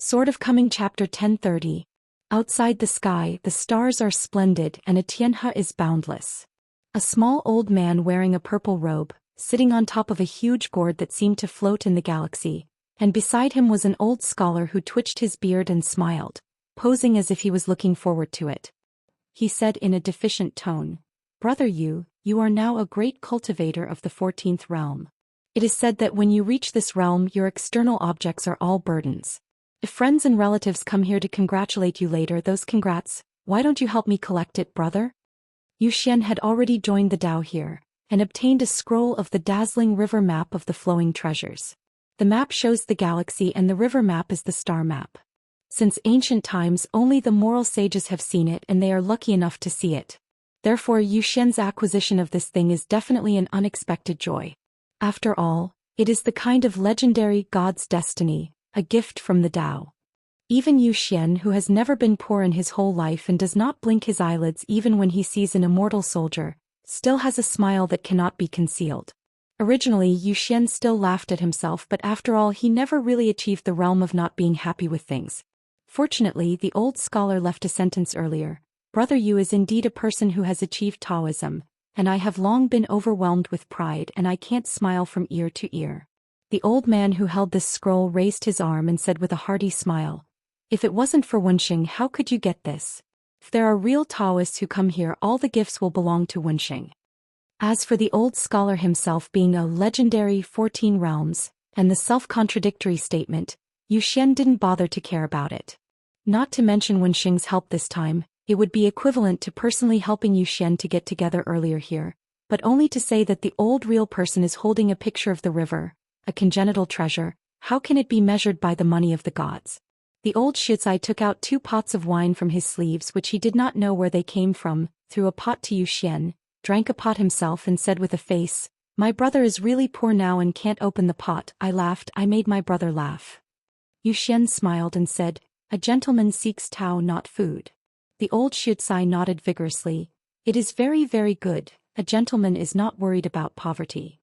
Sort of Coming Chapter 1030. Outside the sky, the stars are splendid and Xianxia is boundless. A small old man wearing a purple robe, sitting on top of a huge gourd that seemed to float in the galaxy, and beside him was an old scholar who twitched his beard and smiled, posing as if he was looking forward to it. He said in a deficient tone, "Brother Yu, you are now a great cultivator of the 14th realm. It is said that when you reach this realm your external objects are all burdens. If friends and relatives come here to congratulate you later, those congrats, why don't you help me collect it, brother?" Zhou Xian had already joined the Dao here, and obtained a scroll of the dazzling river map of the flowing treasures. The map shows the galaxy and the river map is the star map. Since ancient times only the moral sages have seen it and they are lucky enough to see it. Therefore Zhou Xian's acquisition of this thing is definitely an unexpected joy. After all, it is the kind of legendary God's destiny, a gift from the Dao. Even Zhou Xian, who has never been poor in his whole life and does not blink his eyelids even when he sees an immortal soldier, still has a smile that cannot be concealed. Originally Zhou Xian still laughed at himself, but after all he never really achieved the realm of not being happy with things. Fortunately the old scholar left a sentence earlier, "Brother Yu is indeed a person who has achieved Taoism, and I have long been overwhelmed with pride and I can't smile from ear to ear." The old man who held this scroll raised his arm and said with a hearty smile, "If it wasn't for Wenxing, how could you get this? If there are real Taoists who come here, all the gifts will belong to Wenxing." As for the old scholar himself being a legendary 14 realms, and the self-contradictory statement, Zhou Xian didn't bother to care about it. Not to mention Wenxing's help this time, it would be equivalent to personally helping Zhou Xian to get together earlier here, but only to say that the old real person is holding a picture of the river, a congenital treasure. How can it be measured by the money of the gods? The old Xiuzai took out 2 pots of wine from his sleeves which he did not know where they came from, threw a pot to Zhou Xian, drank a pot himself and said with a face, "My brother is really poor now and can't open the pot." I laughed, I made my brother laugh. Zhou Xian smiled and said, "A gentleman seeks Tao, not food." The old Xiuzai nodded vigorously, "It is very, very good, a gentleman is not worried about poverty."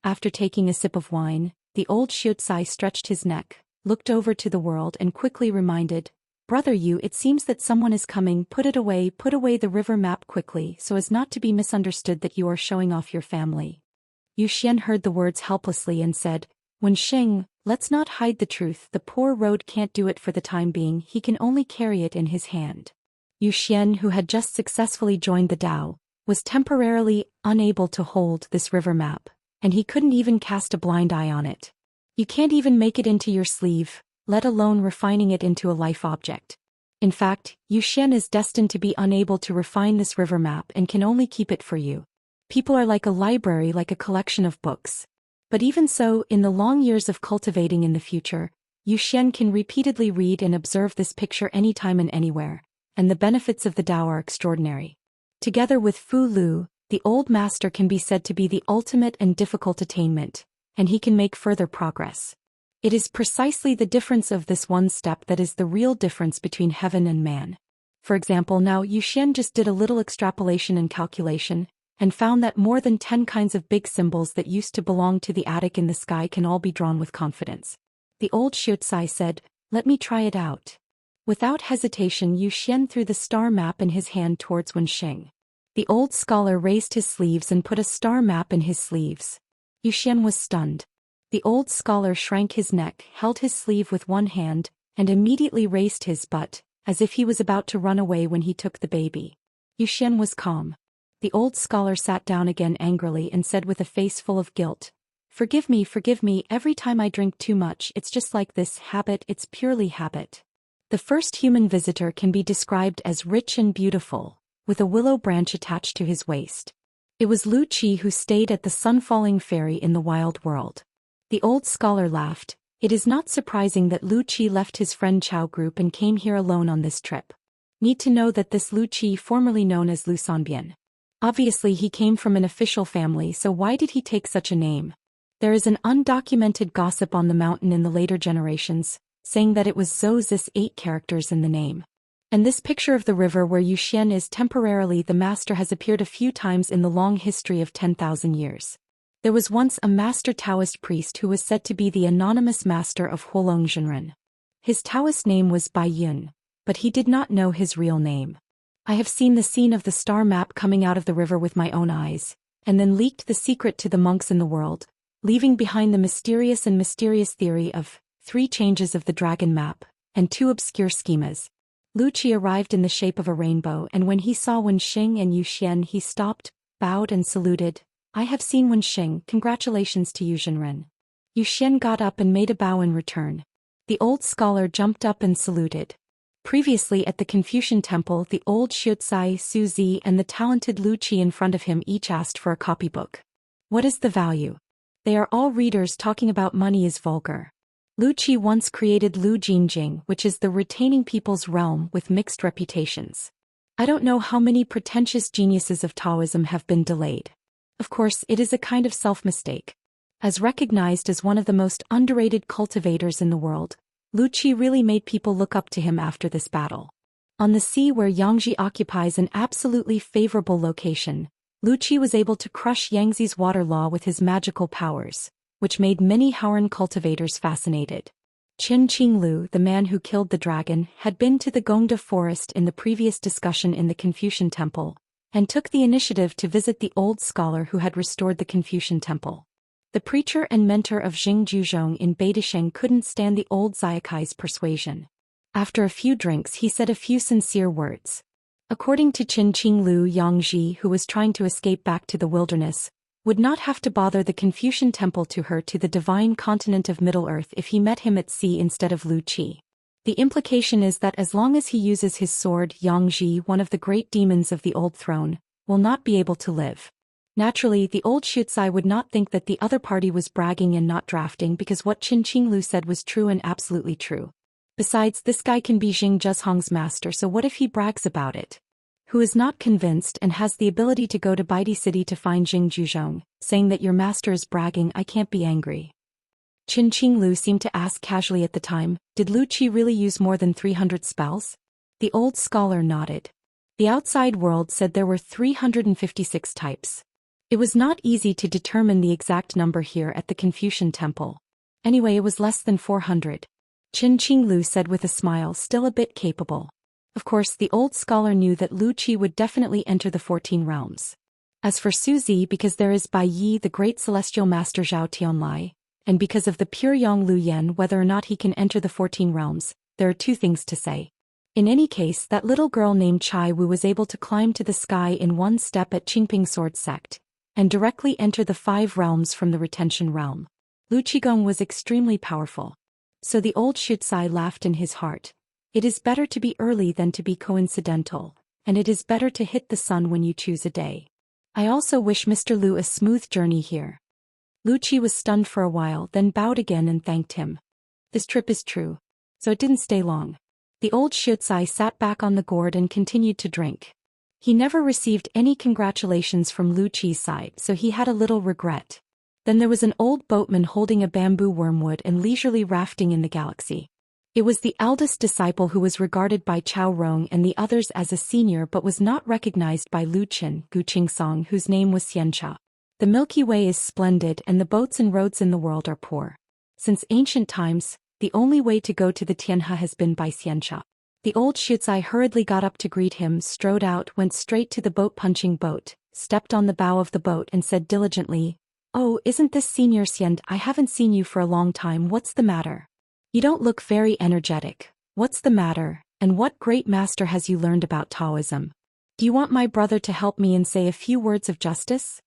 After taking a sip of wine, the old Xiuzai stretched his neck, looked over to the world and quickly reminded, "Brother Yu, it seems that someone is coming, put away the river map quickly so as not to be misunderstood that you are showing off your family." Zhou Xian heard the words helplessly and said, "Wenxing, let's not hide the truth, the poor road can't do it for the time being, he can only carry it in his hand." Zhou Xian, who had just successfully joined the Dao, was temporarily unable to hold this river map, and he couldn't even cast a blind eye on it. You can't even make it into your sleeve, let alone refining it into a life object. In fact, Zhou Xian is destined to be unable to refine this river map and can only keep it for you. People are like a library, like a collection of books. But even so, in the long years of cultivating in the future, Zhou Xian can repeatedly read and observe this picture anytime and anywhere, and the benefits of the Dao are extraordinary. Together with Fu Lu, the old master can be said to be the ultimate and difficult attainment, and he can make further progress. It is precisely the difference of this one step that is the real difference between heaven and man. For example, now Zhou Xian just did a little extrapolation and calculation, and found that more than 10 kinds of big symbols that used to belong to the attic in the sky can all be drawn with confidence. The old Xiuzai said, "Let me try it out." Without hesitation Zhou Xian threw the star map in his hand towards Wenxing. The old scholar raised his sleeves and put a star map in his sleeves. Zhou Xian was stunned. The old scholar shrank his neck, held his sleeve with one hand, and immediately raised his butt, as if he was about to run away when he took the baby. Zhou Xian was calm. The old scholar sat down again angrily and said with a face full of guilt, forgive me, every time I drink too much it's just like this, habit, it's purely habit." The first human visitor can be described as rich and beautiful, with a willow branch attached to his waist. It was Lu Qi who stayed at the sun-falling ferry in the wild world. The old scholar laughed. It is not surprising that Lu Qi left his friend Chao group and came here alone on this trip. Need to know that this Lu Qi, formerly known as Lu Sanbian. Obviously he came from an official family, so why did he take such a name? There is an undocumented gossip on the mountain in the later generations, saying that it was Zhou's 8 characters in the name. And this picture of the river where Zhou Xian is temporarily the master has appeared a few times in the long history of 10,000 years. There was once a master Taoist priest who was said to be the anonymous master of Huolong Zhenren. His Taoist name was Bai Yun, but he did not know his real name. I have seen the scene of the star map coming out of the river with my own eyes, and then leaked the secret to the monks in the world, leaving behind the mysterious theory of 3 changes of the dragon map, and 2 obscure schemas. Lu Qi arrived in the shape of a rainbow, and when he saw Wen Xing and Zhou Xian he stopped, bowed and saluted. I have seen Wen Xing, congratulations to you Zhenren. Zhou Xian got up and made a bow in return. The old scholar jumped up and saluted. Previously at the Confucian temple, the old Xiuzai, Su Zi and the talented Lu Qi in front of him each asked for a copybook. What is the value? They are all readers talking about money is vulgar. Lu Qi once created Lu Jinjing, which is the retaining people's realm with mixed reputations. I don't know how many pretentious geniuses of Taoism have been delayed. Of course, it is a kind of self-mistake. As recognized as one of the most underrated cultivators in the world, Lu Qi really made people look up to him after this battle. On the sea where Yangtze occupies an absolutely favorable location, Lu Qi was able to crush Yangtze's water law with his magical powers, which made many Haoran cultivators fascinated. Qin Qinglu, the man who killed the dragon, had been to the Gongda forest in the previous discussion in the Confucian temple, and took the initiative to visit the old scholar who had restored the Confucian temple. The preacher and mentor of Jing Juzhong in Beidisheng couldn't stand the old Zayakai's persuasion. After a few drinks he said a few sincere words. According to Qin Qinglu, Yang Ji, who was trying to escape back to the wilderness, would not have to bother the Confucian temple to her to the divine continent of Middle-earth if he met him at sea instead of Lu Qi. The implication is that as long as he uses his sword, Yang Ji, one of the great demons of the old throne, will not be able to live. Naturally, the old Xiuzai would not think that the other party was bragging and not drafting because what Qin Qinglu said was true and absolutely true. Besides, this guy can be Jing Zheshong's master, so what if he brags about it? Who is not convinced and has the ability to go to Baidi City to find Jing Juzhong, saying that your master is bragging, I can't be angry. Qin Qinglu seemed to ask casually at the time, did Lu Qi really use more than 300 spells? The old scholar nodded. The outside world said there were 356 types. It was not easy to determine the exact number here at the Confucian temple. Anyway, it was less than 400. Qin Qinglu said with a smile, still a bit capable. Of course, the old scholar knew that Lu Qi would definitely enter the 14 realms. As for Su Zi, because there is Bai Yi, the great celestial master Zhao Tianlai, and because of the pure Yang Lu Yen, whether or not he can enter the 14 realms, there are 2 things to say. In any case, that little girl named Chai Wu was able to climb to the sky in 1 step at Qingping Sword Sect, and directly enter the 5 realms from the retention realm. Lu Qigong was extremely powerful. So the old Xiuzai laughed in his heart. It is better to be early than to be coincidental, and it is better to hit the sun when you choose a day. I also wish Mr. Lu a smooth journey here. Lu Qi was stunned for a while, then bowed again and thanked him. This trip is true. So it didn't stay long. The old Xiuzai sat back on the gourd and continued to drink. He never received any congratulations from Lu Qi's side, so he had a little regret. Then there was an old boatman holding a bamboo wormwood and leisurely rafting in the galaxy. It was the eldest disciple who was regarded by Chao Rong and the others as a senior but was not recognized by Lu Qin, Gu Qingsong, whose name was Xianxia. The Milky Way is splendid and the boats and roads in the world are poor. Since ancient times, the only way to go to the Tianhe has been by Xianxia. The old Xiuzai hurriedly got up to greet him, strode out, went straight to the boat-punching boat, stepped on the bow of the boat and said diligently, "Oh, isn't this Senior Xian? I haven't seen you for a long time, what's the matter? You don't look very energetic. What's the matter, and what great master has you learned about Taoism? Do you want my brother to help me and say a few words of justice?"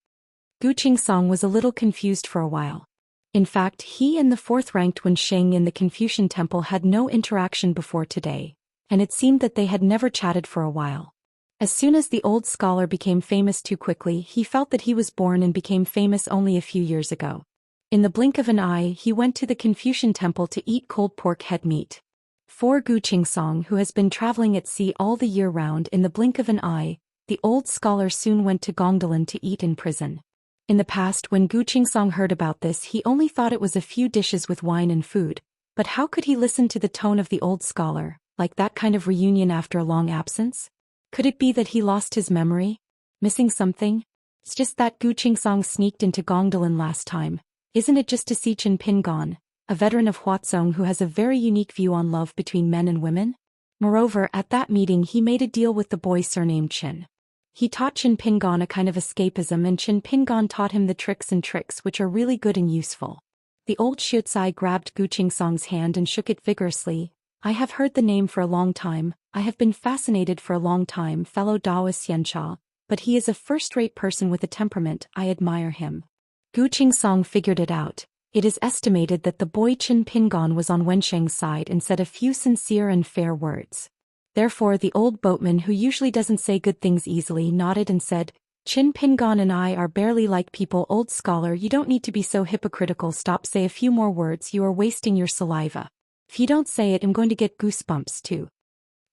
Gu Qingsong was a little confused for a while. In fact, he and the 4th-ranked Wen Xing in the Confucian temple had no interaction before today, and it seemed that they had never chatted for a while. As soon as the old scholar became famous too quickly, he felt that he was born and became famous only a few years ago. In the blink of an eye, he went to the Confucian temple to eat cold pork head meat. For Gu Qingsong, who has been traveling at sea all the year round, in the blink of an eye, the old scholar soon went to Gongdalan to eat in prison. In the past, when Gu Qingsong heard about this, he only thought it was a few dishes with wine and food, but how could he listen to the tone of the old scholar, like that kind of reunion after a long absence? Could it be that he lost his memory? Missing something? It's just that Gu Qingsong sneaked into Gongdalan last time. Isn't it just to see Chen Pin gone? a veteran of Huatsong who has a very unique view on love between men and women? Moreover, at that meeting he made a deal with the boy surnamed Qin. He taught Qin Pingon a kind of escapism, and Qin Pingon taught him the tricks which are really good and useful. The old Xiuzai grabbed Gu Qingsong's hand and shook it vigorously. I have heard the name for a long time, I have been fascinated for a long time, fellow Daoist Xianxia, but he is a first-rate person with a temperament, I admire him. Gu Qingsong figured it out. It is estimated that the boy Qin Pingon was on Wensheng's side and said a few sincere and fair words. Therefore the old boatman, who usually doesn't say good things easily, nodded and said, Qin Pingon and I are barely like people. Old scholar, you don't need to be so hypocritical. Stop, say a few more words, you are wasting your saliva. If you don't say it, I'm going to get goosebumps too.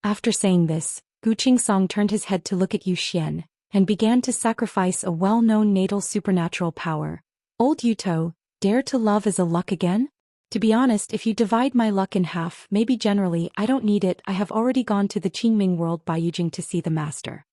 After saying this, Gu Qingsong turned his head to look at Zhou Xian, and began to sacrifice a well-known natal supernatural power. Old Yuto, dare to love is a luck again? To be honest, if you divide my luck in half, maybe generally, I don't need it. I have already gone to the Qingming world by Yujing to see the master.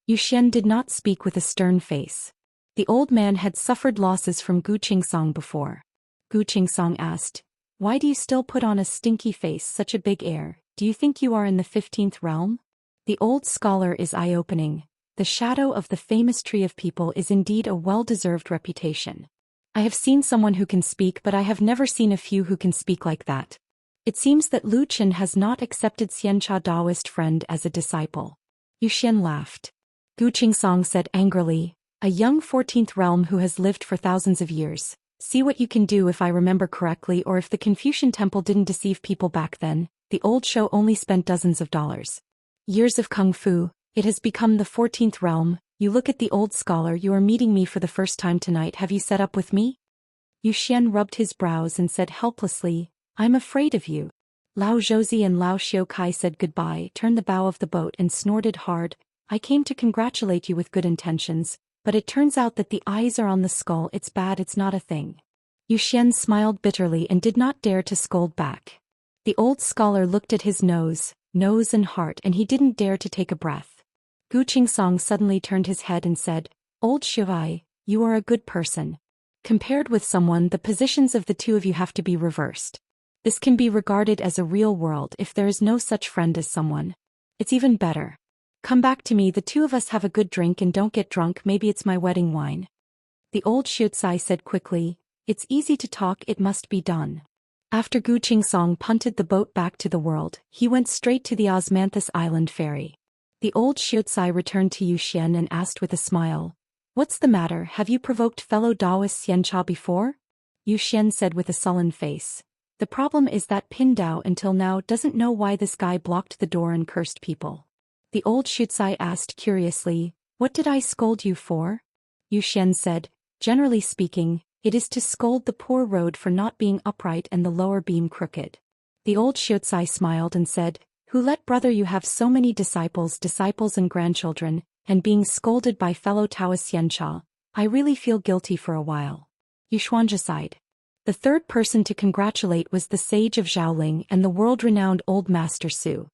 Zhou Xian did not speak with a stern face. The old man had suffered losses from Gu Qingsong before. Gu Qingsong asked, why do you still put on a stinky face, such a big air? Do you think you are in the 15th realm? The old scholar is eye-opening. The shadow of the famous tree of people is indeed a well-deserved reputation. I have seen someone who can speak, but I have never seen a few who can speak like that. It seems that Lu Qin has not accepted Xianxia Daoist friend as a disciple. Zhou Xian laughed. Gu Qingsong said angrily, a young 14th realm who has lived for thousands of years. See what you can do. If I remember correctly, or if the Confucian temple didn't deceive people back then, the old show only spent dozens of dollars. Years of kung fu, it has become the 14th realm. You look at the old scholar, you are meeting me for the first time tonight. Have you set up with me? Zhou Xian rubbed his brows and said helplessly, I'm afraid of you. Lao Zhouzi and Lao Xiukai said goodbye, turned the bow of the boat and snorted hard. I came to congratulate you with good intentions, but it turns out that the eyes are on the skull. It's bad, it's not a thing. Zhou Xian smiled bitterly and did not dare to scold back. The old scholar looked at his nose and heart, and he didn't dare to take a breath. Gu Qingsong suddenly turned his head and said, Old Shivai, you are a good person. Compared with someone, the positions of the two of you have to be reversed. This can be regarded as a real world if there is no such friend as someone. It's even better. Come back to me, the two of us have a good drink and don't get drunk, maybe it's my wedding wine. The old Xiuzai said quickly, it's easy to talk, it must be done. After Gu Qingsong punted the boat back to the world, he went straight to the Osmanthus Island ferry. The old Xiuzai returned to Zhou Xian and asked with a smile, what's the matter, have you provoked fellow Daoist Xianxia before? Zhou Xian said with a sullen face, the problem is that Pin Dao until now doesn't know why this guy blocked the door and cursed people. The old Xiuzai asked curiously, what did I scold you for? Zhou Xian said, generally speaking, it is to scold the poor road for not being upright and the lower beam crooked. The old Xiuzai smiled and said, who let brother you have so many disciples and grandchildren, and being scolded by fellow Taoist Xianxia, I really feel guilty for a while. Zhou Xuanzhi sighed. The third person to congratulate was the sage of Zhaoling and the world-renowned old Master Su.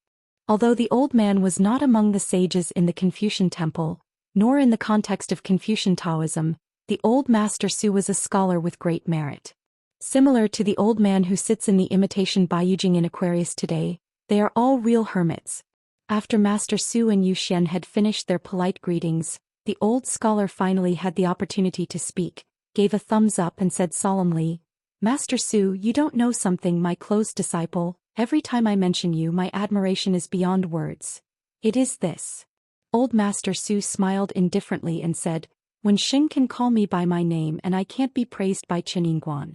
Although the old man was not among the sages in the Confucian temple, nor in the context of Confucian Taoism, the old Master Su was a scholar with great merit. Similar to the old man who sits in the imitation Baiyujing in Aquarius today, they are all real hermits. After Master Su and Zhou Xian had finished their polite greetings, the old scholar finally had the opportunity to speak, gave a thumbs up and said solemnly, Master Su, you don't know something, my close disciple, every time I mention you my admiration is beyond words. It is this. Old Master Su smiled indifferently and said, when Xing can call me by my name and I can't be praised by Qin Yingguan.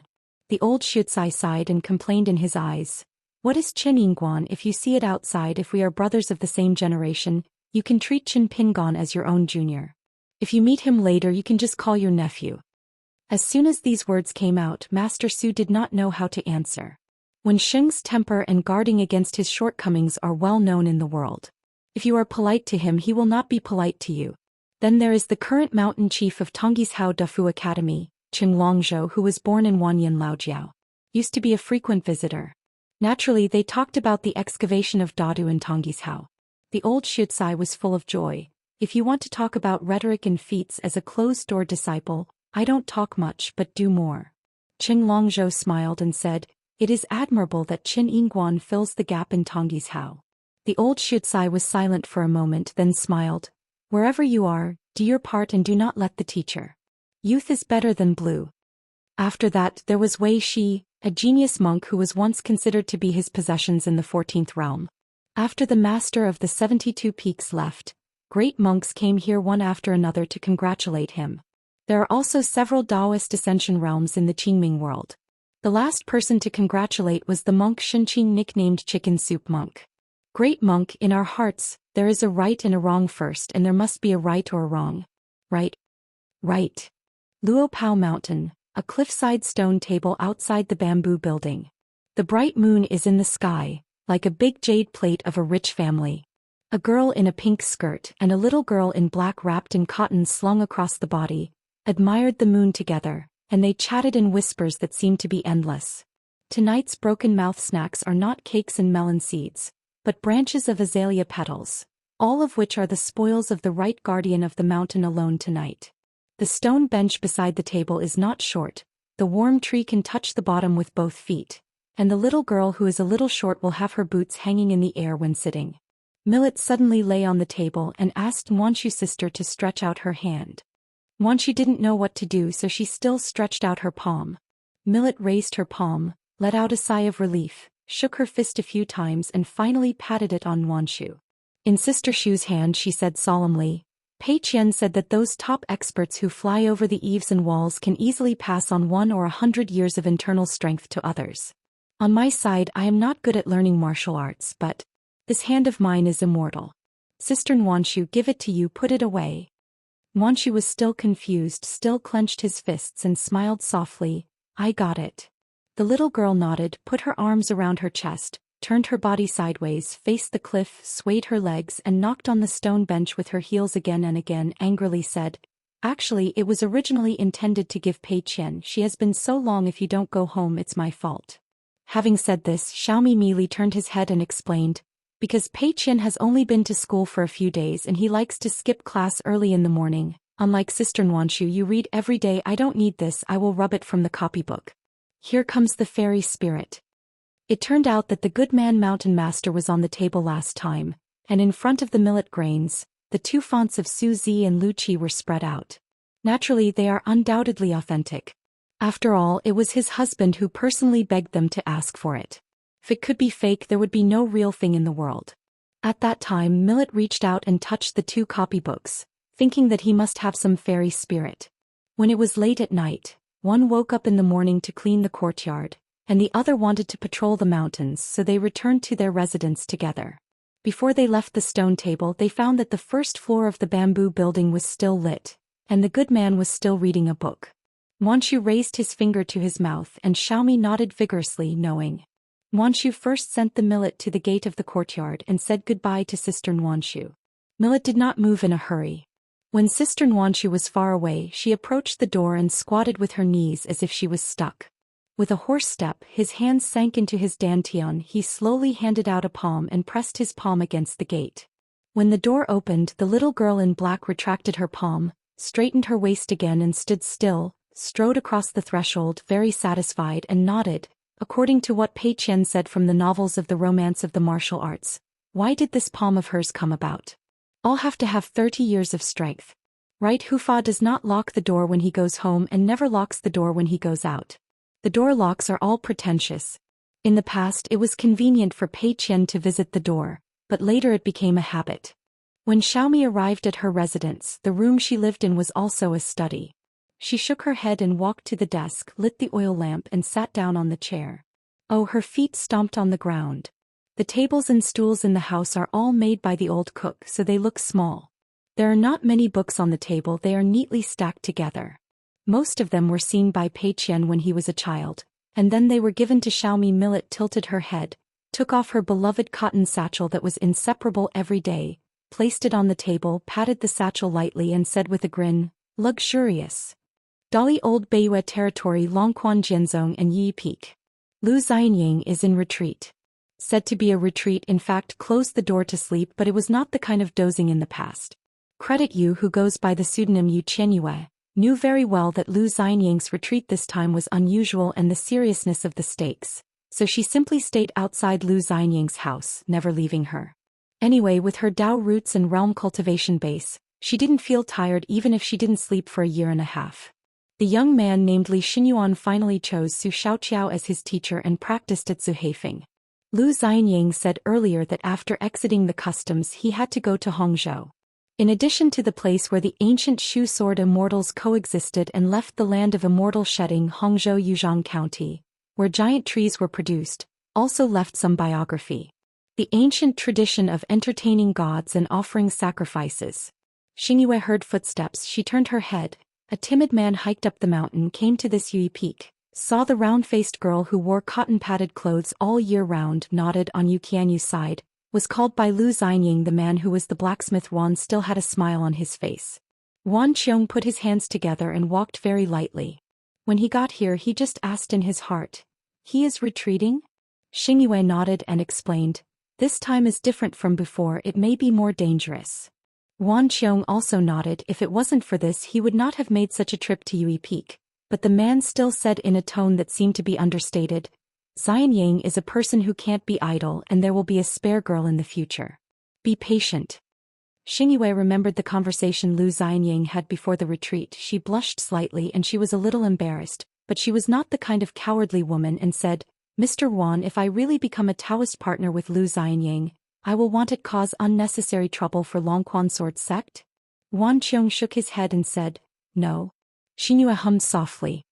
The old Xiuzai sighed and complained in his eyes, what is Qin Yingguan? If you see it outside, if we are brothers of the same generation, you can treat Qin Pingon as your own junior. If you meet him later you can just call your nephew. As soon as these words came out, Master Su did not know how to answer. When Xing's temper and guarding against his shortcomings are well known in the world. If you are polite to him he will not be polite to you. Then there is the current mountain chief of Tongyi's Hao Dufu Academy, Qing Longzhou, who was born in Wanyan Laojiao. Used to be a frequent visitor. Naturally they talked about the excavation of Dadu in Tongyi's Hao. The old Xiuzai was full of joy. If you want to talk about rhetoric and feats as a closed-door disciple, I don't talk much but do more. Qing Longzhou smiled and said, It is admirable that Qin Yingguan fills the gap in Tongyi's how. The old Shutsai was silent for a moment, then smiled. Wherever you are, do your part and do not let the teacher. Youth is better than blue. After that there was Wei Shi, a genius monk who was once considered to be his possessions in the 14th realm. After the master of the 72 peaks left, great monks came here one after another to congratulate him. There are also several Daoist ascension realms in the Qingming world. The last person to congratulate was the monk Shenqing, nicknamed Chicken Soup Monk. Great monk, in our hearts, there is a right and a wrong first, and there must be a right or a wrong. Right. Right. Luopao Mountain, a cliffside stone table outside the bamboo building. The bright moon is in the sky, like a big jade plate of a rich family. A girl in a pink skirt and a little girl in black wrapped in cotton slung across the body admired the moon together, and they chatted in whispers that seemed to be endless. Tonight's broken mouth snacks are not cakes and melon seeds, but branches of azalea petals, all of which are the spoils of the right guardian of the mountain alone tonight. The stone bench beside the table is not short, the warm tree can touch the bottom with both feet, and the little girl who is a little short will have her boots hanging in the air when sitting. Millet suddenly lay on the table and asked Wanshu's sister to stretch out her hand. Wanshu didn't know what to do, so she still stretched out her palm. Millet raised her palm, let out a sigh of relief, shook her fist a few times and finally patted it on Wanshu. In Sister Shu's hand she said solemnly, Pei Qian said that those top experts who fly over the eaves and walls can easily pass on 1 or 100 years of internal strength to others. On my side I am not good at learning martial arts, but this hand of mine is immortal. Sister Wanshu, give it to you, put it away. Wanshu was still confused, still clenched his fists and smiled softly, I got it. The little girl nodded, put her arms around her chest, turned her body sideways, faced the cliff, swayed her legs and knocked on the stone bench with her heels again and again, angrily said, Actually, it was originally intended to give Pei Qian. She has been so long. If you don't go home, it's my fault. Having said this, Xiaomi mealy turned his head and explained, because Pei Qian has only been to school for a few days and he likes to skip class early in the morning. Unlike Sister Wanshu, you read every day. I don't need this, I will rub it from the copybook. Here comes the fairy spirit. It turned out that the good man Mountain Master was on the table last time, and in front of the millet grains, the 2 fonts of Su Zi and Lu Qi were spread out. Naturally, they are undoubtedly authentic. After all, it was his husband who personally begged them to ask for it. If it could be fake, there would be no real thing in the world. At that time, Millet reached out and touched the 2 copybooks, thinking that he must have some fairy spirit. When it was late at night, one woke up in the morning to clean the courtyard, and the other wanted to patrol the mountains, so they returned to their residence together. Before they left the stone table, they found that the first floor of the bamboo building was still lit, and the good man was still reading a book. Wanshu raised his finger to his mouth and Xiaomi nodded vigorously, knowing. Wanshu first sent the millet to the gate of the courtyard and said goodbye to Sister Wanshu. Millet did not move in a hurry. When Sister Wanshu was far away, she approached the door and squatted with her knees as if she was stuck. With a hoarse step, his hands sank into his dantian. He slowly handed out a palm and pressed his palm against the gate. When the door opened, the little girl in black retracted her palm, straightened her waist again and stood still, strode across the threshold, very satisfied, and nodded, according to what Pei Qian said from the novels of the romance of the martial arts. Why did this palm of hers come about? I'll have to have 30 years of strength. Right? Hufa does not lock the door when he goes home and never locks the door when he goes out. The door locks are all pretentious. In the past it was convenient for Pei Qian to visit the door, but later it became a habit. When Xiaomi arrived at her residence, the room she lived in was also a study. She shook her head and walked to the desk, lit the oil lamp and sat down on the chair. Oh, her feet stomped on the ground. The tables and stools in the house are all made by the old cook, so they look small. There are not many books on the table, they are neatly stacked together. Most of them were seen by Pei Qian when he was a child, and then they were given to Xiaomi. Millet tilted her head, took off her beloved cotton satchel that was inseparable every day, placed it on the table, patted the satchel lightly and said with a grin, luxurious. Dali Old Beiyue territory, Longquan Jianzong and Yi Peak. Lu Xianying is in retreat. Said to be a retreat, in fact closed the door to sleep, but it was not the kind of dozing in the past. Credit Yu, who goes by the pseudonym Yu Qianyue, knew very well that Lu Xianying's retreat this time was unusual and the seriousness of the stakes, so she simply stayed outside Lu Xianying's house, never leaving her. Anyway, with her Dao roots and realm cultivation base, she didn't feel tired even if she didn't sleep for a year and a half. The young man named Li Xinyuan finally chose Su Xiaoqiao as his teacher and practiced at Zuhaifeng. Lu Xianying said earlier that after exiting the customs he had to go to Hongzhou. In addition to the place where the ancient Shu sword immortals coexisted and left the land of immortal shedding Hongzhou Yuzhang County, where giant trees were produced, also left some biography. The ancient tradition of entertaining gods and offering sacrifices. Xingyue heard footsteps. She turned her head. A timid man hiked up the mountain, came to this Yui peak, saw the round-faced girl who wore cotton-padded clothes all year round, nodded on Yu Qianyu's side, was called by Lu Xianying. The man who was the blacksmith Wan still had a smile on his face. Wan Qiong put his hands together and walked very lightly. When he got here he just asked in his heart, "He is retreating?" Xingyue nodded and explained, "This time is different from before, it may be more dangerous." Wan Qiong also nodded. If it wasn't for this he would not have made such a trip to Yui Peak, but the man still said in a tone that seemed to be understated, "Xianying is a person who can't be idle and there will be a spare girl in the future. Be patient." Xingyue remembered the conversation Lu Xianying had before the retreat. She blushed slightly and she was a little embarrassed, but she was not the kind of cowardly woman and said, "Mr. Wan, if I really become a Taoist partner with Lu Xianying, I will want it cause unnecessary trouble for Longquan Sword sect?" Wan Qiong shook his head and said, "No." Xingyue hummed softly.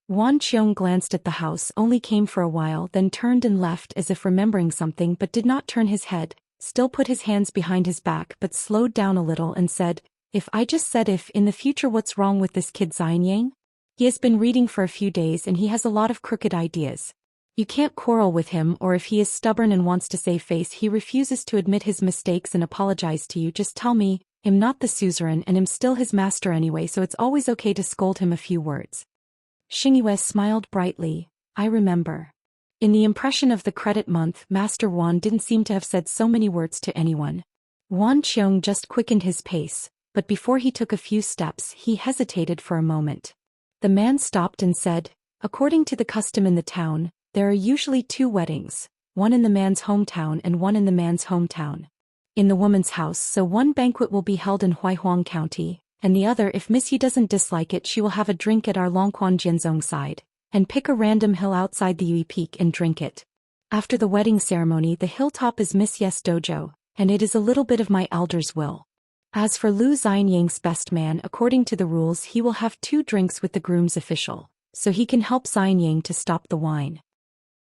Wan Qiong glanced at the house, only came for a while, then turned and left as if remembering something but did not turn his head, still put his hands behind his back but slowed down a little and said, "If I just said if in the future, what's wrong with this kid Xianying? He has been reading for a few days and he has a lot of crooked ideas. You can't quarrel with him, or if he is stubborn and wants to save face, he refuses to admit his mistakes and apologize to you, just tell me, I'm not the suzerain and I'm still his master anyway, so it's always okay to scold him a few words." Xingyue smiled brightly, "I remember. In the impression of the credit month, Master Wan didn't seem to have said so many words to anyone." Wan Qiong just quickened his pace, but before he took a few steps he hesitated for a moment. The man stopped and said, "According to the custom in the town, there are usually 2 weddings, one in the man's hometown and one in the man's hometown. In the woman's house, so one banquet will be held in Huaihuang County, and the other, if Miss Yi doesn't dislike it, she will have a drink at our Longquan Jianzong side, and pick a random hill outside the Yui Peak and drink it. After the wedding ceremony, the hilltop is Miss Yes dojo, and it is a little bit of my elder's will. As for Lu Xianying's best man, according to the rules he will have 2 drinks with the groom's official, so he can help Xianying to stop the wine."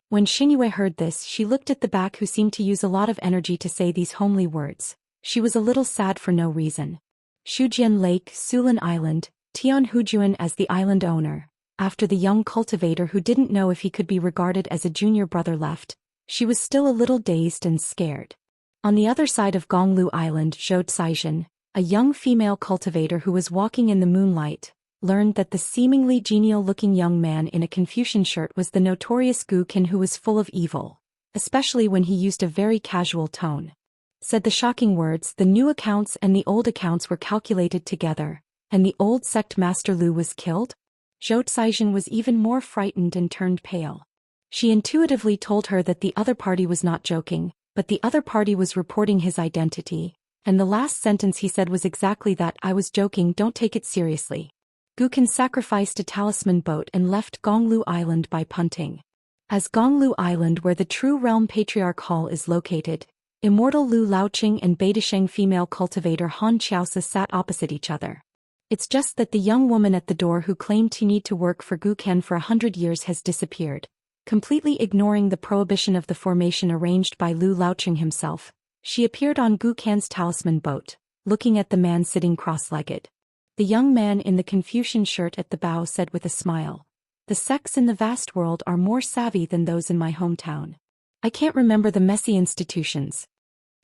When Xingyue heard this, she looked at the back, who seemed to use a lot of energy to say these homely words. She was a little sad for no reason. Shujian Lake, Sulan Island, Tian Hujuan as the island owner. After the young cultivator who didn't know if he could be regarded as a junior brother left, she was still a little dazed and scared. On the other side of Gonglu Island, Zhou Xian, a young female cultivator who was walking in the moonlight, learned that the seemingly genial-looking young man in a Confucian shirt was the notorious Gu Qin, who was full of evil, especially when he used a very casual tone. Said the shocking words, "The new accounts and the old accounts were calculated together, and the old sect master Lu was killed?" Zhou Xian was even more frightened and turned pale. She intuitively told her that the other party was not joking, but the other party was reporting his identity, and the last sentence he said was exactly that, "I was joking, don't take it seriously." Gu Qin sacrificed a talisman boat and left Gonglu Island by punting. As Gonglu Island, where the True Realm Patriarch Hall is located, Immortal Lu Laoqing and Beidasheng female cultivator Han Qiaosa sat opposite each other. It's just that the young woman at the door who claimed to need to work for Gu Ken for 100 years has disappeared, completely ignoring the prohibition of the formation arranged by Lu Laoqing himself. She appeared on Gu Ken's talisman boat, looking at the man sitting cross-legged. The young man in the Confucian shirt at the bow said with a smile, "The sects in the vast world are more savvy than those in my hometown. I can't remember the messy institutions."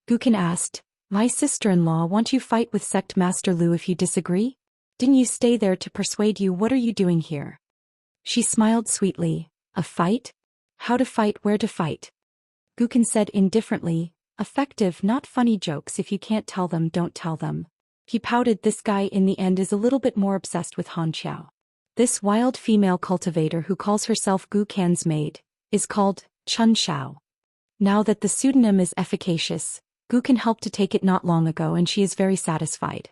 Gu Ken asked, "My sister-in-law want you fight with sect master Lu if you disagree? Didn't you stay there to persuade you? What are you doing here?" She smiled sweetly. "A fight? How to fight, where to fight?" Gu Ken said indifferently, "Effective, not funny jokes. If you can't tell them, don't tell them." He pouted. This guy in the end is a little bit more obsessed with Han Qiao. This wild female cultivator who calls herself Gu Kan's maid is called Chun Shao. Now that the pseudonym is efficacious, Gu can help to take it not long ago and she is very satisfied.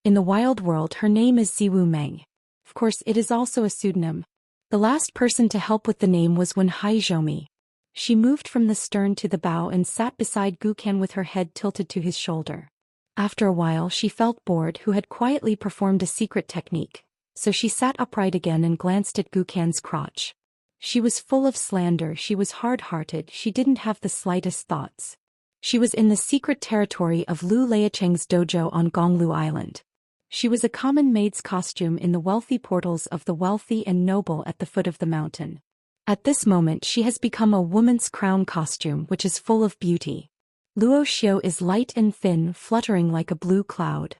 In the wild world her name is Ziwu Meng. Of course it is also a pseudonym. The last person to help with the name was Wen Hai Zhoumi. She moved from the stern to the bow and sat beside Gu Kan with her head tilted to his shoulder. After a while she felt bored who had quietly performed a secret technique, so she sat upright again and glanced at Gu Kan's crotch. She was full of slander, she was hard-hearted, she didn't have the slightest thoughts. She was in the secret territory of Lu Leicheng's dojo on Gonglu Island. She was a common maid's costume in the wealthy portals of the wealthy and noble at the foot of the mountain. At this moment she has become a woman's crown costume which is full of beauty. Luo Xiu is light and thin, fluttering like a blue cloud.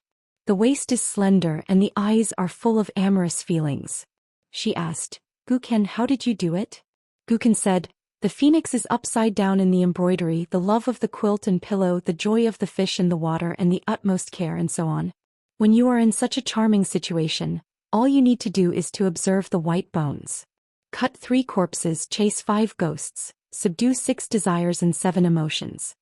The waist is slender and the eyes are full of amorous feelings. She asked, Gu Kan, how did you do it? Gu Kan said, the phoenix is upside down in the embroidery, the love of the quilt and pillow, the joy of the fish in the water and the utmost care and so on. When you are in such a charming situation, all you need to do is to observe the white bones. Cut 3 corpses, chase 5 ghosts, subdue 6 desires and 7 emotions.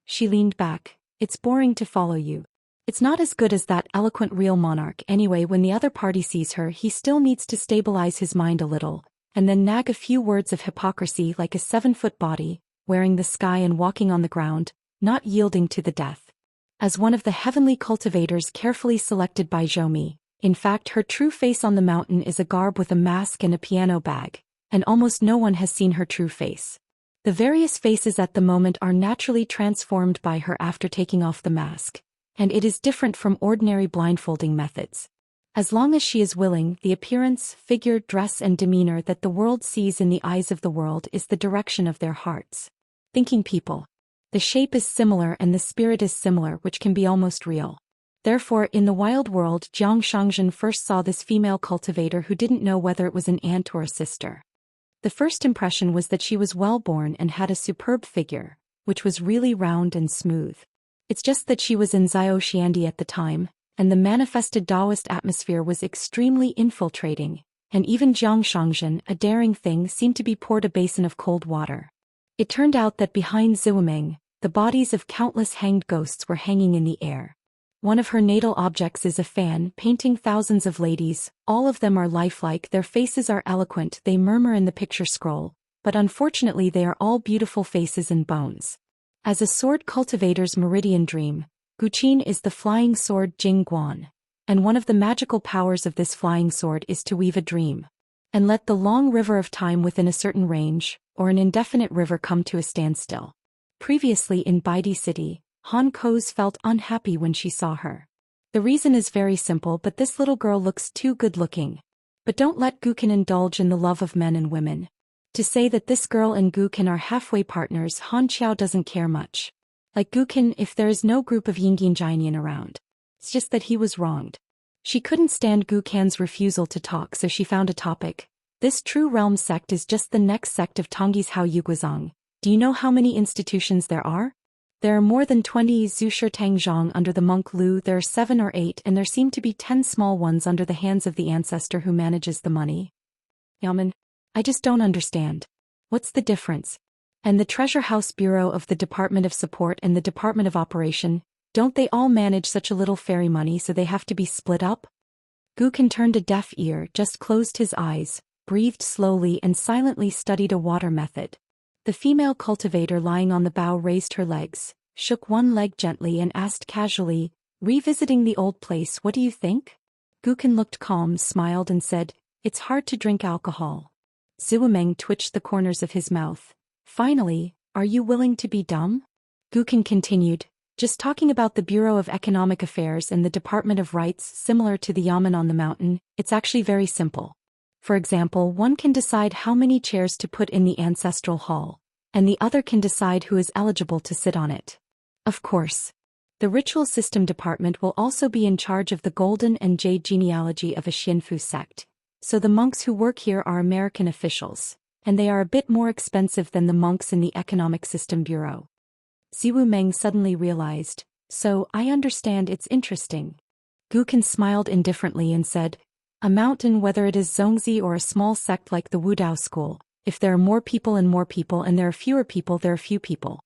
She leaned back. It's boring to follow you. It's not as good as that eloquent real monarch anyway. When the other party sees her he still needs to stabilize his mind a little, and then nag a few words of hypocrisy like a 7-foot body, wearing the sky and walking on the ground, not yielding to the death. As one of the heavenly cultivators carefully selected by Zhoumi, in fact her true face on the mountain is a garb with a mask and a piano bag, and almost no one has seen her true face. The various faces at the moment are naturally transformed by her after taking off the mask, and it is different from ordinary blindfolding methods. As long as she is willing, the appearance, figure, dress and demeanor that the world sees in the eyes of the world is the direction of their hearts. Thinking people. The shape is similar and the spirit is similar, which can be almost real. Therefore, in the wild world, Jiang Shangzhen first saw this female cultivator who didn't know whether it was an aunt or a sister. The first impression was that she was well-born and had a superb figure, which was really round and smooth. It's just that she was in Zhou Xian at the time, and the manifested Daoist atmosphere was extremely infiltrating, and even Jiang Shangzhen, a daring thing, seemed to be poured a basin of cold water. It turned out that behind Ziwumeng, the bodies of countless hanged ghosts were hanging in the air. One of her natal objects is a fan painting thousands of ladies, all of them are lifelike, their faces are eloquent, they murmur in the picture scroll, but unfortunately they are all beautiful faces and bones. As a sword cultivator's meridian dream, Guqin is the flying sword Jing Guan, and one of the magical powers of this flying sword is to weave a dream, and let the long river of time within a certain range, or an indefinite river, come to a standstill. Previously in Baidi City, Han Koz felt unhappy when she saw her. The reason is very simple, but this little girl looks too good-looking. But don't let Gu Kan indulge in the love of men and women. To say that this girl and Gu Kan are halfway partners, Han Qiao doesn't care much. Like Gu Kan, if there is no group of Yingying Jianian around. It's just that he was wronged. She couldn't stand Gu Kan's refusal to talk, so she found a topic. This True Realm sect is just the next sect of Tongyi's Hao Yuguazang. Do you know how many institutions there are? There are more than 20 Zushirtang Zhang under the monk Lu, there are 7 or 8, and there seem to be 10 small ones under the hands of the ancestor who manages the money. Yaman, I just don't understand. What's the difference? And the Treasure House Bureau of the Department of Support and the Department of Operation, don't they all manage such a little fairy money, so they have to be split up? Gu Kan turned a deaf ear, just closed his eyes, breathed slowly and silently studied a water method. The female cultivator lying on the bow raised her legs, shook one leg gently and asked casually, revisiting the old place, what do you think? Gu Kan looked calm, smiled and said, it's hard to drink alcohol. Ziwumeng twitched the corners of his mouth. Finally, are you willing to be dumb? Gu Kan continued, just talking about the Bureau of Economic Affairs and the Department of Rights, similar to the Yamen on the mountain, it's actually very simple. For example, one can decide how many chairs to put in the ancestral hall, and the other can decide who is eligible to sit on it. Of course, the Ritual System Department will also be in charge of the Golden and Jade genealogy of a Xianfu sect, so the monks who work here are American officials, and they are a bit more expensive than the monks in the Economic System Bureau. Ziwumeng suddenly realized, so I understand, it's interesting. Gu Kan smiled indifferently and said, a mountain, whether it is Zongzi or a small sect like the Wudao school, If there are more people and there are fewer people, there are few people.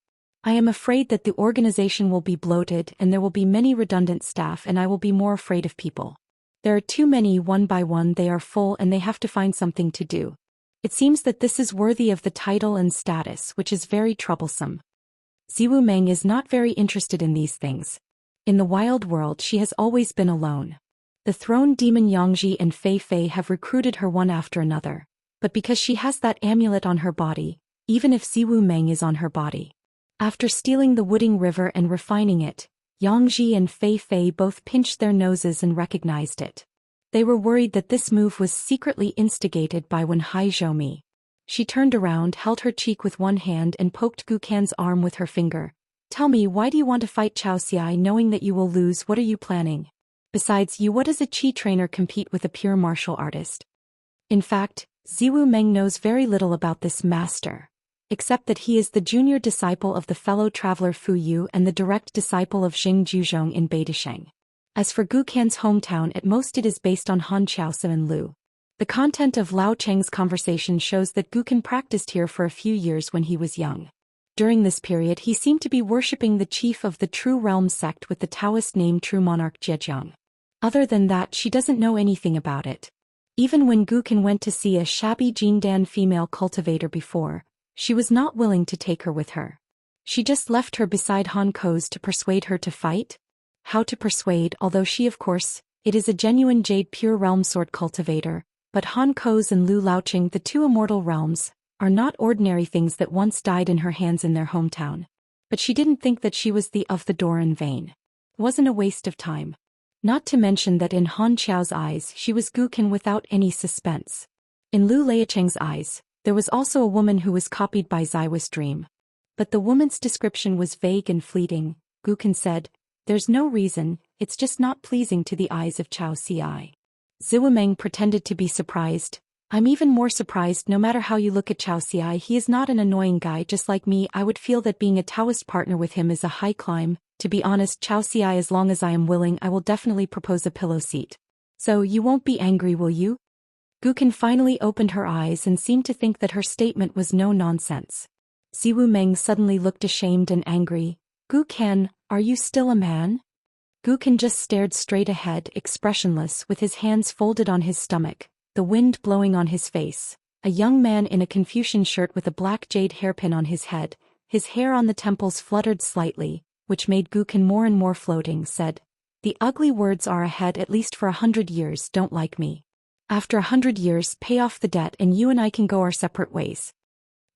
I am afraid that the organization will be bloated and there will be many redundant staff, and I will be more afraid of people. There are too many. One by one they are full and they have to find something to do. It seems that this is worthy of the title and status, which is very troublesome. Ziwu Meng is not very interested in these things. In the wild world she has always been alone. The throne demon Yangji and Fei Fei have recruited her one after another, but because she has that amulet on her body, even if Ziwu Meng is on her body. After stealing the Wooding River and refining it, Yangji and Fei Fei both pinched their noses and recognized it. They were worried that this move was secretly instigated by Wenhai Zhoumi. She turned around, held her cheek with one hand and poked Gukan's arm with her finger. Tell me, why do you want to fight Xianxia knowing that you will lose? What are you planning? Besides you, what does a Qi trainer compete with a pure martial artist? In fact, Ziwu Meng knows very little about this master, except that he is the junior disciple of the fellow traveler Fu Yu and the direct disciple of Xing Juzhong in Beidasheng. As for Gukan's hometown, at most it is based on Han Qiaosa and Lu. The content of Lao Cheng's conversation shows that Gukan practiced here for a few years when he was young. During this period he seemed to be worshipping the chief of the True Realm sect with the Taoist name True Monarch Zhejiang. Other than that she doesn't know anything about it. Even when Gukan went to see a shabby Jindan female cultivator before, she was not willing to take her with her. She just left her beside Han Ko's to persuade her to fight? How to persuade? Although she, of course, it is a genuine Jade Pure Realm sword cultivator, but Han Ko's and Lu Laoqing, the two immortal realms, are not ordinary things that once died in her hands in their hometown. But she didn't think that she was of the door in vain. It wasn't a waste of time. Not to mention that in Han Qiao's eyes she was Gukan without any suspense. In Lu Laoqing's eyes, there was also a woman who was copied by Ziwa's dream. But the woman's description was vague and fleeting. Gukan said, "There's no reason, it's just not pleasing to the eyes of Xianxia." Ziwu Meng pretended to be surprised. "I'm even more surprised. No matter how you look at Xianxia, he is not an annoying guy just like me. I would feel that being a Taoist partner with him is a high climb. To be honest, Xianxia, as long as I am willing, I will definitely propose a pillow seat. So you won't be angry, will you?" Gukan finally opened her eyes and seemed to think that her statement was no nonsense. Ziwu Meng suddenly looked ashamed and angry. "Gukan, are you still a man?" Gukan just stared straight ahead, expressionless, with his hands folded on his stomach, the wind blowing on his face. A young man in a Confucian shirt with a black jade hairpin on his head, his hair on the temples fluttered slightly, which made Gukan more and more floating, said, "The ugly words are ahead at least for 100 years. Don't like me. After 100 years, pay off the debt and you and I can go our separate ways."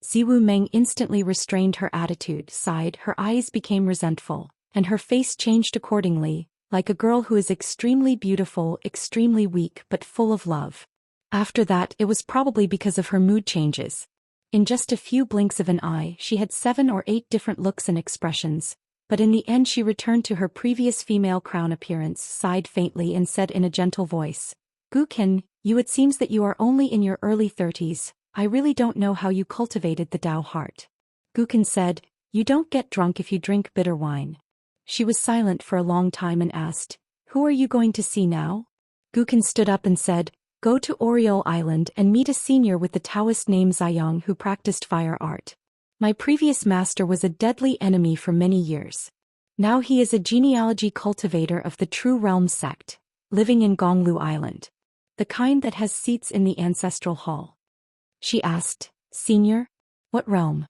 Ziwu Meng instantly restrained her attitude, sighed, her eyes became resentful, and her face changed accordingly, like a girl who is extremely beautiful, extremely weak but full of love. After that, it was probably because of her mood changes. In just a few blinks of an eye, she had 7 or 8 different looks and expressions, but in the end she returned to her previous female crown appearance, sighed faintly and said in a gentle voice, "Gukan, it seems that you are only in your early 30s. I really don't know how you cultivated the Tao heart." Gukan said, "You don't get drunk if you drink bitter wine." She was silent for a long time and asked, "Who are you going to see now?" Gukan stood up and said, "Go to Oriole Island and meet a senior with the Taoist name Ziyang who practiced fire art. My previous master was a deadly enemy for many years. Now he is a genealogy cultivator of the True Realm sect, living in Gonglu Island. The kind that has seats in the ancestral hall." She asked, "Senior? What realm?"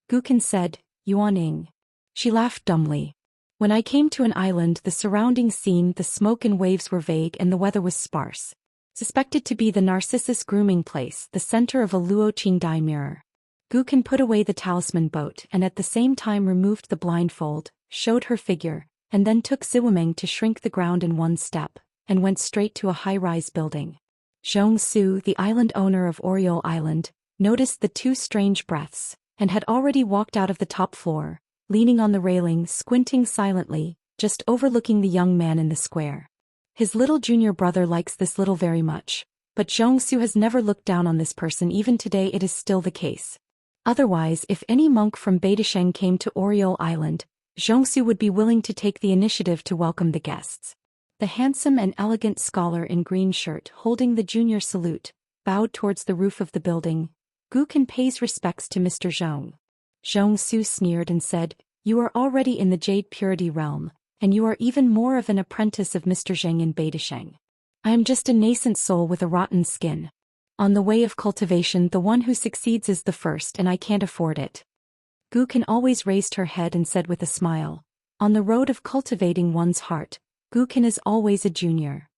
Gukan said, "Yuaning." She laughed dumbly. "When I came to an island, the surrounding scene, the smoke and waves were vague and the weather was sparse. Suspected to be the Narcissus grooming place, the center of a Luo Qingdai mirror." Gukan put away the talisman boat and at the same time removed the blindfold, showed her figure, and then took Ziwu Meng to shrink the ground in one step, and went straight to a high-rise building. Zhong Su, the island owner of Oriole Island, noticed the 2 strange breaths, and had already walked out of the top floor, leaning on the railing, squinting silently, just overlooking the young man in the square. His little junior brother likes this little very much, but Zhong Su has never looked down on this person. Even today it is still the case. Otherwise, if any monk from Beidasheng came to Oriole Island, Zhong Su would be willing to take the initiative to welcome the guests. The handsome and elegant scholar in green shirt holding the junior salute, bowed towards the roof of the building. Can pays respects to Mr. Zhong. Zhong Su sneered and said, "You are already in the Jade Purity realm, and you are even more of an apprentice of Mr. Zheng in Beidasheng. I am just a nascent soul with a rotten skin. On the way of cultivation, the one who succeeds is the first, and I can't afford it." Can always raised her head and said with a smile, "On the road of cultivating one's heart, Can is always a junior."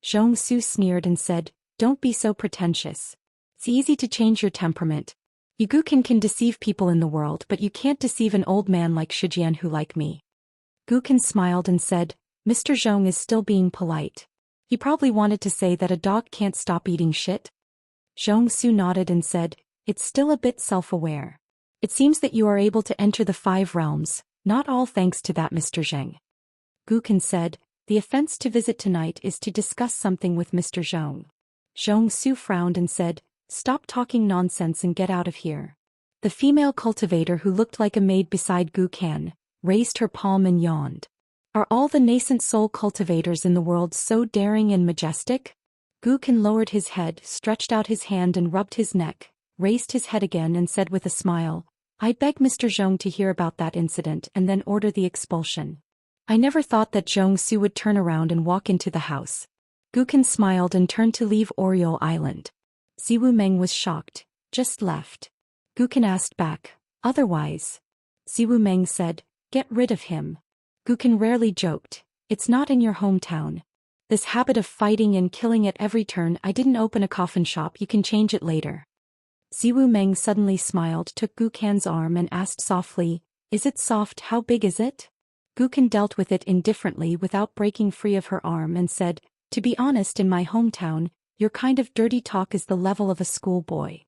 Zhong Su sneered and said, "Don't be so pretentious. It's easy to change your temperament. You can deceive people in the world, but you can't deceive an old man like Shijian who like me." Can smiled and said, "Mr. Zhong is still being polite. He probably wanted to say that a dog can't stop eating shit." Zhong Su nodded and said, "It's still a bit self-aware. It seems that you are able to enter the 5 realms, not all thanks to that Mr. Zheng." Can said, "The offense to visit tonight is to discuss something with Mr. Zhong." Zhong Su frowned and said, "Stop talking nonsense and get out of here." The female cultivator who looked like a maid beside Can raised her palm and yawned. "Are all the nascent soul cultivators in the world so daring and majestic?" Can lowered his head, stretched out his hand and rubbed his neck, raised his head again and said with a smile, "I beg Mr. Zhong to hear about that incident and then order the expulsion." I never thought that Zhong Su would turn around and walk into the house. Can smiled and turned to leave Oriole Island. Siwu Meng was shocked. "Just left?" Can asked back. "Otherwise?" Siwu Meng said, "Get rid of him." Can rarely joked. "It's not in your hometown. This habit of fighting and killing at every turn, I didn't open a coffin shop, you can change it later." Siwu Meng suddenly smiled, took Can's arm and asked softly, "Is it soft? How big is it?" Can dealt with it indifferently without breaking free of her arm and said, "To be honest, in my hometown, your kind of dirty talk is the level of a schoolboy."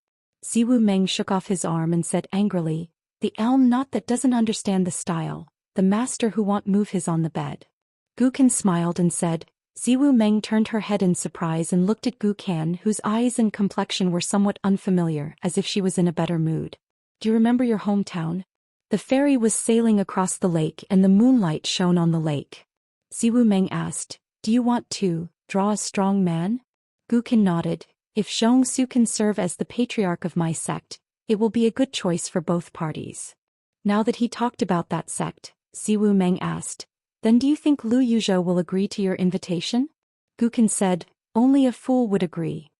Siwu Meng shook off his arm and said angrily, "The elm knot that doesn't understand the style, the master who won't move his on the bed." Can smiled and said, Siwu Meng turned her head in surprise and looked at Can, whose eyes and complexion were somewhat unfamiliar, as if she was in a better mood. "Do you remember your hometown?" The ferry was sailing across the lake and the moonlight shone on the lake. Siwu Meng asked, "Do you want to draw a strong man?" Can nodded. "If Zhong Su can serve as the patriarch of my sect, it will be a good choice for both parties." Now that he talked about that sect, Siwu Meng asked, "Then do you think Lu Yuzhou will agree to your invitation?" Can said, "Only a fool would agree."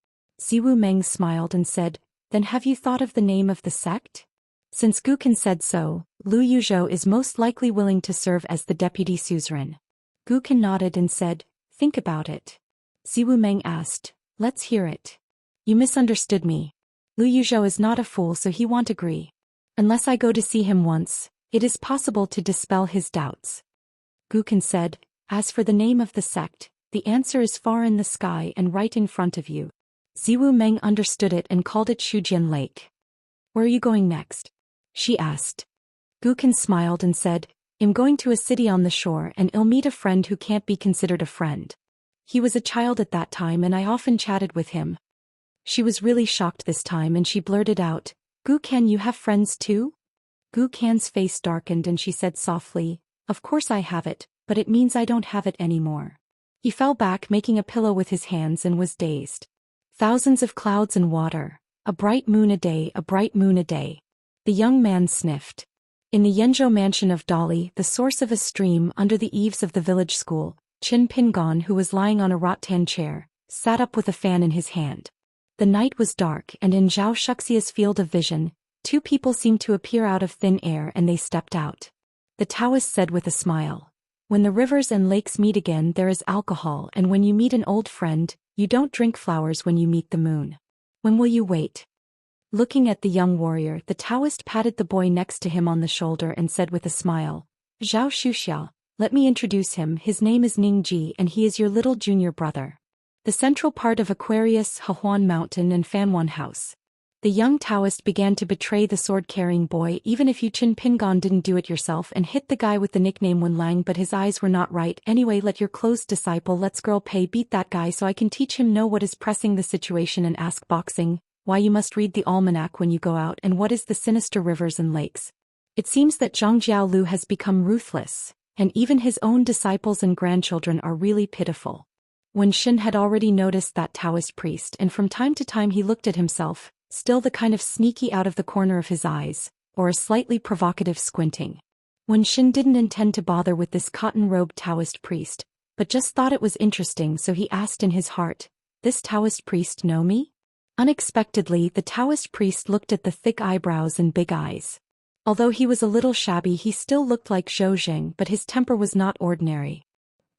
Siwu Meng smiled and said, "Then have you thought of the name of the sect?" Since Can said so, Lu Yuzhou is most likely willing to serve as the deputy suzerain. Can nodded and said, "Think about it." Siwu Meng asked, "Let's hear it." "You misunderstood me. Lu Yuzhou is not a fool, so he won't agree. Unless I go to see him once, it is possible to dispel his doubts." Can said, "As for the name of the sect, the answer is far in the sky and right in front of you." Siwu Meng understood it and called it Shujian Lake. "Where are you going next?" she asked. Can smiled and said, "I'm going to a city on the shore and I'll meet a friend who can't be considered a friend. He was a child at that time and I often chatted with him." She was really shocked this time and she blurted out, Can, you have friends too?" Can's face darkened and she said softly, "Of course I have it, but it means I don't have it anymore." He fell back making a pillow with his hands and was dazed. Thousands of clouds and water, a bright moon a day, a bright moon a day. The young man sniffed. In the Yenzhou mansion of Dali, the source of a stream under the eaves of the village school, Qin Pingon, who was lying on a rattan chair, sat up with a fan in his hand. The night was dark and in Zhou Xianxia's field of vision, 2 people seemed to appear out of thin air and they stepped out. The Daoist said with a smile, "When the rivers and lakes meet again there is alcohol, and when you meet an old friend, you don't drink flowers when you meet the moon. When will you wait?" Looking at the young warrior, the Daoist patted the boy next to him on the shoulder and said with a smile, "Zhao Xuxia, let me introduce him, his name is Ningji and he is your little junior brother. The central part of Aquarius, Hehuan Mountain and Fanwan House." The young Daoist began to betray the sword-carrying boy. "Even if you Qin Pingon didn't do it yourself and hit the guy with the nickname Wenlang, but his eyes were not right. Anyway, let your closed disciple Let's Girl Pei beat that guy so I can teach him know what is pressing the situation and ask boxing, why you must read the almanac when you go out and what is the sinister rivers and lakes. It seems that Zhangjiao Lu has become ruthless, and even his own disciples and grandchildren are really pitiful." When Shin had already noticed that Taoist priest and from time to time he looked at himself, still the kind of sneaky out of the corner of his eyes, or a slightly provocative squinting. Wen Xin didn't intend to bother with this cotton-robed Taoist priest, but just thought it was interesting, so he asked in his heart, "This Taoist priest know me?" Unexpectedly, the Taoist priest looked at the thick eyebrows and big eyes. Although he was a little shabby, he still looked like Zhou Xian, but his temper was not ordinary.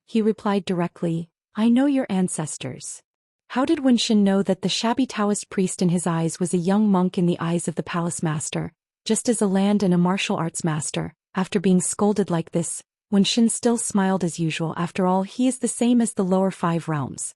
He replied directly, "I know your ancestors." How did Wen Xin know that the shabby Taoist priest in his eyes was a young monk in the eyes of the palace master, just as a land and a martial arts master? After being scolded like this, Wen Xin still smiled as usual. After all, he is the same as the lower 5 realms.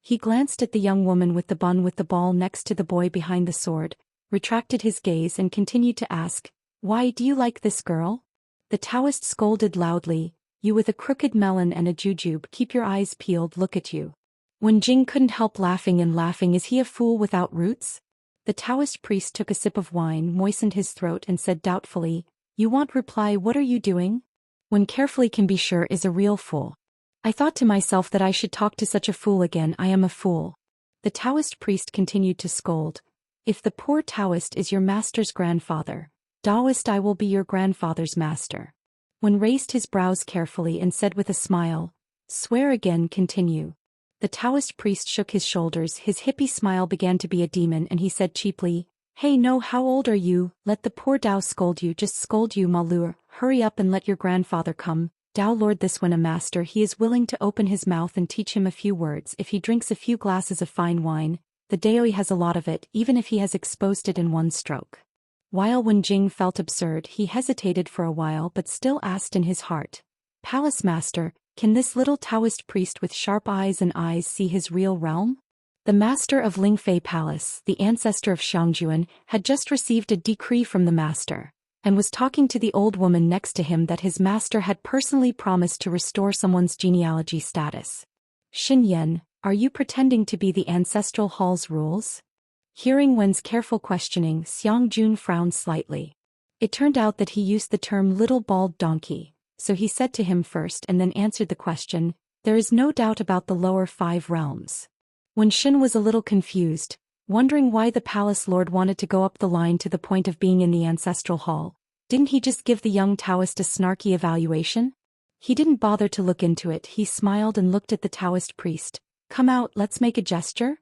He glanced at the young woman with the bun with the ball next to the boy behind the sword, retracted his gaze and continued to ask, "Why do you like this girl?" The Taoist scolded loudly, "You with a crooked melon and a jujube, keep your eyes peeled, look at you." Wen Jing couldn't help laughing and laughing. Is he a fool without roots? The Taoist priest took a sip of wine, moistened his throat and said doubtfully, "You won't reply, what are you doing?" When carefully can be sure is a real fool. I thought to myself that I should talk to such a fool again. I am a fool. The Taoist priest continued to scold. If the poor Taoist is your master's grandfather, Daoist, I will be your grandfather's master. Wen raised his brows carefully and said with a smile, "Swear again, continue." The Taoist priest shook his shoulders. His hippie smile began to be a demon and he said cheaply, "Hey no, how old are you? Let the poor Dao scold you, just scold you, Malur. Hurry up and let your grandfather come." Dao lord this when a master he is willing to open his mouth and teach him a few words. If he drinks a few glasses of fine wine, the Daoist has a lot of it, even if he has exposed it in one stroke. While Wen Jing felt absurd, he hesitated for a while but still asked in his heart, "Palace master, can this little Taoist priest with sharp eyes and eyes see his real realm?" The master of Lingfei Palace, the ancestor of Xianxia, had just received a decree from the master, and was talking to the old woman next to him that his master had personally promised to restore someone's genealogy status. "Xin Yan, are you pretending to be the ancestral hall's rules?" Hearing Wen's careful questioning, Xiang Jun frowned slightly. It turned out that he used the term little bald donkey, so he said to him first and then answered the question, "There is no doubt about the lower 5 realms." Wen Xin was a little confused, wondering why the palace lord wanted to go up the line to the point of being in the ancestral hall. Didn't he just give the young Taoist a snarky evaluation? He didn't bother to look into it. He smiled and looked at the Taoist priest. "Come out, let's make a gesture."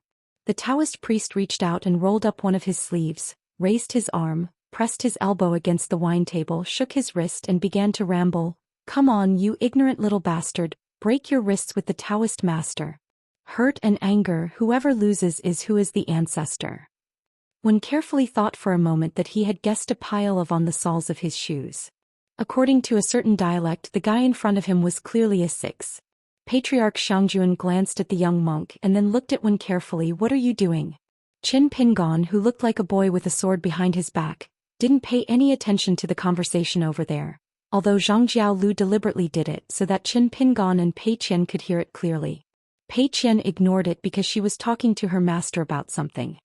The Taoist priest reached out and rolled up one of his sleeves, raised his arm, pressed his elbow against the wine table, shook his wrist and began to ramble. "Come on, you ignorant little bastard, break your wrists with the Taoist master. Hurt and anger, whoever loses is who is the ancestor." Wen carefully thought for a moment that he had guessed a pile of on the soles of his shoes. According to a certain dialect, the guy in front of him was clearly a 6. Patriarch Xiangjun glanced at the young monk and then looked at Wen carefully. "What are you doing?" Qin Pingon, who looked like a boy with a sword behind his back, didn't pay any attention to the conversation over there, although Zhang Jiaolu deliberately did it so that Qin Pingon and Pei Qian could hear it clearly. Pei Qian ignored it because she was talking to her master about something.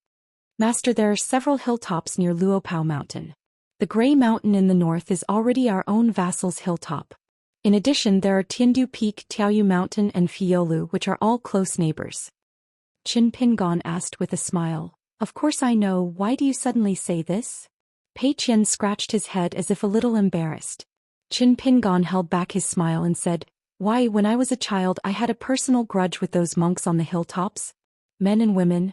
"Master, there are several hilltops near Luopao Mountain. The Gray Mountain in the north is already our own vassal's hilltop. In addition, there are Tiandu Peak, Tiaoyu Mountain and Fiolu, which are all close neighbors." Qin Pingon asked with a smile, "Of course I know, why do you suddenly say this?" Pei Qian scratched his head as if a little embarrassed. Qin Pingon held back his smile and said, "Why, when I was a child I had a personal grudge with those monks on the hilltops. Men and women.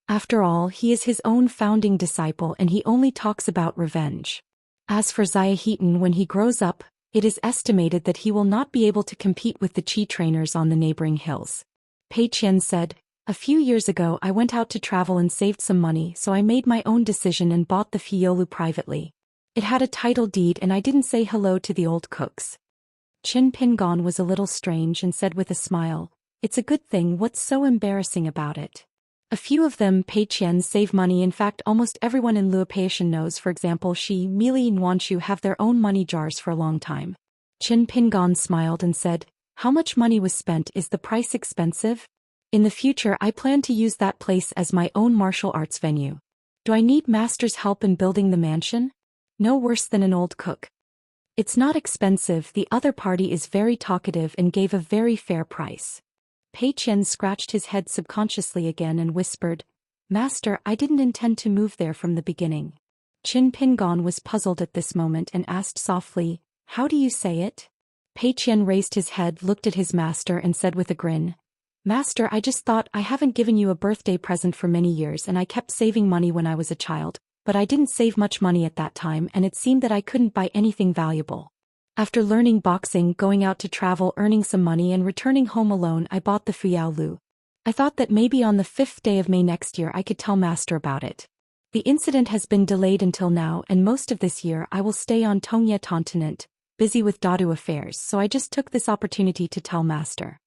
After all, he is his own founding disciple and he only talks about revenge. As for Xia Heaton, when he grows up, it is estimated that he will not be able to compete with the Qi trainers on the neighboring hills." Pei Qian said, "A few years ago I went out to travel and saved some money, so I made my own decision and bought the Fiolu privately. It had a title deed and I didn't say hello to the old cooks." Qin Pingon was a little strange and said with a smile, "It's a good thing, what's so embarrassing about it?" A few of them, Pei Qian, save money. In fact, almost everyone in Luopeishan knows, for example, Shi, Mili and Wanshu have their own money jars for a long time. Qin Pingon smiled and said, "How much money was spent? Is the price expensive? In the future I plan to use that place as my own martial arts venue. Do I need master's help in building the mansion? No worse than an old cook. It's not expensive, the other party is very talkative and gave a very fair price." Pei Qian scratched his head subconsciously again and whispered, Master, I didn't intend to move there from the beginning. Qin Pingon was puzzled at this moment and asked softly, how do you say it? Pei Qian raised his head, looked at his master and said with a grin, Master, I just thought I haven't given you a birthday present for many years and I kept saving money when I was a child, but I didn't save much money at that time and it seemed that I couldn't buy anything valuable. After learning boxing, going out to travel, earning some money and returning home alone, I bought the Fuyao Lu. I thought that maybe on the 5th day of May next year I could tell Master about it. The incident has been delayed until now and most of this year I will stay on Tongye continent, busy with Dadu affairs, so I just took this opportunity to tell Master.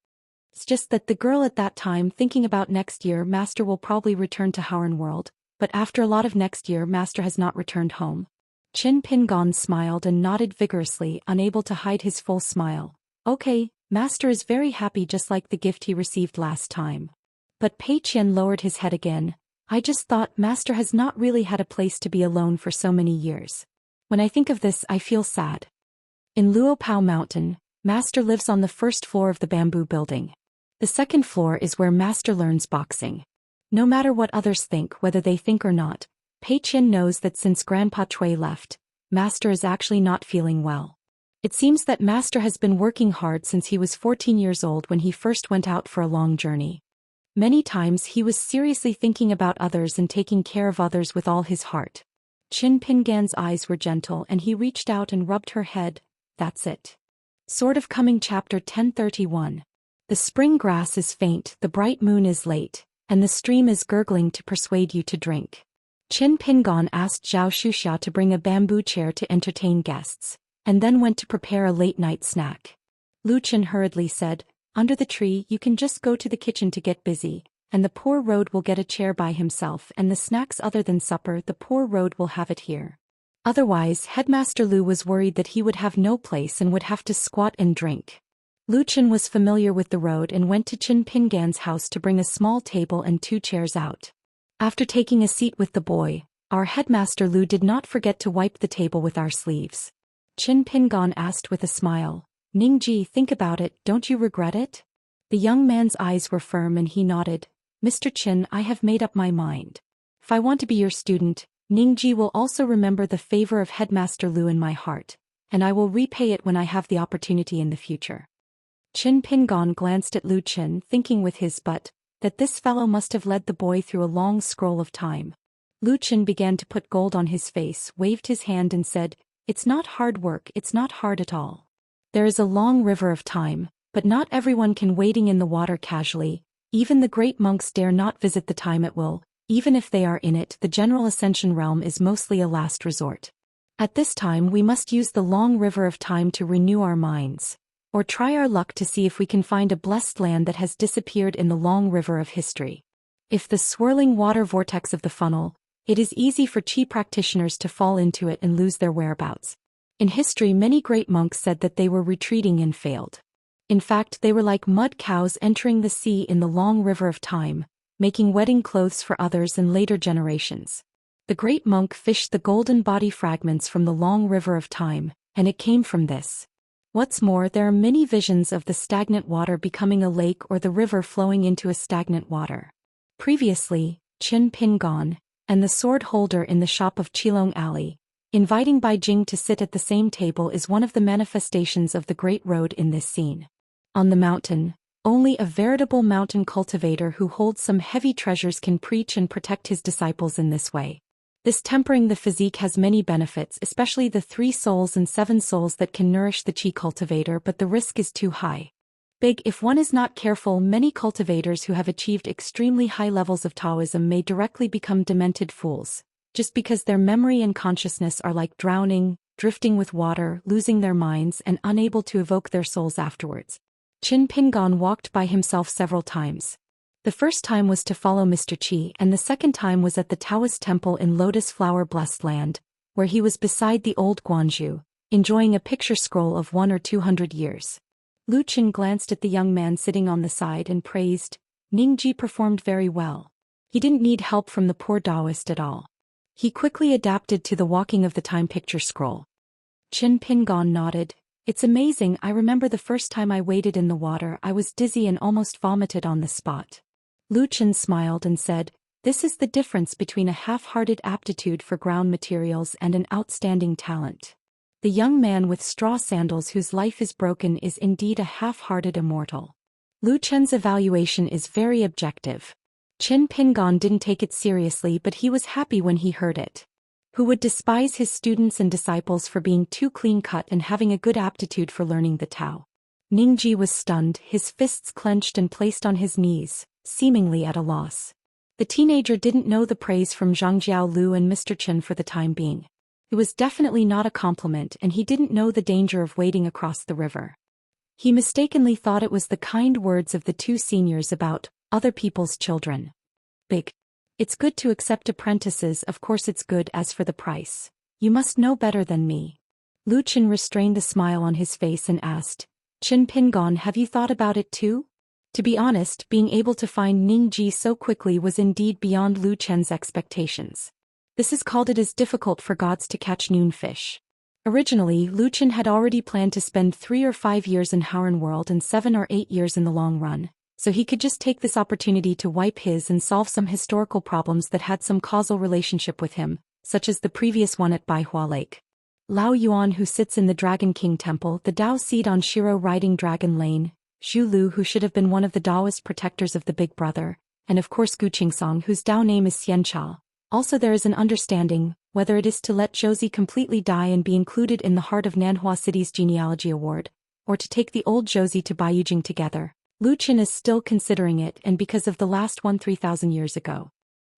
It's just that the girl at that time thinking about next year Master will probably return to Howren world, but after a lot of next year Master has not returned home. Qin Pingon smiled and nodded vigorously, unable to hide his full smile. Okay, Master is very happy just like the gift he received last time. But Pei Qian lowered his head again. I just thought Master has not really had a place to be alone for so many years. When I think of this I feel sad. In Luopao Mountain, Master lives on the first floor of the bamboo building. The second floor is where Master learns boxing. No matter what others think, whether they think or not, Pei Qian knows that since Grandpa Cui left, Master is actually not feeling well. It seems that Master has been working hard since he was 14 years old when he first went out for a long journey. Many times he was seriously thinking about others and taking care of others with all his heart. Qin Pingan's eyes were gentle and he reached out and rubbed her head. That's it. Sort of coming. Chapter 1031. The spring grass is faint, the bright moon is late, and the stream is gurgling to persuade you to drink. Qin Pingon asked Zhou Xian to bring a bamboo chair to entertain guests, and then went to prepare a late-night snack. Lu Qin hurriedly said, under the tree you can just go to the kitchen to get busy, and the poor road will get a chair by himself and the snacks other than supper the poor road will have it here. Otherwise Headmaster Lu was worried that he would have no place and would have to squat and drink. Lu Qin was familiar with the road and went to Qin Pingan's house to bring a small table and 2 chairs out. After taking a seat with the boy, our headmaster Lu did not forget to wipe the table with our sleeves. Qin Pingan asked with a smile, Ningji, think about it, don't you regret it? The young man's eyes were firm and he nodded, Mr. Qin, I have made up my mind. If I want to be your student, Ningji will also remember the favor of Headmaster Lu in my heart, and I will repay it when I have the opportunity in the future. Qin Pingan glanced at Lu Qin, thinking with his butt, that this fellow must have led the boy through a long scroll of time. Lu Qin began to put gold on his face, waved his hand and said, it's not hard work, it's not hard at all. There is a long river of time, but not everyone can wading in the water casually, even the great monks dare not visit the time at will, even if they are in it, the general ascension realm is mostly a last resort. At this time we must use the long river of time to renew our minds, or try our luck to see if we can find a blessed land that has disappeared in the long river of history. If the swirling water vortex of the funnel, it is easy for chi practitioners to fall into it and lose their whereabouts. In history many great monks said that they were retreating and failed. In fact they were like mud cows entering the sea in the long river of time, making wedding clothes for others and later generations. The great monk fished the golden body fragments from the long river of time, and it came from this. What's more, there are many visions of the stagnant water becoming a lake or the river flowing into a stagnant water. Previously, Qin Pingan, and the sword holder in the shop of Qilong Alley, inviting Bai Jing to sit at the same table is one of the manifestations of the Great Road in this scene. On the mountain, only a veritable mountain cultivator who holds some heavy treasures can preach and protect his disciples in this way. This tempering the physique has many benefits, especially the 3 souls and 7 souls that can nourish the chi cultivator, but the risk is too high. Big. If one is not careful, many cultivators who have achieved extremely high levels of Taoism may directly become demented fools, just because their memory and consciousness are like drowning, drifting with water, losing their minds and unable to evoke their souls afterwards. Qin Pingan walked by himself several times. The first time was to follow Mr. Qi and the second time was at the Taoist temple in Lotus Flower Blessed Land, where he was beside the old Guanju, enjoying a picture scroll of 100 or 200 years. Lu Qin glanced at the young man sitting on the side and praised, Ningji performed very well. He didn't need help from the poor Daoist at all. He quickly adapted to the walking of the time picture scroll. Qin Pingan nodded. It's amazing, I remember the first time I waded in the water I was dizzy and almost vomited on the spot. Lu Qin smiled and said, This is the difference between a half-hearted aptitude for ground materials and an outstanding talent. The young man with straw sandals whose life is broken is indeed a half-hearted immortal. Lu Chen's evaluation is very objective. Qin Pingon didn't take it seriously, but he was happy when he heard it. Who would despise his students and disciples for being too clean-cut and having a good aptitude for learning the Tao? Ningji was stunned, his fists clenched and placed on his knees, seemingly at a loss. The teenager didn't know the praise from Zhang Jiaolu and Mr. Chen for the time being. It was definitely not a compliment, and he didn't know the danger of wading across the river. He mistakenly thought it was the kind words of the two seniors about other people's children. Big. It's good to accept apprentices, of course it's good. As for the price, you must know better than me. Lu Chen restrained a smile on his face and asked, Qin Pingon, have you thought about it too? To be honest, being able to find Ningji so quickly was indeed beyond Lu Chen's expectations. This is called it is difficult for gods to catch noon fish. Originally, Lu Chen had already planned to spend 3 or 5 years in Howren World and 7 or 8 years in the long run, so he could just take this opportunity to wipe his and solve some historical problems that had some causal relationship with him, such as the previous one at Baihua Lake. Lao Yuan, who sits in the Dragon King Temple, the Dao seed on Shiro riding Dragon Lane, Zhu Lu, who should have been one of the Daoist protectors of the Big Brother, and of course Gu Qingsong, whose Dao name is Xianxia. Also there is an understanding, whether it is to let Josie completely die and be included in the heart of Nanhua City's genealogy award, or to take the old Josie to Baiyujing together. Lu Chen is still considering it, and because of the last one 3,000 years ago.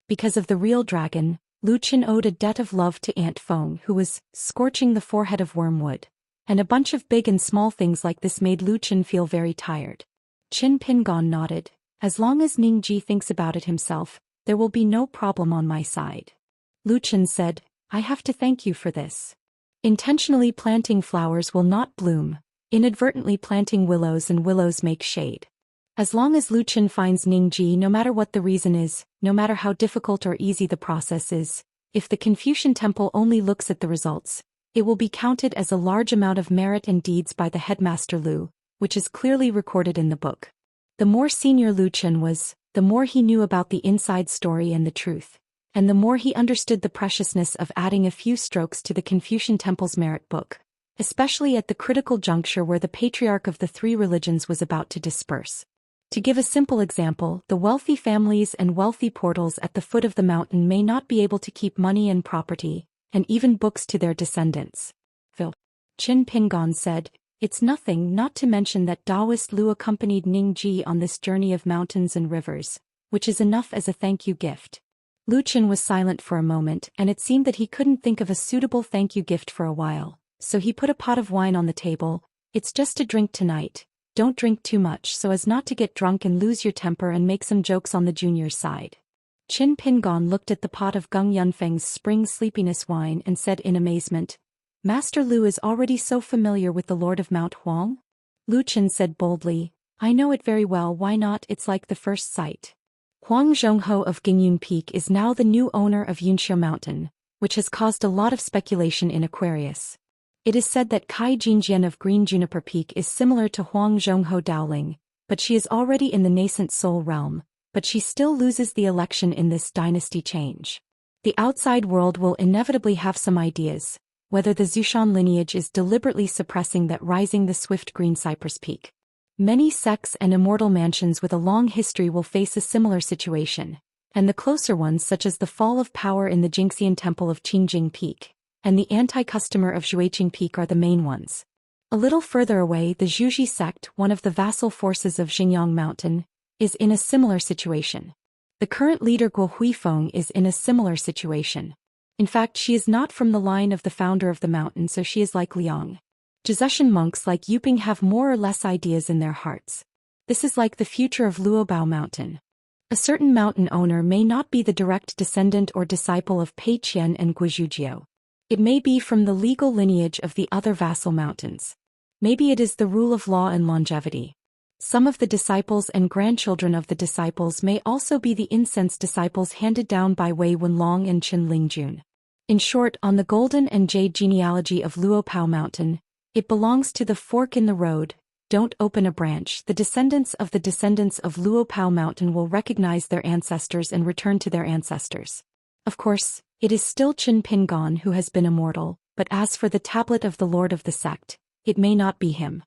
Because of the real dragon, Lu Chen owed a debt of love to Aunt Feng, who was scorching the forehead of wormwood. And a bunch of big and small things like this made Lu Chen feel very tired. Qin Pingon nodded. As long as Ningji thinks about it himself, there will be no problem on my side. Lu Chen said, I have to thank you for this. Intentionally planting flowers will not bloom. Inadvertently planting willows and willows make shade. As long as Lu Chen finds Ningji, no matter what the reason is, no matter how difficult or easy the process is, if the Confucian Temple only looks at the results, it will be counted as a large amount of merit and deeds by the headmaster Lu, which is clearly recorded in the book. The more senior Lu Chen was, the more he knew about the inside story and the truth, and the more he understood the preciousness of adding a few strokes to the Confucian Temple's merit book, especially at the critical juncture where the patriarch of the 3 religions was about to disperse. To give a simple example, the wealthy families and wealthy portals at the foot of the mountain may not be able to keep money and property, and even books to their descendants. Phil. Qin Pingon said, it's nothing, not to mention that Daoist Lu accompanied Ningji on this journey of mountains and rivers, which is enough as a thank you gift. Lu Chen was silent for a moment, and it seemed that he couldn't think of a suitable thank you gift for a while, so he put a pot of wine on the table. It's just a drink tonight. Don't drink too much so as not to get drunk and lose your temper and make some jokes on the juniors' side. Qin Pingon looked at the pot of Gung Yunfeng's spring sleepiness wine and said in amazement, Master Lu is already so familiar with the Lord of Mount Huang? Lu Chen said boldly, I know it very well, why not, it's like the first sight. Huang Zhongho of Gingyun Peak is now the new owner of Yunxiu Mountain, which has caused a lot of speculation in Aquarius. It is said that Kai Jinjian of Green Juniper Peak is similar to Huang Zhongho Daoling, but she is already in the nascent soul realm, but she still loses the election in this dynasty change. The outside world will inevitably have some ideas, whether the Zhoushan lineage is deliberately suppressing that rising the swift green cypress peak. Many sects and immortal mansions with a long history will face a similar situation, and the closer ones such as the fall of power in the Jingxian Temple of Qingjing Peak, and the anti-customer of Zhuiqing Peak are the main ones. A little further away, the Zhuji sect, one of the vassal forces of Xingyang Mountain, is in a similar situation. The current leader Guo Huifeng is in a similar situation. In fact, she is not from the line of the founder of the mountain, so she is like Liang. Zhezhen monks like Yuping have more or less ideas in their hearts. This is like the future of Luobao Mountain. A certain mountain owner may not be the direct descendant or disciple of Pei Qian and Guizhujiao. It may be from the legal lineage of the other vassal mountains. Maybe it is the rule of law and longevity. Some of the disciples and grandchildren of the disciples may also be the incense disciples handed down by Wei Wenlong and Qin Lingjun. In short, on the golden and jade genealogy of Luopao Mountain, it belongs to the fork in the road, don't open a branch. The descendants of Luopao Mountain will recognize their ancestors and return to their ancestors. Of course, it is still Qin Pingon who has been immortal, but as for the tablet of the lord of the sect, it may not be him.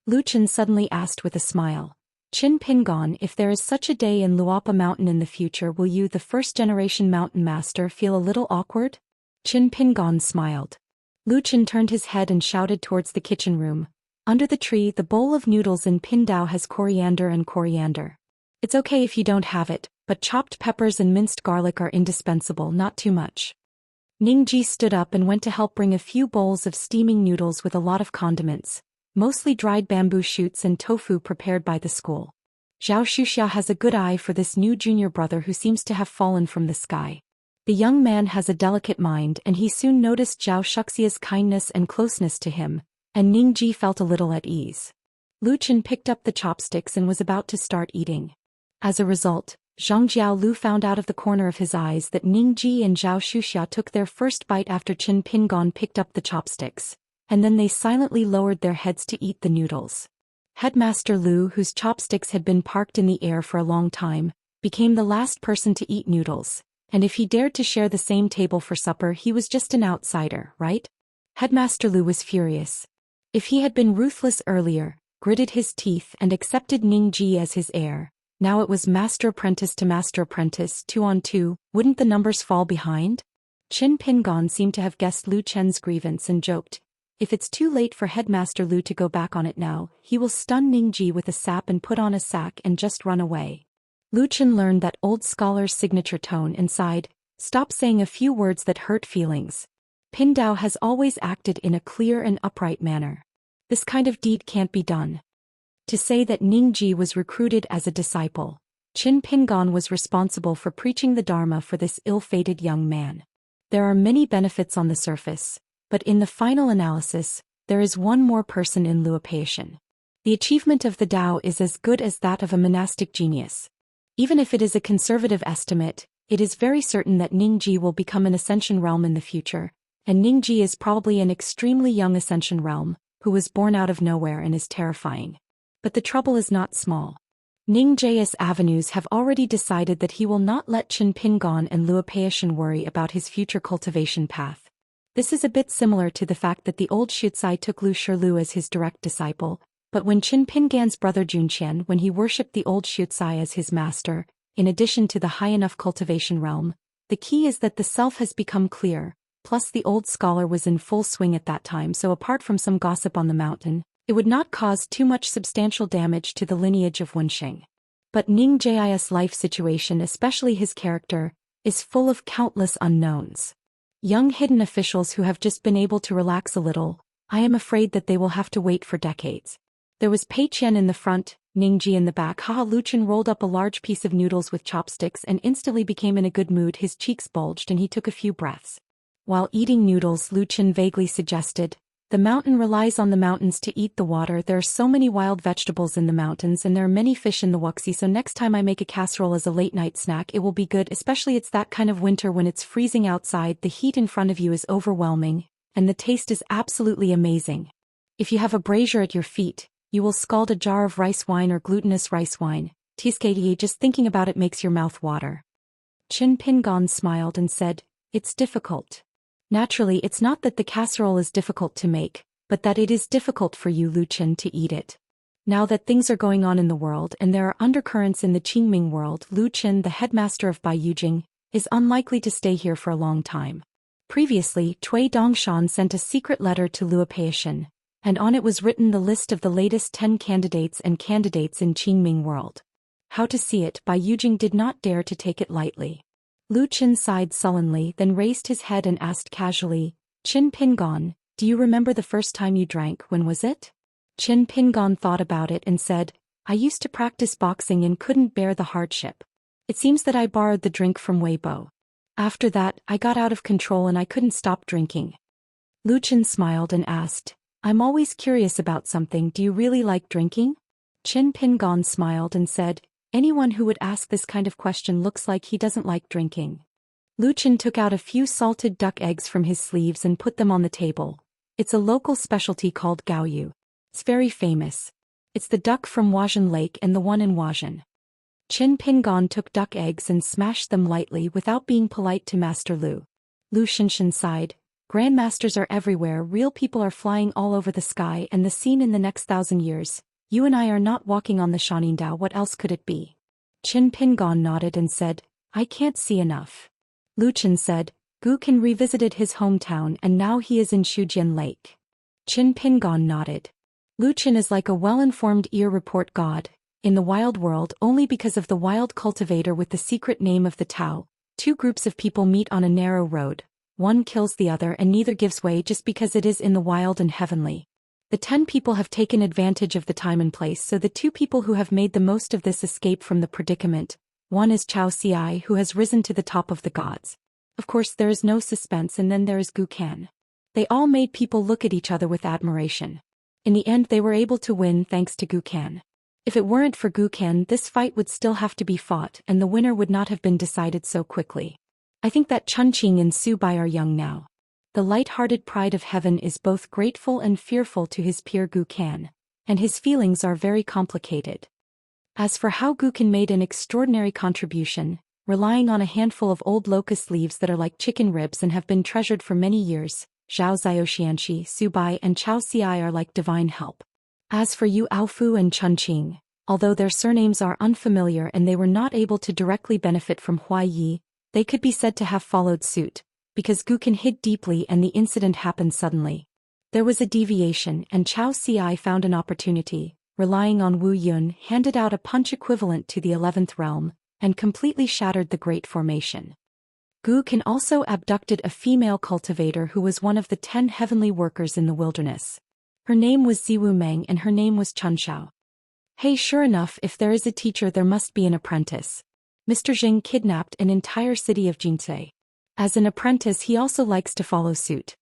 Lu Chen suddenly asked with a smile. Qin Pingon, if there is such a day in Luopa Mountain in the future, will you, the first-generation mountain master, feel a little awkward? Qin Pingon smiled. Lu Chen turned his head and shouted towards the kitchen room. Under the tree, the bowl of noodles in Pindao has coriander and coriander. It's okay if you don't have it, but chopped peppers and minced garlic are indispensable, not too much. Ningji stood up and went to help bring a few bowls of steaming noodles with a lot of condiments, mostly dried bamboo shoots and tofu prepared by the school. Zhou Xian has a good eye for this new junior brother who seems to have fallen from the sky. The young man has a delicate mind and he soon noticed Zhou Xia's kindness and closeness to him, and Ningji felt a little at ease. Lu Chen picked up the chopsticks and was about to start eating. As a result, Zhang Lu found out of the corner of his eyes that Ningji and Zhou Xiu took their first bite after Qin Pingon picked up the chopsticks, and then they silently lowered their heads to eat the noodles. Headmaster Lu, whose chopsticks had been parked in the air for a long time, became the last person to eat noodles, and if he dared to share the same table for supper, he was just an outsider, right? Headmaster Lu was furious. If he had been ruthless earlier, gritted his teeth and accepted Ningji as his heir, now it was master apprentice to master apprentice, 2 on 2, wouldn't the numbers fall behind? Qin Pingon seemed to have guessed Lu Chen's grievance and joked, if it's too late for Headmaster Lu to go back on it now, he will stun Ningji with a sap and put on a sack and just run away. Lu Chen learned that old scholar's signature tone and sighed, stop saying a few words that hurt feelings. Pindao has always acted in a clear and upright manner. This kind of deed can't be done. To say that Ningji was recruited as a disciple, Qin Pingon was responsible for preaching the Dharma for this ill-fated young man. There are many benefits on the surface, but in the final analysis, there is one more person in Luopeation. The achievement of the Tao is as good as that of a monastic genius. Even if it is a conservative estimate, it is very certain that Ningji will become an Ascension realm in the future, and Ningji is probably an extremely young Ascension realm, who was born out of nowhere and is terrifying. But the trouble is not small. Ningjia's avenues have already decided that he will not let Qin Pingon and Luopeation worry about his future cultivation path. This is a bit similar to the fact that the old Shucai took Lu Shirlu as his direct disciple, but when Qin Pingan's brother Zhou Xian, when he worshipped the old Shucai as his master, in addition to the high enough cultivation realm, the key is that the self has become clear, plus the old scholar was in full swing at that time, so apart from some gossip on the mountain, it would not cause too much substantial damage to the lineage of Wenxing. But Ningjia's life situation, especially his character, is full of countless unknowns. Young hidden officials who have just been able to relax a little, I am afraid that they will have to wait for decades. There was Pei Qian in the front, Ningji in the back. Haha, Lu Chen rolled up a large piece of noodles with chopsticks and instantly became in a good mood. His cheeks bulged and he took a few breaths. While eating noodles, Lu Chen vaguely suggested, the mountain relies on the mountains to eat the water. There are so many wild vegetables in the mountains and there are many fish in the Wuxia, so next time I make a casserole as a late-night snack it will be good, especially it's that kind of winter when it's freezing outside, the heat in front of you is overwhelming, and the taste is absolutely amazing. If you have a brazier at your feet, you will scald a jar of rice wine or glutinous rice wine. Tiskadiye, just thinking about it makes your mouth water. Qin Pingon smiled and said, it's difficult. Naturally, it's not that the casserole is difficult to make, but that it is difficult for you, Lu Chen, to eat it. Now that things are going on in the world and there are undercurrents in the Qingming world, Lu Chen, the headmaster of Baiyujing, is unlikely to stay here for a long time. Previously, Cui Dongshan sent a secret letter to Luopeation, and on it was written the list of the latest 10 candidates in Qingming world. How to see it, Baiyujing did not dare to take it lightly. Lu Chen sighed sullenly, then raised his head and asked casually, Qin Pingon, do you remember the first time you drank? When was it? Qin Pingon thought about it and said, I used to practice boxing and couldn't bear the hardship. It seems that I borrowed the drink from Weibo. After that, I got out of control and I couldn't stop drinking. Lu Chen smiled and asked, I'm always curious about something, do you really like drinking? Qin Pingon smiled and said, anyone who would ask this kind of question looks like he doesn't like drinking. Lu Chen took out a few salted duck eggs from his sleeves and put them on the table. It's a local specialty called gaoyu. It's very famous. It's the duck from Huajian Lake and the one in Huajian. Qin Pingon took duck eggs and smashed them lightly without being polite to Master Lu. Lu Xianxia sighed. Grandmasters are everywhere, real people are flying all over the sky and the scene in the next 1,000 years. You and I are not walking on the Shanindao, what else could it be? Qin Pingon nodded and said, I can't see enough. Lu Qian said, Gu Qin revisited his hometown and now he is in Shujian Lake. Qin Pingon nodded. Lu Qian is like a well-informed ear report god, in the wild world only because of the wild cultivator with the secret name of the Tao. Two groups of people meet on a narrow road. One kills the other and neither gives way just because it is in the wild and heavenly. The 10 people have taken advantage of the time and place, so the 2 people who have made the most of this escape from the predicament. One is Xianxia, who has risen to the top of the gods. Of course there is no suspense, and then there is Gu Qin. They all made people look at each other with admiration. In the end they were able to win thanks to Gu Qin. If it weren't for Gu Qin, this fight would still have to be fought and the winner would not have been decided so quickly. I think that Chunqing and Su Bai are young now. The light-hearted pride of heaven is both grateful and fearful to his peer Gu Qin, and his feelings are very complicated. As for how Gu Qin made an extraordinary contribution, relying on a handful of old locust leaves that are like chicken ribs and have been treasured for many years, Zhao Xianxia, Su Bai and Xiaoxia are like divine help. As for Yu Aofu and Chunqing, although their surnames are unfamiliar and they were not able to directly benefit from Huai Yi, they could be said to have followed suit, because Gu Qin hid deeply and the incident happened suddenly. There was a deviation and Xiaoxia found an opportunity, relying on Wu Yun, handed out a punch equivalent to the 11th realm, and completely shattered the Great Formation. Gu Qin also abducted a female cultivator who was one of the 10 heavenly workers in the wilderness. Her name was Ziwu Meng and her name was Chunshao. Hey, sure enough, if there is a teacher there must be an apprentice. Mr. Jing kidnapped an entire city of Jinsei. As an apprentice he also likes to follow suit.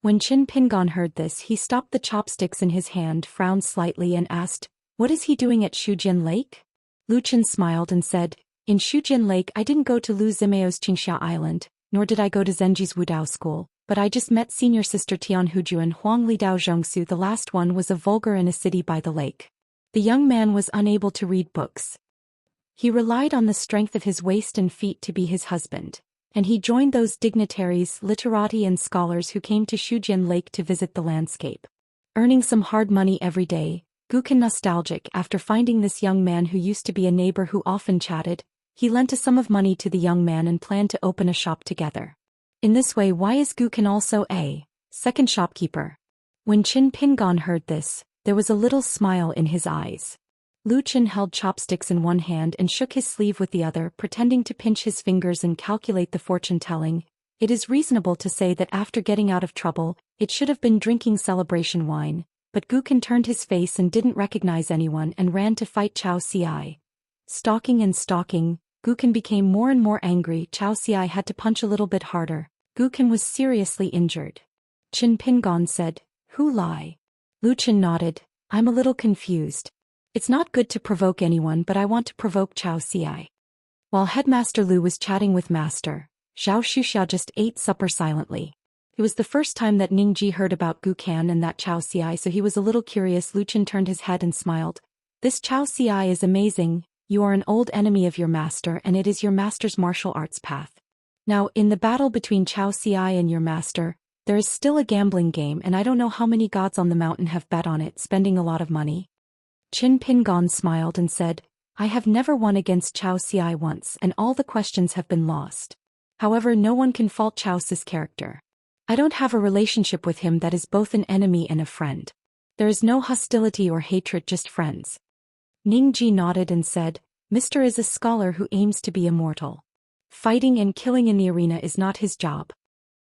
When Qin Pingon heard this he stopped the chopsticks in his hand, frowned slightly and asked, what is he doing at Shujian Lake? Lu Qian smiled and said, in Shujian Lake I didn't go to Lu Zimeo's Xianxia Island, nor did I go to Zenji's Wudao school, but I just met senior sister Tian Hujuan Huang Li Dao Zhongsu. The last one was a vulgar in a city by the lake. The young man was unable to read books. He relied on the strength of his waist and feet to be his husband, and he joined those dignitaries, literati and scholars who came to Shujian Lake to visit the landscape. Earning some hard money every day, Gu Qin, nostalgic after finding this young man who used to be a neighbor who often chatted, he lent a sum of money to the young man and planned to open a shop together. In this way, why is Gu Qin also a second shopkeeper? When Qin Pingon heard this, there was a little smile in his eyes. Lu Qian held chopsticks in one hand and shook his sleeve with the other, pretending to pinch his fingers and calculate the fortune-telling. It is reasonable to say that after getting out of trouble, it should have been drinking celebration wine, but Gu Qin turned his face and didn't recognize anyone and ran to fight Xiaoxia. Stalking and stalking, Gu Qin became more and more angry. Xiaoxia had to punch a little bit harder. Gu Qin was seriously injured. Qin Pingon said, who lie? Lu Qian nodded, I'm a little confused. It's not good to provoke anyone, but I want to provoke Xiaoxia. While Headmaster Lu was chatting with Master, Zhao Xuxia just ate supper silently. It was the first time that Ningji heard about Gu Qin and that Xiaoxia, so he was a little curious. Lu Qian turned his head and smiled. This Xiaoxia is amazing. You are an old enemy of your master and it is your master's martial arts path. Now, in the battle between Xiaoxia and your master, there is still a gambling game and I don't know how many gods on the mountain have bet on it, spending a lot of money. Qin Pingon smiled and said, I have never won against Xiaoxia once and all the questions have been lost. However, no one can fault Xiaoxia's character. I don't have a relationship with him that is both an enemy and a friend. There is no hostility or hatred, just friends. Ningji nodded and said, Mr. is a scholar who aims to be immortal. Fighting and killing in the arena is not his job.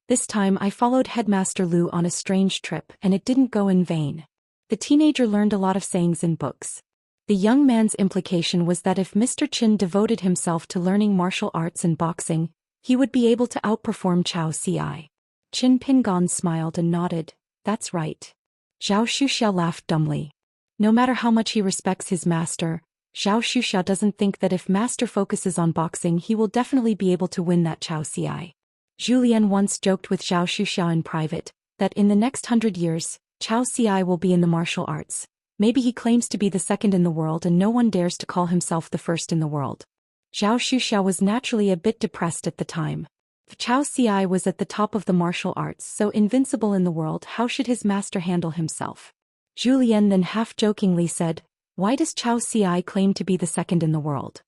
This time I followed Headmaster Lu on a strange trip and it didn't go in vain. The teenager learned a lot of sayings in books. The young man's implication was that if Mr. Qin devoted himself to learning martial arts and boxing, he would be able to outperform Xiaoxia. Qin Pingon smiled and nodded, that's right. Zhao Xuxia laughed dumbly. No matter how much he respects his master, Zhao Xuxia doesn't think that if master focuses on boxing he will definitely be able to win that Xiaoxia. Julian once joked with Zhao Xuxia in private, that in the next 100 years, Xiaoxia will be in the martial arts, Maybe he claims to be the second in the world and no one dares to call himself the first in the world. Zhou Xian was naturally a bit depressed at the time. If Cao Ci was at the top of the martial arts, so invincible in the world, how should his master handle himself? Zhou Lian then half-jokingly said, "Why does Cao Ci claim to be the second in the world?"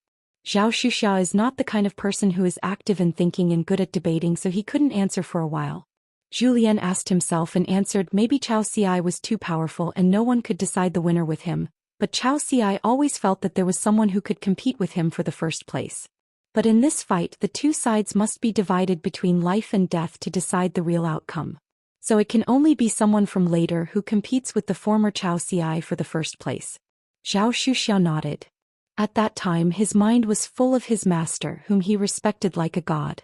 Zhou Xian is not the kind of person who is active in thinking and good at debating, so he couldn't answer for a while. Zhou Lian asked himself and answered, maybe Cao Ci was too powerful and no one could decide the winner with him, but Cao Ci always felt that there was someone who could compete with him for the first place. But in this fight the two sides must be divided between life and death to decide the real outcome. So it can only be someone from later who competes with the former Cao Ci for the first place. Zhou Xian nodded. At that time his mind was full of his master whom he respected like a god.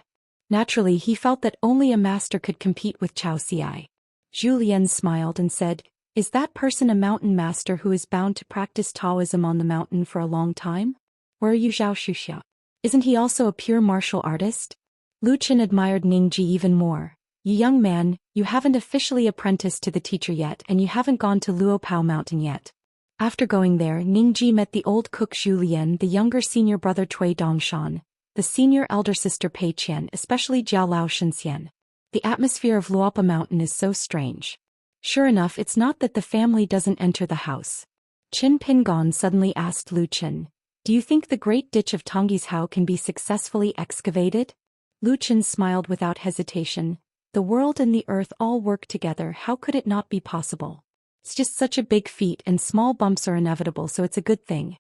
Naturally he felt that only a master could compete with Cao Ci. Zhou Lian smiled and said, "Is that person a mountain master who is bound to practice Taoism on the mountain for a long time? Where are you, Zhou Xian? Isn't he also a pure martial artist?" Lu Chen admired Ningji even more. "You young man, you haven't officially apprenticed to the teacher yet and you haven't gone to Luopao mountain yet." After going there, Ningji met the old cook Zhu Lian, the younger senior brother Cui Dongshan, the senior elder sister Pei Qian, especially Jiao Lao Xianxian. The atmosphere of Luopa mountain is so strange. Sure enough, it's not that the family doesn't enter the house. Qin Pingon suddenly asked Lu Chen, "Do you think the great ditch of Tongyi's Hao can be successfully excavated?" Lu Chen smiled without hesitation. "The world and the earth all work together, how could it not be possible? It's just such a big feat and small bumps are inevitable, so it's a good thing."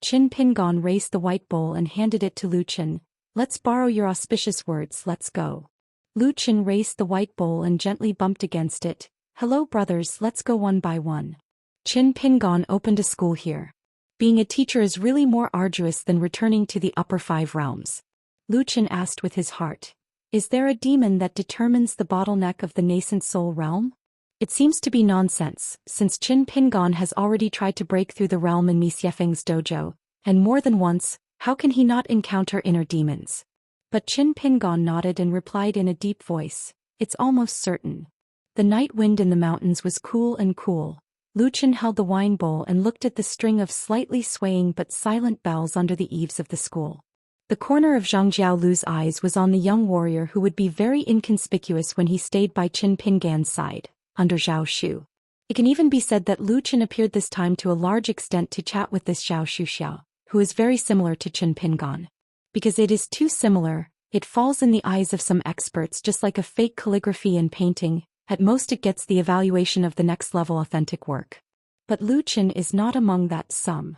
Qin Pingon raised the white bowl and handed it to Lu Chen. "Let's borrow your auspicious words, let's go." Lu Chen raised the white bowl and gently bumped against it. "Hello brothers, let's go one by one. Qin Pingon opened a school here. Being a teacher is really more arduous than returning to the upper five realms." Lu Chen asked with his heart. "Is there a demon that determines the bottleneck of the nascent soul realm?" It seems to be nonsense, since Qin Pingon has already tried to break through the realm in Miss Yefeng's dojo, and more than once, how can he not encounter inner demons? But Qin Pingon nodded and replied in a deep voice, "It's almost certain." The night wind in the mountains was cool and cool. Lu Chen held the wine bowl and looked at the string of slightly swaying but silent bells under the eaves of the school. The corner of Zhang Jiaolu's eyes was on the young warrior who would be very inconspicuous when he stayed by Qin Pingan's side, under Zhao Shu. It can even be said that Lu Chen appeared this time to a large extent to chat with this Zhao Xiao, who is very similar to Qin Pingan. Because it is too similar, it falls in the eyes of some experts just like a fake calligraphy and painting. At most it gets the evaluation of the next level authentic work. But Lu Chen is not among that some.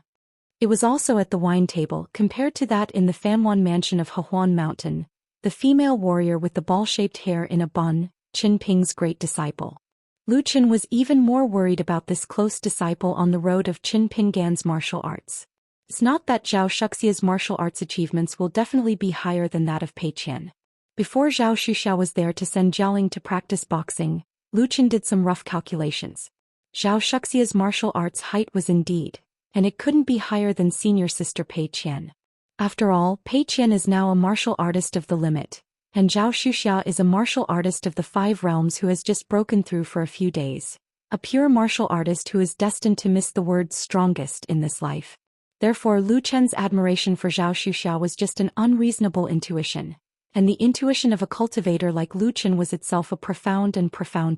It was also at the wine table, compared to that in the Fanwan mansion of Hehuan Mountain, the female warrior with the ball-shaped hair in a bun, Qin Ping's great disciple. Lu Chen was even more worried about this close disciple on the road of Qin Pingan's martial arts. It's not that Zhao Shuxia's martial arts achievements will definitely be higher than that of Pei Qian. Before Zhao Xiao was there to send Jialing to practice boxing, Lu Chen did some rough calculations. Zhao Shuxia's martial arts height was indeed, and it couldn't be higher than senior sister Pei Qian. After all, Pei Qian is now a martial artist of the limit, and Zhao Xiao is a martial artist of the five realms who has just broken through for a few days. A pure martial artist who is destined to miss the word strongest in this life. Therefore Lu Chen's admiration for Zhao Xiao was just an unreasonable intuition. And the intuition of a cultivator like Lu Chen was itself a profound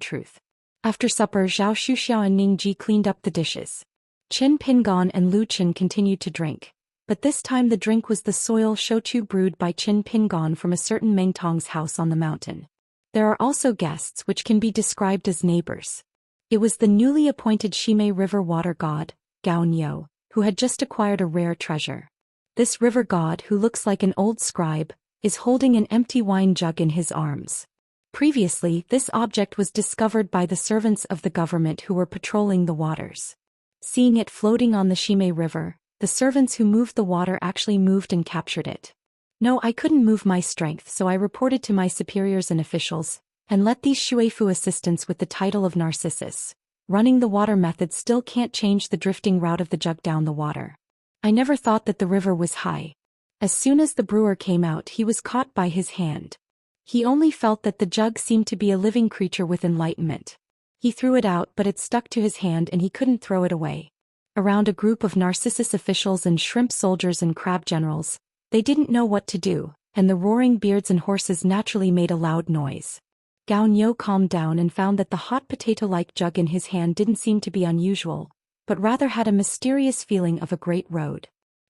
truth. After supper, Zhao Xiao and Ningji cleaned up the dishes. Qin Pingon and Lu Chen continued to drink. But this time the drink was the soil shochu brewed by Qin Pingon from a certain Mengtong's house on the mountain. There are also guests which can be described as neighbors. It was the newly appointed Shimei River water god, Gao Niu, who had just acquired a rare treasure. This river god, who looks like an old scribe, is holding an empty wine jug in his arms. Previously, this object was discovered by the servants of the government who were patrolling the waters. Seeing it floating on the Shimei River, the servants who moved the water actually moved and captured it. No, I couldn't move my strength, so I reported to my superiors and officials, and let these Shuefu assistants with the title of Narcissus. Running the water method still can't change the drifting route of the jug down the water. I never thought that the river was high. As soon as the brewer came out, he was caught by his hand. He only felt that the jug seemed to be a living creature with enlightenment. He threw it out, but it stuck to his hand and he couldn't throw it away. Around a group of Narcissus officials and shrimp soldiers and crab generals, they didn't know what to do, and the roaring beards and horses naturally made a loud noise. Gao Niu calmed down and found that the hot potato-like jug in his hand didn't seem to be unusual, but rather had a mysterious feeling of a great road.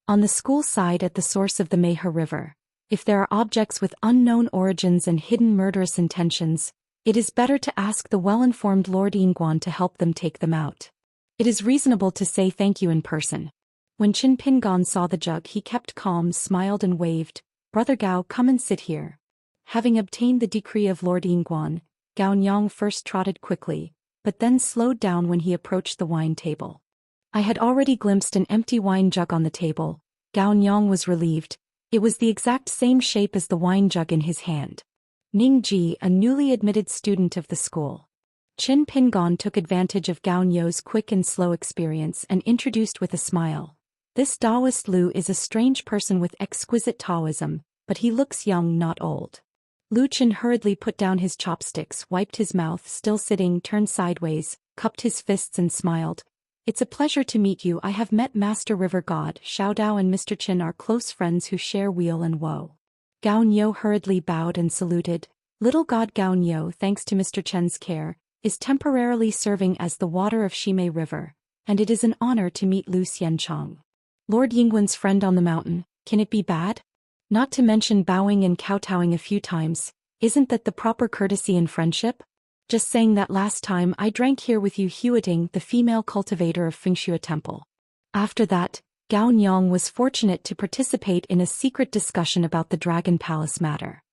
On the school side at the source of the Meihe River, if there are objects with unknown origins and hidden murderous intentions, it is better to ask the well-informed Lord Yingguan to help them take them out. It is reasonable to say thank you in person. When Qin Pingon saw the jug, he kept calm, smiled and waved, "Brother Gao, come and sit here." Having obtained the decree of Lord Yingguan, Gao Nyang first trotted quickly, but then slowed down when he approached the wine table. I had already glimpsed an empty wine jug on the table. Gao Nyang was relieved. It was the exact same shape as the wine jug in his hand. Ning Ji, a newly admitted student of the school. Qin Pingon took advantage of Gao Niu's quick and slow experience and introduced with a smile. "This Daoist Lu is a strange person with exquisite Taoism, but he looks young, not old." Lu Chen hurriedly put down his chopsticks, wiped his mouth, still sitting, turned sideways, cupped his fists and smiled. "It's a pleasure to meet you. I have met Master River God, Xiao Dao, and Mr. Chen are close friends who share weal and woe." Gao Niu hurriedly bowed and saluted. "Little God Gao Niu, thanks to Mr. Chen's care, is temporarily serving as the water of Ximei River, and it is an honor to meet Lu Xianchang, Lord Yingguan's friend on the mountain. Can it be bad? Not to mention bowing and kowtowing a few times, isn't that the proper courtesy and friendship? Just saying that last time I drank here with you Huiting, the female cultivator of Fengxue Temple." After that, Gao Nyang was fortunate to participate in a secret discussion about the Dragon Palace matter.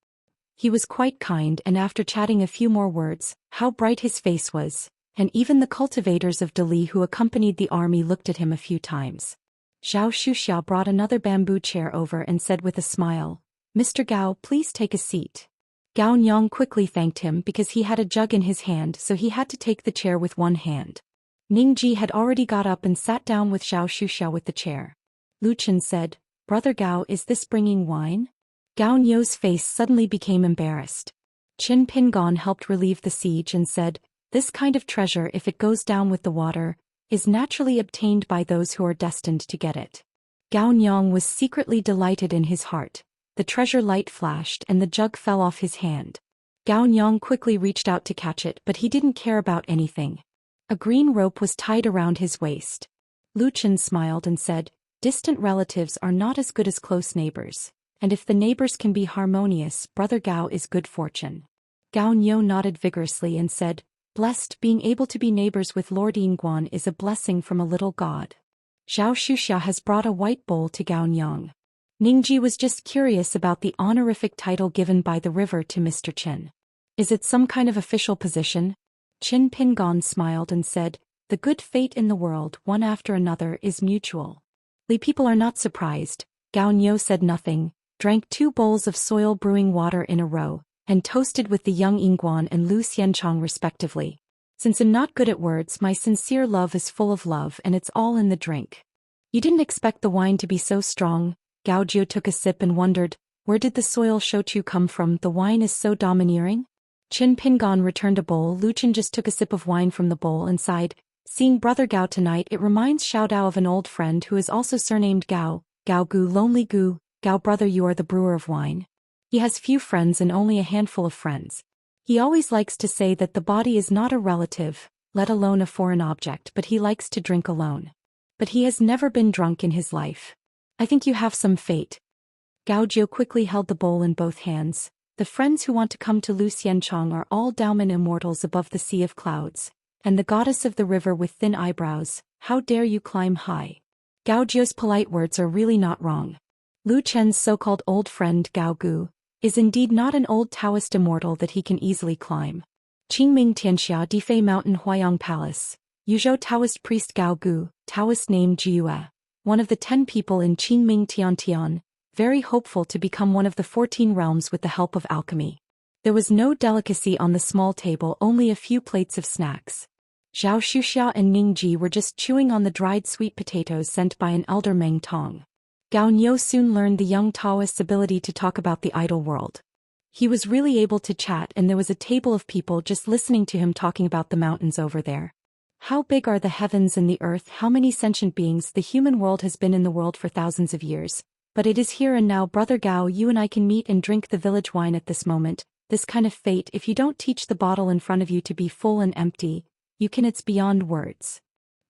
He was quite kind, and after chatting a few more words, how bright his face was, and even the cultivators of Dali who accompanied the army looked at him a few times. Zhou Xian brought another bamboo chair over and said with a smile, "Mr. Gao, please take a seat." Gao Nyang quickly thanked him because he had a jug in his hand, so he had to take the chair with one hand. Ning Ji had already got up and sat down with Zhou Xian with the chair. Lu Chen said, "Brother Gao, is this bringing wine?" Gao Niu's face suddenly became embarrassed. Qin Pingon helped relieve the siege and said, "This kind of treasure, if it goes down with the water, is naturally obtained by those who are destined to get it." Gao Nyang was secretly delighted in his heart. The treasure light flashed and the jug fell off his hand. Gao Nyang quickly reached out to catch it, but he didn't care about anything. A green rope was tied around his waist. Lu Chen smiled and said, "Distant relatives are not as good as close neighbors, and if the neighbors can be harmonious, Brother Gao is good fortune." Gao Niu nodded vigorously and said, "Blessed, being able to be neighbors with Lord Yingguan is a blessing from a little god." Zhao Xian has brought a white bowl to Gao Nyang. Ningji was just curious about the honorific title given by the river to Mr. Chen. "Is it some kind of official position?" Qin Pingon smiled and said, "The good fate in the world, one after another, is mutual." The people are not surprised. Gao Niu said nothing, drank 2 bowls of soil brewing water in a row, and toasted with the young Yingguan and Lu Xianchang respectively. "Since I'm not good at words, my sincere love is full of love and it's all in the drink." "You didn't expect the wine to be so strong?" Gao Jiu took a sip and wondered, "Where did the soil shochu come from? The wine is so domineering." Qin Pingon returned a bowl. Lu Chen just took a sip of wine from the bowl and sighed, "Seeing Brother Gao tonight, it reminds Xiao Dao of an old friend who is also surnamed Gao, Gao Gu, lonely Gu. Gao brother, you are the brewer of wine." He has few friends and only a handful of friends. He always likes to say that the body is not a relative, let alone a foreign object, but he likes to drink alone. But he has never been drunk in his life. "I think you have some fate." Gao Jiu quickly held the bowl in both hands. "The friends who want to come to Lu Xianchang are all Daomen immortals above the sea of clouds, and the goddess of the river with thin eyebrows. How dare you climb high?" Gao Jiu's polite words are really not wrong. Lu Chen's so-called old friend Gao Gu is indeed not an old Taoist immortal that he can easily climb. Qingming Tianxia Defei Mountain Huayang Palace. Yuzhou Taoist priest Gao Gu, Taoist name Jiue, one of the 10 people in Qingming Tiantian, very hopeful to become one of the 14 realms with the help of alchemy. There was no delicacy on the small table, only a few plates of snacks. Zhao Xian and Ning Ji were just chewing on the dried sweet potatoes sent by an elder Meng Tong. Gao Niu soon learned the young Taoist's ability to talk about the idle world. He was really able to chat, and there was a table of people just listening to him talking about the mountains over there. How big are the heavens and the earth? How many sentient beings? The human world has been in the world for thousands of years. But it is here and now, Brother Gao. You and I can meet and drink the village wine at this moment. This kind of fate, if you don't teach the bottle in front of you to be full and empty, you can. It's beyond words.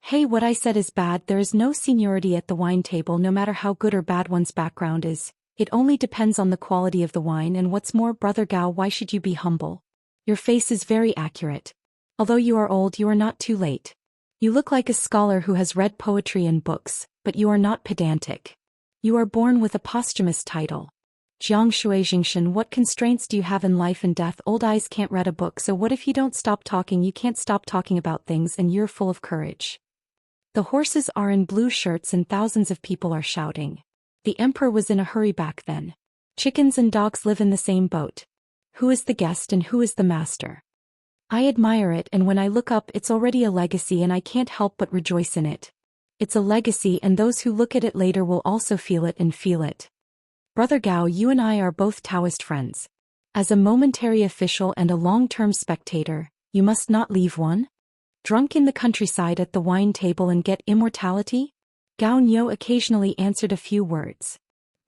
Hey, what I said is bad. There is no seniority at the wine table, no matter how good or bad one's background is. It only depends on the quality of the wine, and what's more, Brother Gao, why should you be humble? Your face is very accurate. Although you are old, you are not too late. You look like a scholar who has read poetry and books, but you are not pedantic. You are born with a posthumous title. Xianxia, what constraints do you have in life and death? Old eyes can't read a book, so what if you don't stop talking? You can't stop talking about things, and you're full of courage. The horses are in blue shirts and thousands of people are shouting. The emperor was in a hurry back then. Chickens and dogs live in the same boat. Who is the guest and who is the master? I admire it, and when I look up, it's already a legacy, and I can't help but rejoice in it. It's a legacy, and those who look at it later will also feel it and feel it. Brother Gao, you and I are both Taoist friends. As a momentary official and a long-term spectator, you must not leave one? Drunk in the countryside at the wine table and get immortality? Gao Niu occasionally answered a few words.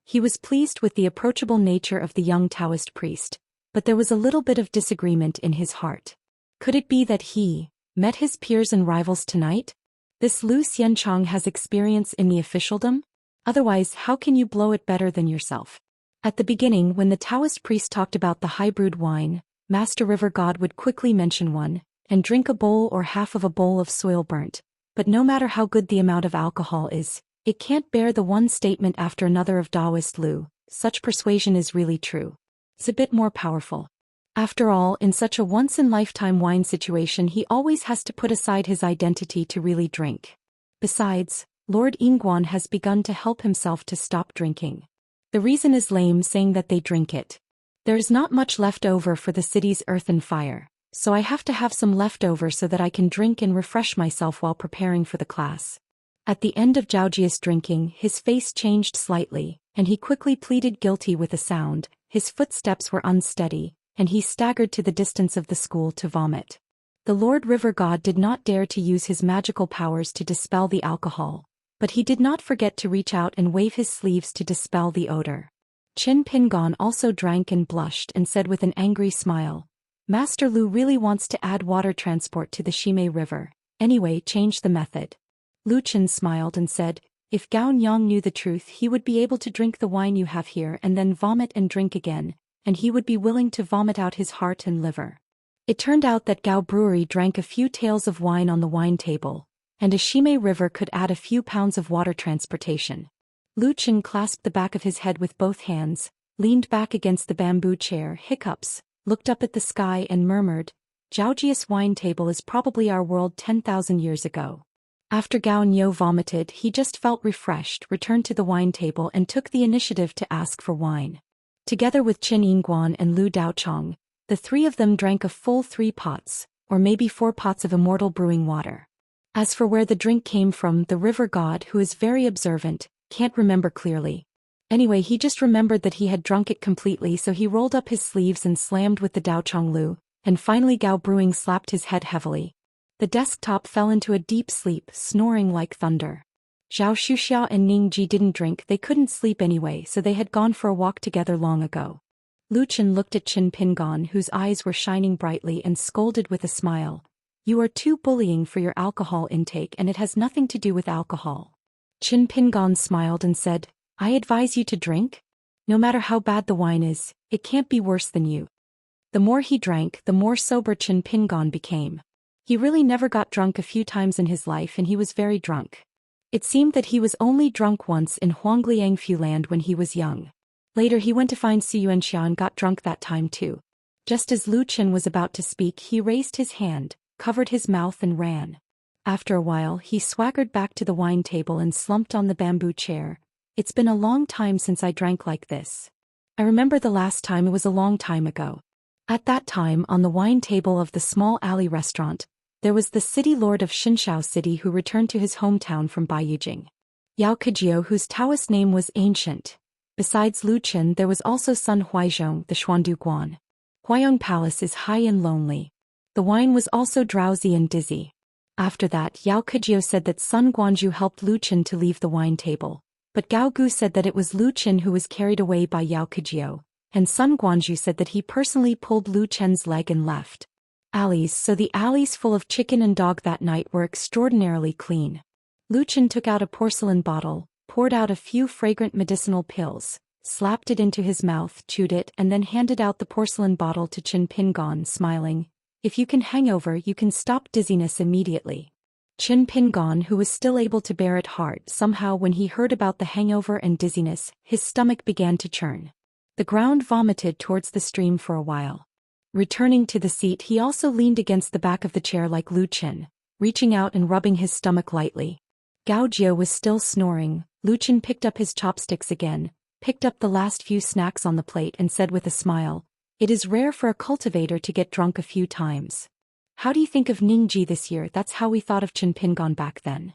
He was pleased with the approachable nature of the young Taoist priest, but there was a little bit of disagreement in his heart. Could it be that he met his peers and rivals tonight? This Zhou Xian has experience in the officialdom? Otherwise, how can you blow it better than yourself? At the beginning, when the Taoist priest talked about the high-brewed wine, Master River God would quickly mention one, and drink a bowl or half of a bowl of soil burnt. But no matter how good the amount of alcohol is, it can't bear the one statement after another of Daoist Lu. Such persuasion is really true. It's a bit more powerful. After all, in such a once-in-lifetime wine situation, he always has to put aside his identity to really drink. Besides, Lord Yingguan has begun to help himself to stop drinking. The reason is lame, saying that they drink it. There's not much left over for the city's earth and fire, so I have to have some leftover so that I can drink and refresh myself while preparing for the class. At the end of Zhao drinking, his face changed slightly, and he quickly pleaded guilty with a sound. His footsteps were unsteady, and he staggered to the distance of the school to vomit. The Lord River God did not dare to use his magical powers to dispel the alcohol, but he did not forget to reach out and wave his sleeves to dispel the odor. Qin Pingon also drank and blushed and said with an angry smile, Master Lu really wants to add water transport to the Ximei River. Anyway, change the method. Lu Qin smiled and said, if Gao Nyang knew the truth, he would be able to drink the wine you have here and then vomit and drink again, and he would be willing to vomit out his heart and liver. It turned out that Gao Brewery drank a few taels of wine on the wine table, and a Ximei River could add a few pounds of water transportation. Lu Qin clasped the back of his head with both hands, leaned back against the bamboo chair, hiccups, looked up at the sky and murmured, Zhaojia's wine table is probably our world 10,000 years ago. After Gao Niu vomited, he just felt refreshed, returned to the wine table and took the initiative to ask for wine. Together with Qin Yingguan and Lu Daochong, the three of them drank a full 3 pots, or maybe 4 pots of Immortal brewing water. As for where the drink came from, the river god, who is very observant, can't remember clearly. Anyway, he just remembered that he had drunk it completely, so he rolled up his sleeves and slammed with the Daochong Lu, and finally Gao Brewing slapped his head heavily. The desktop fell into a deep sleep, snoring like thunder. Zhao Xuxia and Ning Ji didn't drink, they couldn't sleep anyway, so they had gone for a walk together long ago. Lu Qin looked at Qin Pingon, whose eyes were shining brightly, and scolded with a smile. You are too bullying for your alcohol intake, and it has nothing to do with alcohol. Qin Pingon smiled and said, I advise you to drink. No matter how bad the wine is, it can't be worse than you. The more he drank, the more sober Qin Pingon became. He really never got drunk a few times in his life, and he was very drunk. It seemed that he was only drunk once in Huangliangfu land when he was young. Later he went to find Xianxia and got drunk that time too. Just as Lu Qin was about to speak, he raised his hand, covered his mouth and ran. After a while he swaggered back to the wine table and slumped on the bamboo chair. It's been a long time since I drank like this. I remember the last time, it was a long time ago. At that time, on the wine table of the small alley restaurant, there was the city lord of Xinshao City who returned to his hometown from Baiyujing. Yao Kejio, whose Taoist name was Ancient. Besides Lu Qin, there was also Sun Huaizhong, the Xuandu Guan. Huayong Palace is high and lonely. The wine was also drowsy and dizzy. After that, Yao Kejio said that Sun Guanju helped Lu Qin to leave the wine table. But Gao Gu said that it was Lu Qin who was carried away by Yao Kejio, and Sun Guanju said that he personally pulled Lu Chen's leg and left. So the alleys full of chicken and dog that night were extraordinarily clean. Lu Chen took out a porcelain bottle, poured out a few fragrant medicinal pills, slapped it into his mouth, chewed it, and then handed out the porcelain bottle to Qin Pingon, smiling. If you can hangover, you can stop dizziness immediately. Qin Pingon, who was still able to bear it hard, somehow when he heard about the hangover and dizziness, his stomach began to churn. The ground vomited towards the stream for a while. Returning to the seat, he also leaned against the back of the chair like Lu Qin, reaching out and rubbing his stomach lightly. Gao Jio was still snoring. Lu Qin picked up his chopsticks again, picked up the last few snacks on the plate and said with a smile, "It is rare for a cultivator to get drunk a few times. How do you think of Ningji this year?" "That's how we thought of Qin Pingon back then."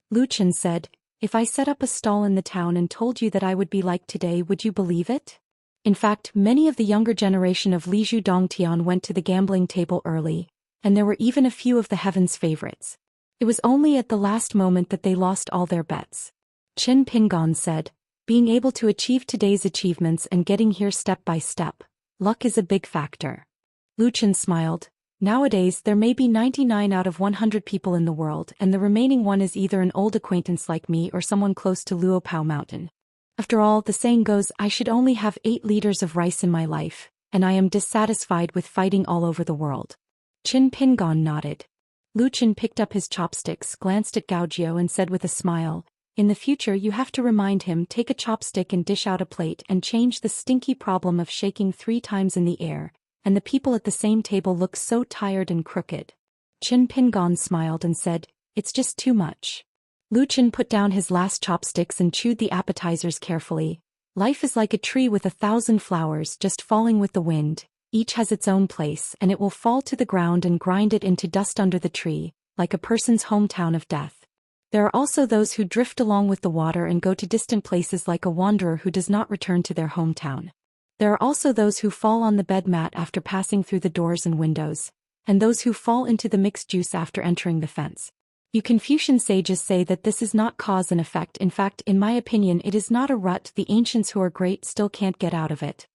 Lu Qin said, "If I set up a stall in the town and told you that I would be like today, would you believe it?" In fact, many of the younger generation of Liju Dongtian went to the gambling table early, and there were even a few of the heavens' favorites. It was only at the last moment that they lost all their bets. Qin Pingon said, "Being able to achieve today's achievements and getting here step by step, luck is a big factor." Lu Qin smiled. "Nowadays there may be 99 out of 100 people in the world, and the remaining one is either an old acquaintance like me or someone close to Luopao Mountain. After all, the saying goes, I should only have 8 liters of rice in my life, and I am dissatisfied with fighting all over the world." Qin Pingon nodded. Lu Qin picked up his chopsticks, glanced at Gao Jio and said with a smile, "In the future you have to remind him, take a chopstick and dish out a plate and change the stinky problem of shaking 3 times in the air, and the people at the same table look so tired and crooked." Qin Pingon smiled and said, "It's just too much." Lu Qin put down his last chopsticks and chewed the appetizers carefully. "Life is like a tree with 1,000 flowers just falling with the wind. Each has its own place, and it will fall to the ground and grind it into dust under the tree, like a person's hometown of death. There are also those who drift along with the water and go to distant places like a wanderer who does not return to their hometown. There are also those who fall on the bed mat after passing through the doors and windows, and those who fall into the mixed juice after entering the fence. You Confucian sages say that this is not cause and effect. In fact, in my opinion, it is not a rut. The ancients who are great still can't get out of it."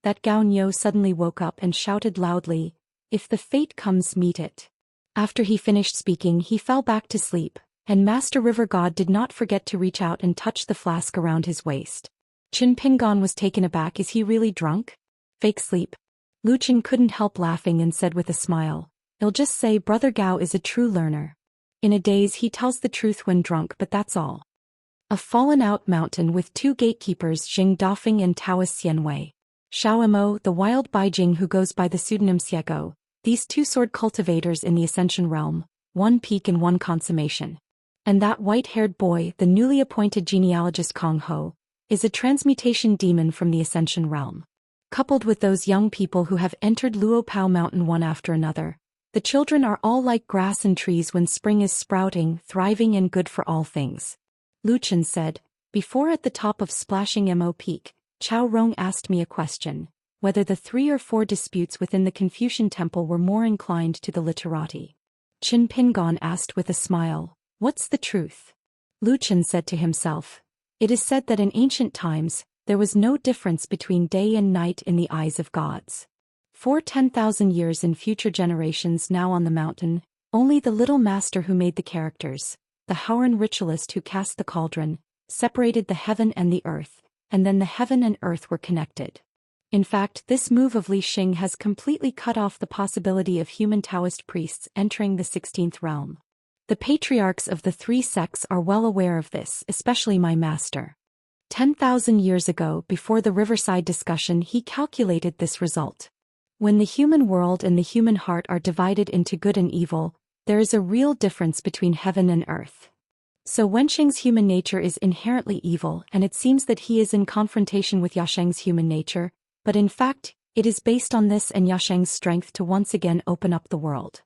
That Gao Niu suddenly woke up and shouted loudly, "If the fate comes, meet it." After he finished speaking, he fell back to sleep, and Master River God did not forget to reach out and touch the flask around his waist. Qin Pingon was taken aback. "Is he really drunk?" "Fake sleep." Lu Qin couldn't help laughing and said with a smile, "I'll just say Brother Gao is a true learner. In a daze he tells the truth when drunk, but that's all." A fallen-out mountain with 2 gatekeepers, Xing Dafeng and Taoist Xianwei. Xiao Mo, the wild Baijing who goes by the pseudonym Xiego, these 2 sword cultivators in the Ascension realm, 1 peak and 1 consummation. And that white-haired boy, the newly appointed genealogist Kong Ho, is a transmutation demon from the Ascension realm. Coupled with those young people who have entered Luopao Mountain one after another, the children are all like grass and trees when spring is sprouting, thriving and good for all things. Lu Qin said, "Before at the top of Splashing Mo Peak, Chao Rong asked me a question, whether the 3 or 4 disputes within the Confucian temple were more inclined to the literati." Qin Pingon asked with a smile, "What's the truth?" Lu Qin said to himself, "It is said that in ancient times, there was no difference between day and night in the eyes of gods. For 10,000 years in future generations now on the mountain, only the little master who made the characters, the Howran ritualist who cast the cauldron, separated the heaven and the earth, and then the heaven and earth were connected. In fact, this move of Li Xing has completely cut off the possibility of human Taoist priests entering the 16th realm. The patriarchs of the 3 sects are well aware of this, especially my master. 10,000 years ago, before the Riverside discussion, he calculated this result. When the human world and the human heart are divided into good and evil, there is a real difference between heaven and earth. So Wenxing's human nature is inherently evil, and it seems that he is in confrontation with Yasheng's human nature, but in fact, it is based on this and Yasheng's strength to once again open up the world."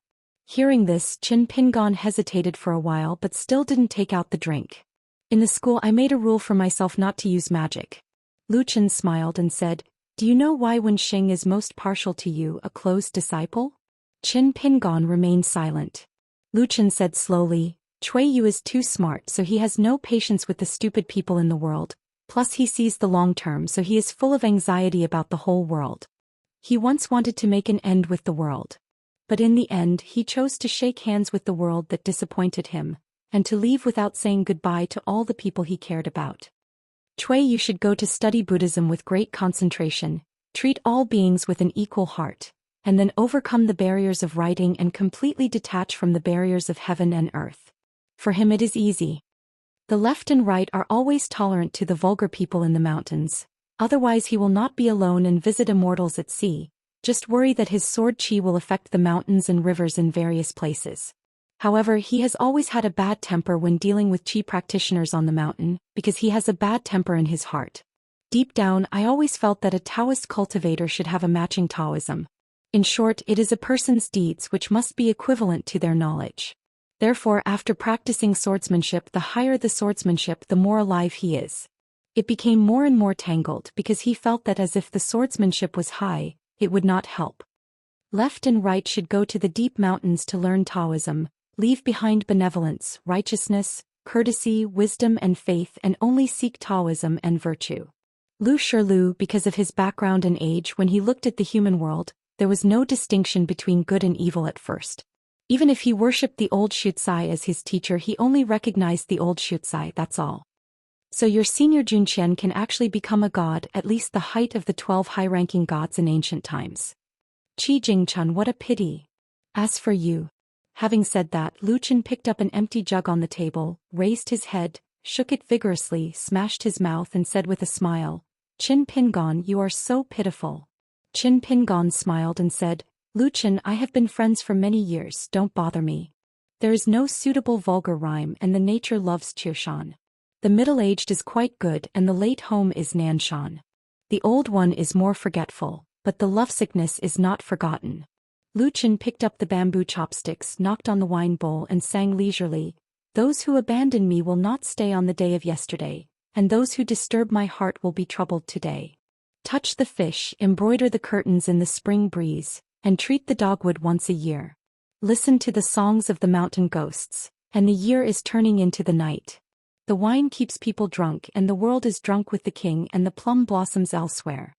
Hearing this, Qin Pingon hesitated for a while but still didn't take out the drink. "In the school I made a rule for myself not to use magic." Lu Qin smiled and said, "Do you know why Wenxing is most partial to you, a close disciple?" Qin Pingon remained silent. Lu Chen said slowly, Cui Yu is too smart, so he has no patience with the stupid people in the world, plus he sees the long term, so he is full of anxiety about the whole world. He once wanted to make an end with the world. But in the end he chose to shake hands with the world that disappointed him, and to leave without saying goodbye to all the people he cared about. Cui Yu should go to study Buddhism with great concentration, treat all beings with an equal heart, and then overcome the barriers of writing and completely detach from the barriers of heaven and earth. For him it is easy. The left and right are always tolerant to the vulgar people in the mountains, otherwise he will not be alone and visit immortals at sea, just worry that his sword chi will affect the mountains and rivers in various places. However, he has always had a bad temper when dealing with chi practitioners on the mountain, because he has a bad temper in his heart. Deep down, I always felt that a Taoist cultivator should have a matching Taoism. In short, it is a person's deeds which must be equivalent to their knowledge. Therefore, after practicing swordsmanship, the higher the swordsmanship, the more alive he is. It became more and more tangled because he felt that as if the swordsmanship was high, it would not help. Left and right should go to the deep mountains to learn Taoism, leave behind benevolence, righteousness, courtesy, wisdom and faith, and only seek Taoism and virtue. Lu Shirlu, because of his background and age, when he looked at the human world, there was no distinction between good and evil at first. Even if he worshipped the old Shutsai as his teacher, he only recognized the old Shutsai, that's all. So your senior Zhou Xian can actually become a god, at least the height of the 12 high-ranking gods in ancient times. Qi Jingchun, what a pity. As for you. Having said that, Lu Chen picked up an empty jug on the table, raised his head, shook it vigorously, smashed his mouth and said with a smile, Qin Pingon, you are so pitiful. Qin Pingon smiled and said, Lu Chen, I have been friends for many years, don't bother me. There is no suitable vulgar rhyme and the nature loves Qiushan. The middle-aged is quite good and the late home is Nanshan. The old one is more forgetful, but the lovesickness is not forgotten. Lu Chen picked up the bamboo chopsticks, knocked on the wine bowl and sang leisurely, Those who abandon me will not stay on the day of yesterday, and those who disturb my heart will be troubled today. Touch the fish, embroider the curtains in the spring breeze, and treat the dogwood once a year. Listen to the songs of the mountain ghosts, and the year is turning into the night. The wine keeps people drunk and the world is drunk with the king and the plum blossoms elsewhere.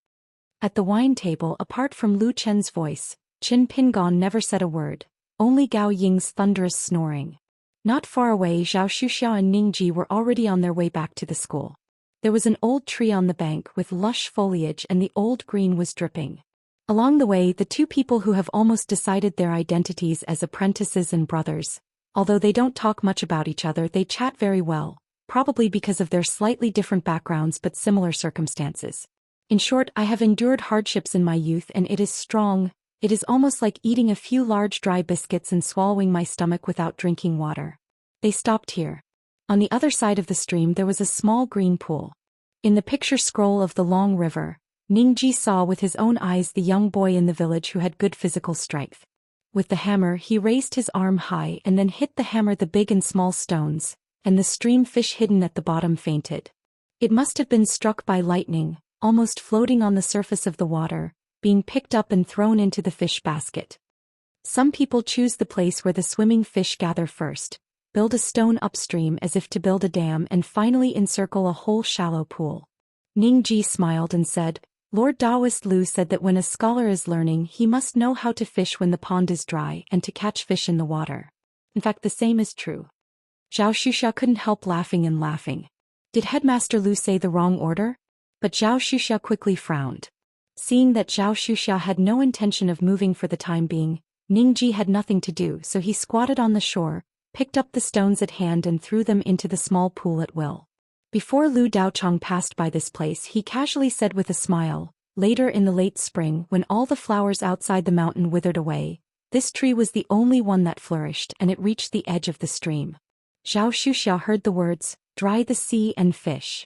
At the wine table, apart from Lu Chen's voice, Qin Pingon never said a word, only Gao Ying's thunderous snoring. Not far away, Zhao Xuxiao and Ningji were already on their way back to the school. There was an old tree on the bank with lush foliage and the old green was dripping. Along the way, the two people who have almost decided their identities as apprentices and brothers, although they don't talk much about each other, they chat very well, probably because of their slightly different backgrounds but similar circumstances. In short, I have endured hardships in my youth and it is strong. It is almost like eating a few large dry biscuits and swallowing my stomach without drinking water. They stopped here. On the other side of the stream there was a small green pool. In the picture scroll of the long river, Ningji saw with his own eyes the young boy in the village who had good physical strength. With the hammer he raised his arm high and then hit the hammer the big and small stones, and the stream fish hidden at the bottom fainted. It must have been struck by lightning, almost floating on the surface of the water, being picked up and thrown into the fish basket. Some people choose the place where the swimming fish gather first, build a stone upstream as if to build a dam and finally encircle a whole shallow pool. Ningji smiled and said, Lord Daoist Lu said that when a scholar is learning he must know how to fish when the pond is dry and to catch fish in the water. In fact, the same is true. Zhao Xuxia couldn't help laughing and laughing. Did Headmaster Lu say the wrong order? But Zhao Xuxia quickly frowned. Seeing that Zhao Xuxia had no intention of moving for the time being, Ningji had nothing to do, so he squatted on the shore, picked up the stones at hand and threw them into the small pool at will. Before Lu Daochong passed by this place he casually said with a smile, later in the late spring when all the flowers outside the mountain withered away, this tree was the only one that flourished and it reached the edge of the stream. Zhao Xuxia heard the words, dry the sea and fish.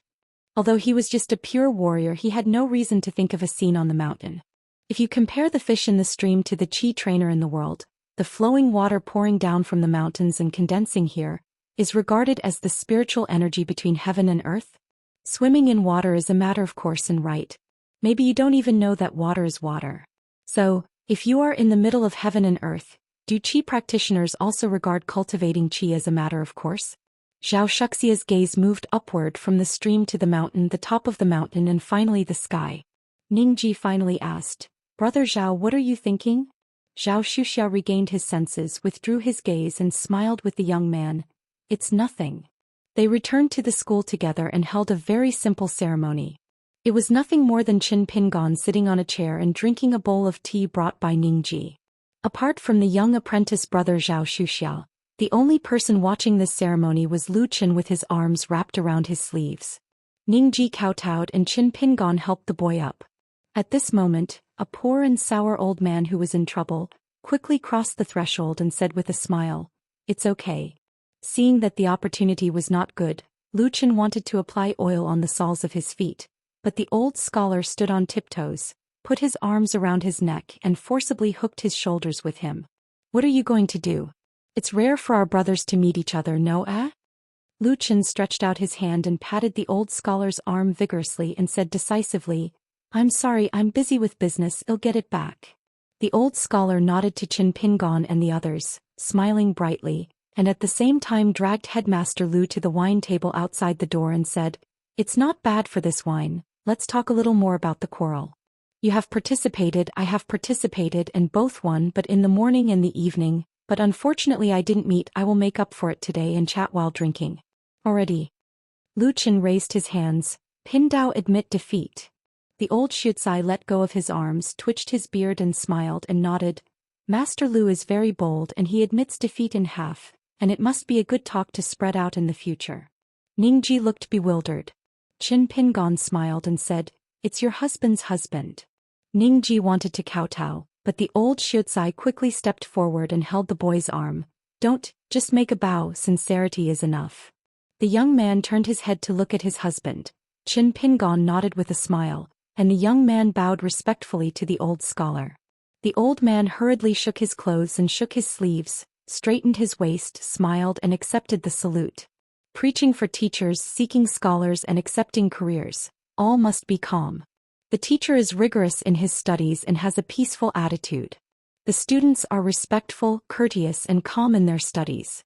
Although he was just a pure warrior he had no reason to think of a scene on the mountain. If you compare the fish in the stream to the chi trainer in the world, the flowing water pouring down from the mountains and condensing here, is regarded as the spiritual energy between heaven and earth. Swimming in water is a matter of course and right. Maybe you don't even know that water is water. So, if you are in the middle of heaven and earth, Do qi practitioners also regard cultivating qi as a matter of course? Zhou Xianxia's gaze moved upward from the stream to the mountain, the top of the mountain, and finally the sky. Ningji finally asked, "Brother Zhao, what are you thinking?" Zhou Xian regained his senses, withdrew his gaze and smiled with the young man. "It's nothing." They returned to the school together and held a very simple ceremony. It was nothing more than Qin Pingon sitting on a chair and drinking a bowl of tea brought by Ningji. Apart from the young apprentice brother Zhou Xian, the only person watching this ceremony was Lu Qin with his arms wrapped around his sleeves. Ningji kowtowed and Qin Pingon helped the boy up. At this moment, a poor and sour old man who was in trouble quickly crossed the threshold and said with a smile, "It's okay." Seeing that the opportunity was not good, Lu Qin wanted to apply oil on the soles of his feet, but the old scholar stood on tiptoes, put his arms around his neck and forcibly hooked his shoulders with him. "What are you going to do? It's rare for our brothers to meet each other, no eh?" Lu Qin stretched out his hand and patted the old scholar's arm vigorously and said decisively, "I'm sorry, I'm busy with business, I'll get it back." The old scholar nodded to Qin Pingon and the others, smiling brightly, and at the same time dragged Headmaster Lu to the wine table outside the door and said, "It's not bad for this wine, let's talk a little more about the quarrel. You have participated, I have participated, and both won, but in the morning and the evening, but unfortunately I didn't meet. I will make up for it today and chat while drinking." "Already?" Lu Qin raised his hands. "Pindao admit defeat." The old Shutsai let go of his arms, twitched his beard and smiled and nodded. "Master Lu is very bold and he admits defeat in half, and it must be a good talk to spread out in the future." Ningji looked bewildered. Qin Pingon smiled and said, "It's your husband's husband." Ningji wanted to kowtow, but the old Shutsai quickly stepped forward and held the boy's arm. "Don't, just make a bow, sincerity is enough." The young man turned his head to look at his husband. Qin Pingon nodded with a smile, and the young man bowed respectfully to the old scholar. The old man hurriedly shook his clothes and shook his sleeves, straightened his waist, smiled and accepted the salute. Preaching for teachers, seeking scholars and accepting careers, all must be calm. The teacher is rigorous in his studies and has a peaceful attitude. The students are respectful, courteous and calm in their studies.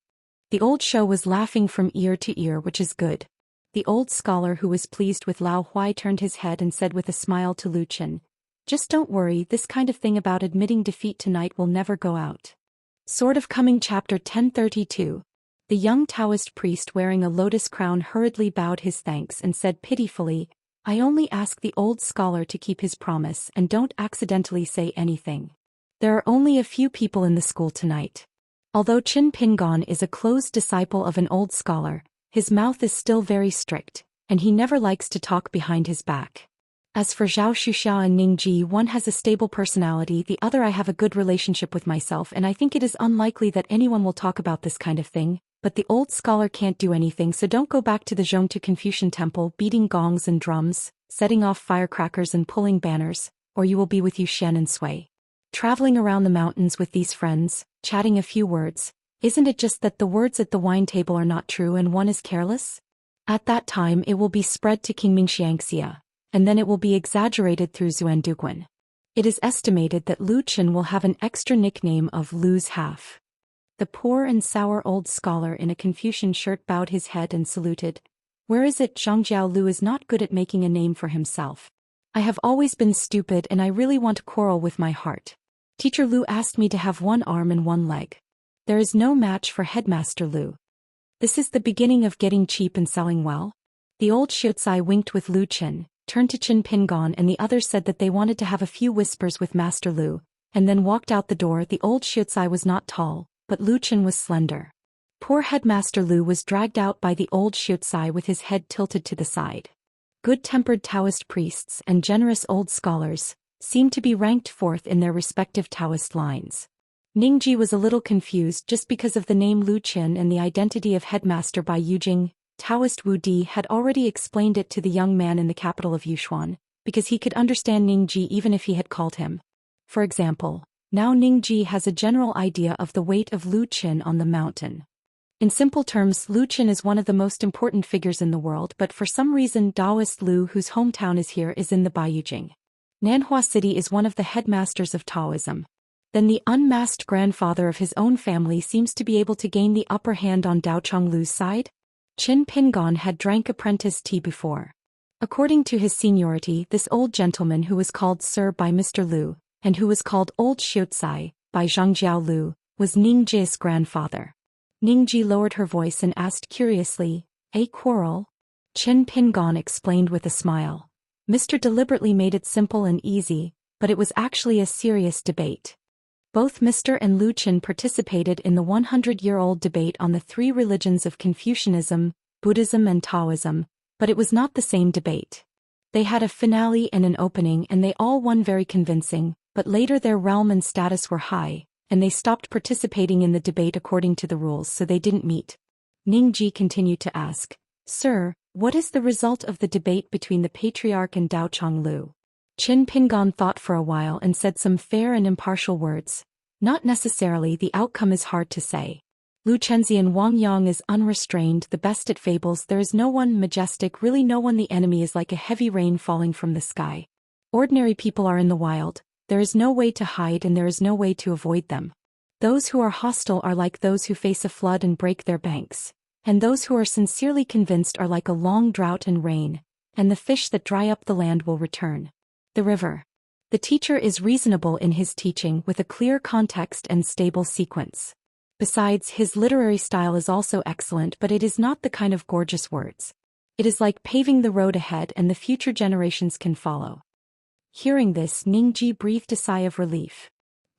The old show was laughing from ear to ear, which is good. The old scholar who was pleased with Lao Huai turned his head and said with a smile to Lu Qin, "Just don't worry, this kind of thing about admitting defeat tonight will never go out." Sword of Coming Chapter 1032. The young Taoist priest wearing a lotus crown hurriedly bowed his thanks and said pitifully, "I only ask the old scholar to keep his promise and don't accidentally say anything. There are only a few people in the school tonight." Although Qin Pingon is a close disciple of an old scholar, his mouth is still very strict, and he never likes to talk behind his back. As for Zhao Xian and Ningji, one has a stable personality, the other I have a good relationship with myself, and I think it is unlikely that anyone will talk about this kind of thing, but the old scholar can't do anything, so don't go back to the Zhongtu Confucian temple beating gongs and drums, setting off firecrackers and pulling banners, or you will be with Yu Xian and Sui. Traveling around the mountains with these friends, chatting a few words. Isn't it just that the words at the wine table are not true and one is careless? At that time it will be spread to Kingming Xianxia, and then it will be exaggerated through Zuanduguan. It is estimated that Lu Qin will have an extra nickname of Lu's half. The poor and sour old scholar in a Confucian shirt bowed his head and saluted. "Where is it? Zhangjiao Lu is not good at making a name for himself. I have always been stupid and I really want to quarrel with my heart. Teacher Lu asked me to have one arm and one leg. There is no match for Headmaster Lu. This is the beginning of getting cheap and selling well." The old Shutsai winked with Lu Qin, turned to Qin Pingon and the others said that they wanted to have a few whispers with Master Lu, and then walked out the door. The old Shutsai was not tall, but Lu Qin was slender. Poor Headmaster Lu was dragged out by the old Shutsai with his head tilted to the side. Good-tempered Taoist priests and generous old scholars seemed to be ranked fourth in their respective Taoist lines. Ningji was a little confused just because of the name Lu Qin and the identity of Headmaster by Yujing. Taoist Wu Di had already explained it to the young man in the capital of Yushuan, because he could understand Ningji even if he had called him. For example, now Ningji has a general idea of the weight of Lu Qin on the mountain. In simple terms, Lu Qin is one of the most important figures in the world, but for some reason Daoist Lu, whose hometown is here, is in the Baiyujing. Nanhua City is one of the headmasters of Taoism. Then the unmasked grandfather of his own family seems to be able to gain the upper hand on Dao Chonglu's side? Qin Pingon had drank apprentice tea before. According to his seniority, this old gentleman who was called Sir by Mr. Lu, and who was called Old Xiaotsai by Zhangjiao Lu, was Ningji's grandfather. Ningji lowered her voice and asked curiously, "A quarrel?" Qin Pingon explained with a smile. Mr. deliberately made it simple and easy, but it was actually a serious debate. Both Mr. and Lu Qin participated in the 100-year-old debate on the three religions of Confucianism, Buddhism and Taoism, but it was not the same debate. They had a finale and an opening and they all won very convincing, but later their realm and status were high, and they stopped participating in the debate according to the rules, so they didn't meet. Ningji continued to ask, "Sir, what is the result of the debate between the patriarch and Dao Chonglu?" Qin Pingon thought for a while and said some fair and impartial words. "Not necessarily, the outcome is hard to say. Lu Chenxian Wang Yang is unrestrained, the best at fables, there is no one majestic, really no one, the enemy is like a heavy rain falling from the sky. Ordinary people are in the wild, there is no way to hide and there is no way to avoid them. Those who are hostile are like those who face a flood and break their banks, and those who are sincerely convinced are like a long drought and rain, and the fish that dry up the land will return. The river. The teacher is reasonable in his teaching with a clear context and stable sequence. Besides, his literary style is also excellent, but it is not the kind of gorgeous words. It is like paving the road ahead and the future generations can follow." Hearing this, Ningji breathed a sigh of relief.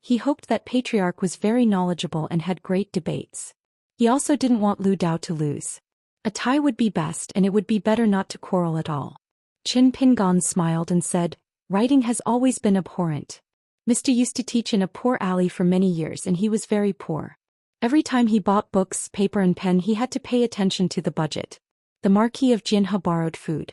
He hoped that Patriarch was very knowledgeable and had great debates. He also didn't want Lu Dao to lose. A tie would be best, and it would be better not to quarrel at all. Qin Pingon smiled and said, "Writing has always been abhorrent. Mr. used to teach in a poor alley for many years and he was very poor. Every time he bought books, paper and pen he had to pay attention to the budget. The Marquis of Jinhe borrowed food."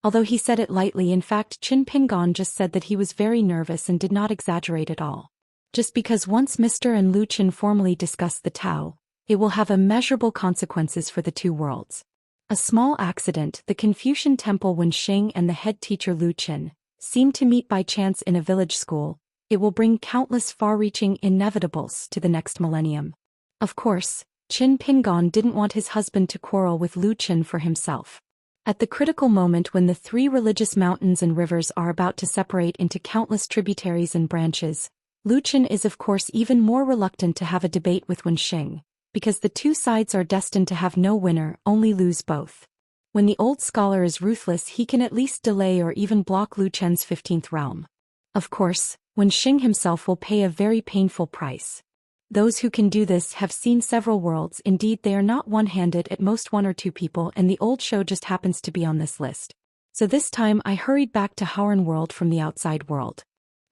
Although he said it lightly, in fact Qin Pingon just said that he was very nervous and did not exaggerate at all. Just because once Mr. and Lu Qin formally discuss the Tao, it will have immeasurable consequences for the two worlds. A small accident, the Confucian temple when Xing and the head teacher Lu Qin seemed to meet by chance in a village school, it will bring countless far-reaching inevitables to the next millennium. Of course, Qin Pingon didn't want his husband to quarrel with Lu Qin for himself. At the critical moment when the three religious mountains and rivers are about to separate into countless tributaries and branches, Lu Qin is of course even more reluctant to have a debate with Wen Xing, because the two sides are destined to have no winner, only lose both. When the old scholar is ruthless, he can at least delay or even block Lu Chen's 15th realm. Of course, Wen Xing himself will pay a very painful price. Those who can do this have seen several worlds, indeed they are not one-handed, at most one or two people, and the old show just happens to be on this list. So this time I hurried back to Howren world from the outside world.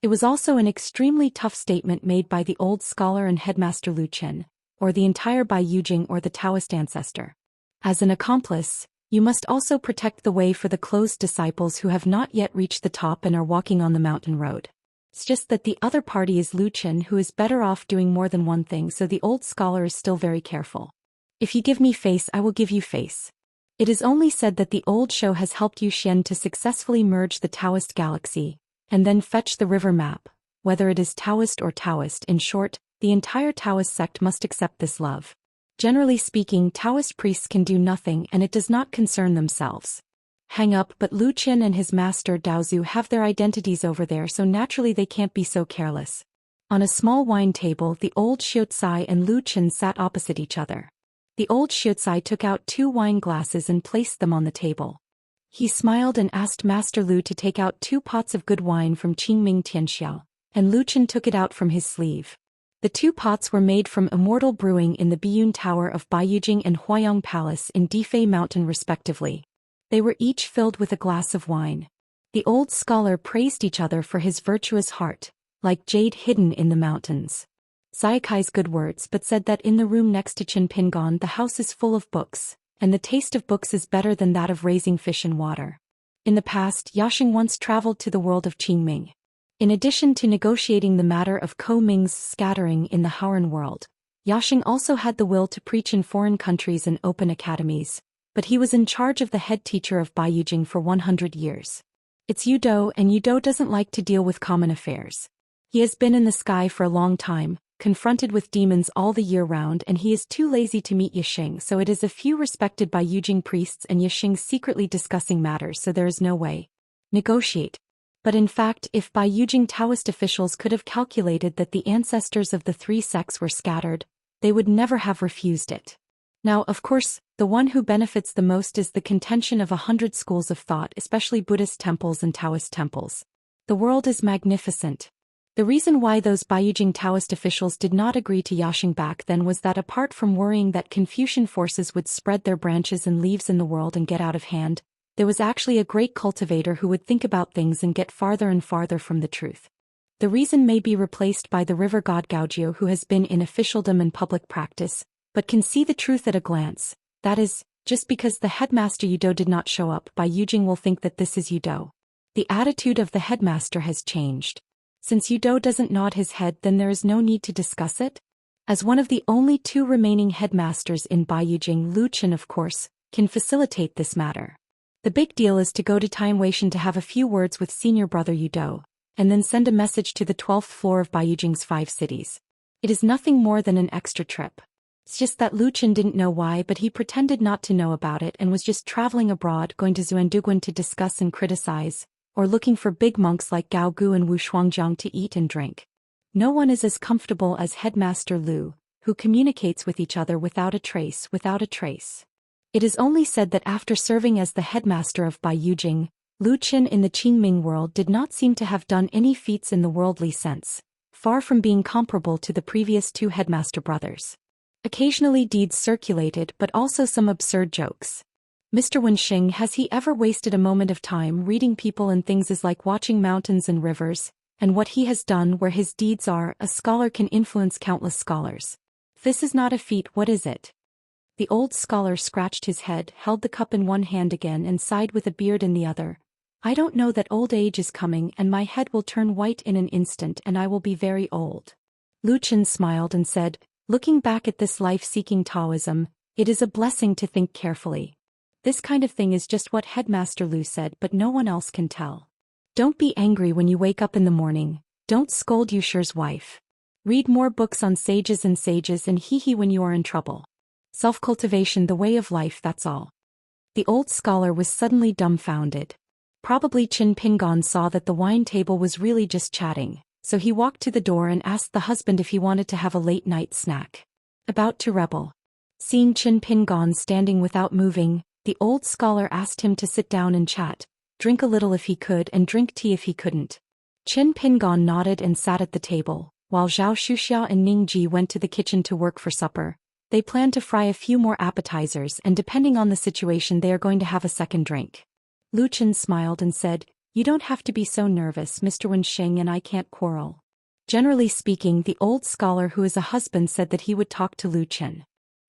It was also an extremely tough statement made by the old scholar and headmaster Lu Qin, or the entire Bai Yujing or the Taoist ancestor. As an accomplice, you must also protect the way for the closed disciples who have not yet reached the top and are walking on the mountain road. It's just that the other party is Lu Qin, who is better off doing more than one thing, so the old scholar is still very careful. "If you give me face, I will give you face." It is only said that the old show has helped Zhou Xian to successfully merge the Taoist galaxy, and then fetch the river map, whether it is Taoist or Taoist. In short, the entire Taoist sect must accept this love. Generally speaking, Taoist priests can do nothing and it does not concern themselves. Hang up, but Lu Qin and his master Daozu have their identities over there, so naturally they can't be so careless. On a small wine table, the old Xiaotsai and Lu Qin sat opposite each other. The old Xiaotsai took out 2 wine glasses and placed them on the table. He smiled and asked Master Lu to take out 2 pots of good wine from Qingming Tianxiao, and Lu Qin took it out from his sleeve. The 2 pots were made from Immortal brewing in the Biyun Tower of Baiyujing and Huayang Palace in Difei Mountain respectively. They were each filled with a glass of wine. The old scholar praised each other for his virtuous heart, like jade hidden in the mountains. Zaikai's good words, but said that in the room next to Qin Pingon the house is full of books, and the taste of books is better than that of raising fish in water. In the past, Yaxing once traveled to the world of Qingming. In addition to negotiating the matter of Ko Ming's scattering in the Howren world, Yaxing also had the will to preach in foreign countries and open academies, but he was in charge of the head teacher of Baiyujing for 100 years. It's Yudo, and Yudo doesn't like to deal with common affairs. He has been in the sky for a long time, confronted with demons all the year round, and he is too lazy to meet Yixing, so it is a few respected by Yujing priests and Yixing secretly discussing matters, so there is no way. Negotiate. But in fact, if by Yujing Taoist officials could have calculated that the ancestors of the three sects were scattered, they would never have refused it. Now, of course, the one who benefits the most is the contention of 100 schools of thought, especially Buddhist temples and Taoist temples. The world is magnificent. The reason why those Baiyujing Taoist officials did not agree to Yaxing back then was that apart from worrying that Confucian forces would spread their branches and leaves in the world and get out of hand, there was actually a great cultivator who would think about things and get farther and farther from the truth. The reason may be replaced by the river god Gaojiu, who has been in officialdom and public practice, but can see the truth at a glance. That is, just because the headmaster Yudo did not show up, Baiyujing will think that this is Yudo. The attitude of the headmaster has changed. Since Yudo doesn't nod his head, then there is no need to discuss it. As one of the only two remaining headmasters in Baiyujing, Lu Chen, of course, can facilitate this matter. The big deal is to go to Tianweishan to have a few words with senior brother Yudo, and then send a message to the 12th floor of Baiyujing's 5 cities. It is nothing more than an extra trip. It's just that Lu Chen didn't know why, but he pretended not to know about it and was just traveling abroad, going to Xuanduguan to discuss and criticize, or looking for big monks like Gao Gu and Wu Shuangjiang to eat and drink. No one is as comfortable as Headmaster Lu, who communicates with each other without a trace. It is only said that after serving as the headmaster of Baiyujing, Lu Chen in the Qingming world did not seem to have done any feats in the worldly sense, far from being comparable to the previous 2 headmaster brothers. Occasionally deeds circulated, but also some absurd jokes. Mr. Wenxing, has he ever wasted a moment of time reading people and things is like watching mountains and rivers, and what he has done where his deeds are, a scholar can influence countless scholars. If this is not a feat, what is it? The old scholar scratched his head, held the cup in one hand again and sighed with a beard in the other. I don't know that old age is coming and my head will turn white in an instant and I will be very old. Lu Chen smiled and said, looking back at this life-seeking Taoism, it is a blessing to think carefully. This kind of thing is just what Headmaster Lu said, but no one else can tell. Don't be angry when you wake up in the morning. Don't scold Yusher's wife. Read more books on sages and hee when you are in trouble. Self-cultivation, the way of life, that's all. The old scholar was suddenly dumbfounded. Probably Qin Pingon saw that the wine table was really just chatting, so he walked to the door and asked the husband if he wanted to have a late-night snack. About to rebel. Seeing Qin Pingon standing without moving, the old scholar asked him to sit down and chat, drink a little if he could and drink tea if he couldn't. Qin Pingon nodded and sat at the table, while Zhao Xian and Ning Ji went to the kitchen to work for supper. They planned to fry a few more appetizers and depending on the situation they are going to have a second drink. Lu Chen smiled and said, you don't have to be so nervous, Mr. Wenxing and I can't quarrel. Generally speaking, the old scholar who is a husband said that he would talk to Lu Chen.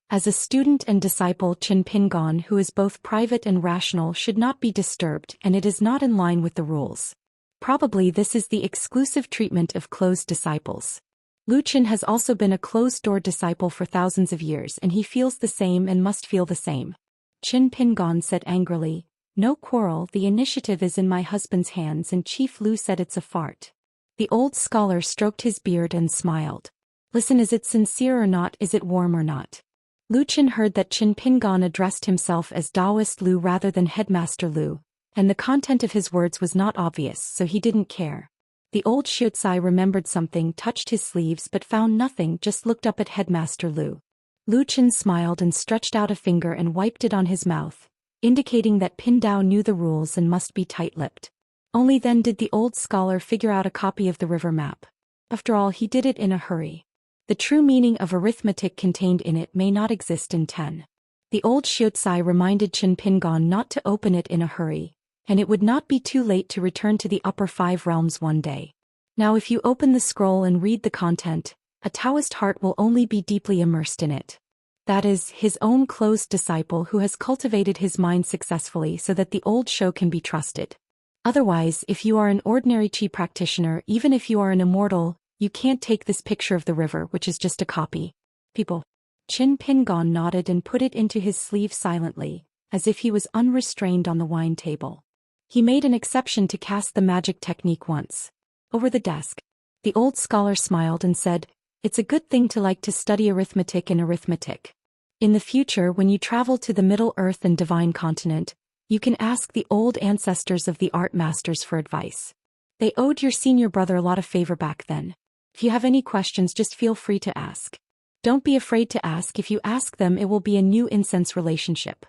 As a student and disciple, Qin Pingon, who is both private and rational, should not be disturbed, and it is not in line with the rules. Probably this is the exclusive treatment of closed disciples. Lu Chen has also been a closed-door disciple for thousands of years and he feels the same and must feel the same. Qin Pingon said angrily, no quarrel, the initiative is in my husband's hands and Chief Lu said it's a fart. The old scholar stroked his beard and smiled. Listen, is it sincere or not, is it warm or not? Lu Chen heard that Qin Pingon addressed himself as Daoist Lu rather than Headmaster Lu, and the content of his words was not obvious, so he didn't care. The old Xiuzai remembered something, touched his sleeves but found nothing, just looked up at Headmaster Lu. Lu Chen smiled and stretched out a finger and wiped it on his mouth, indicating that Pin Dao knew the rules and must be tight-lipped. Only then did the old scholar figure out a copy of the river map. After all, he did it in a hurry. The true meaning of arithmetic contained in it may not exist in 10. The old Xiuzai reminded Qin Pingon not to open it in a hurry, and it would not be too late to return to the upper 5 realms one day. Now if you open the scroll and read the content, a Taoist heart will only be deeply immersed in it. That is, his own closed disciple who has cultivated his mind successfully so that the old show can be trusted. Otherwise, if you are an ordinary Qi practitioner, even if you are an immortal, you can't take this picture of the river, which is just a copy. People. Qin Pingon nodded and put it into his sleeve silently, as if he was unrestrained on the wine table. He made an exception to cast the magic technique once. Over the desk. The old scholar smiled and said, "It's a good thing to like to study arithmetic and arithmetic. In the future, when you travel to the Middle Earth and Divine Continent, you can ask the old ancestors of the art masters for advice. They owed your senior brother a lot of favor back then. If you have any questions, just feel free to ask. Don't be afraid to ask. If you ask them, it will be a new incense relationship.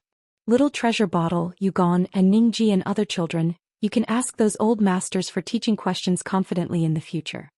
Little Treasure Bottle, Yugon, and Ningji and other children, you can ask those old masters for teaching questions confidently in the future."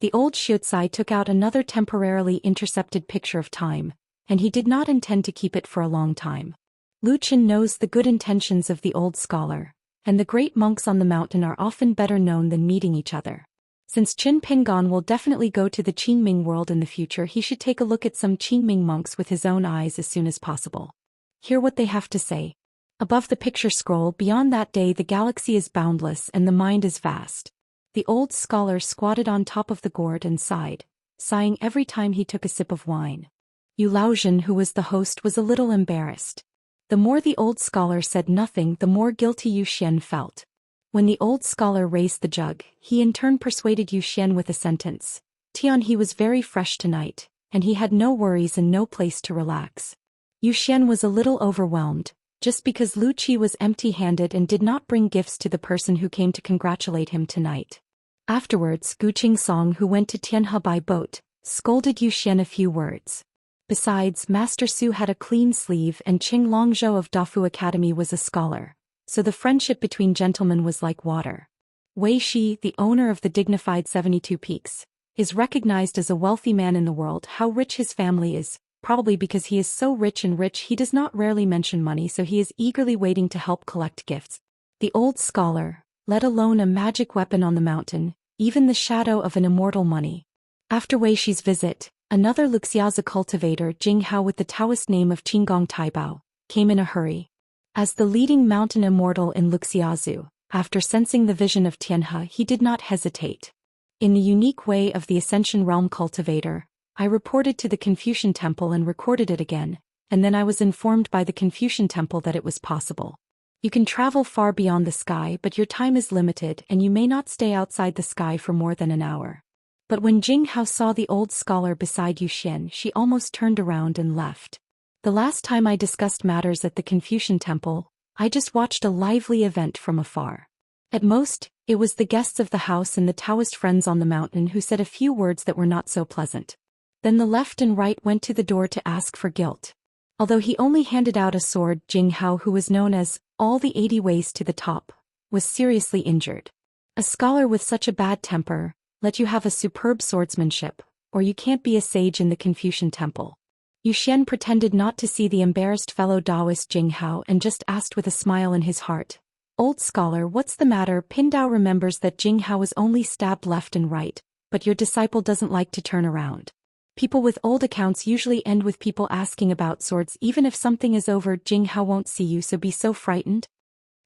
The old Xianxia took out another temporarily intercepted picture of time, and he did not intend to keep it for a long time. Lu Qin knows the good intentions of the old scholar, and the great monks on the mountain are often better known than meeting each other. Since Qin Pingon will definitely go to the Qingming world in the future, he should take a look at some Qingming monks with his own eyes as soon as possible. Hear what they have to say. Above the picture scroll, beyond that day the galaxy is boundless and the mind is vast. The old scholar squatted on top of the gourd and sighed, sighing every time he took a sip of wine. Yu Laozhen, who was the host, was a little embarrassed. The more the old scholar said nothing, the more guilty Zhou Xian felt. When the old scholar raised the jug, he in turn persuaded Zhou Xian with a sentence. "Tian, he was very fresh tonight, and he had no worries and no place to relax." Zhou Xian was a little overwhelmed, just because Lu Qi was empty-handed and did not bring gifts to the person who came to congratulate him tonight. Afterwards, Gu Qingsong, who went to Tianhe by boat, scolded Zhou Xian a few words. Besides, Master Su had a clean sleeve and Qing Longzhou of Dafu Academy was a scholar, so the friendship between gentlemen was like water. Wei Shi, the owner of the dignified 72 Peaks, is recognized as a wealthy man in the world. How rich his family is, probably because he is so rich he does not rarely mention money, so he is eagerly waiting to help collect gifts. The old scholar, let alone a magic weapon on the mountain, even the shadow of an immortal money. After Wei Shi's visit, another Wuxia cultivator, Jing Hao with the Taoist name of Qinggong Taibao, came in a hurry. As the leading mountain immortal in Wuxiazu, after sensing the vision of Tianhe, he did not hesitate. In the unique way of the Ascension Realm cultivator, I reported to the Confucian Temple and recorded it again, and then I was informed by the Confucian Temple that it was possible. You can travel far beyond the sky, but your time is limited and you may not stay outside the sky for more than an hour. But when Jing Hao saw the old scholar beside Zhou Xian, she almost turned around and left. The last time I discussed matters at the Confucian Temple, I just watched a lively event from afar. At most, it was the guests of the house and the Taoist friends on the mountain who said a few words that were not so pleasant. Then the left and right went to the door to ask for guilt. Although he only handed out a sword, Jing Hao, who was known as all the 80 ways to the top, was seriously injured. A scholar with such a bad temper, let you have a superb swordsmanship, or you can't be a sage in the Confucian Temple. Zhou Xian pretended not to see the embarrassed fellow Daoist Jing Hao and just asked with a smile in his heart, "Old scholar, what's the matter?" Pindao remembers that Jing Hao was only stabbed left and right, but your disciple doesn't like to turn around. People with old accounts usually end with people asking about swords. Even if something is over, Jing Hao won't see you, so be so frightened.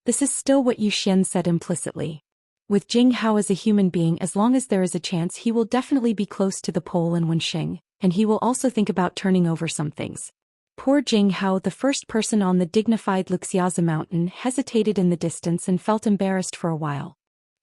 This is still what Zhou Xian said implicitly. With Jing Hao as a human being, as long as there is a chance, he will definitely be close to the pole and Wenxing, and he will also think about turning over some things. Poor Jing Hao, the first person on the dignified Wuxiaza mountain, hesitated in the distance and felt embarrassed for a while.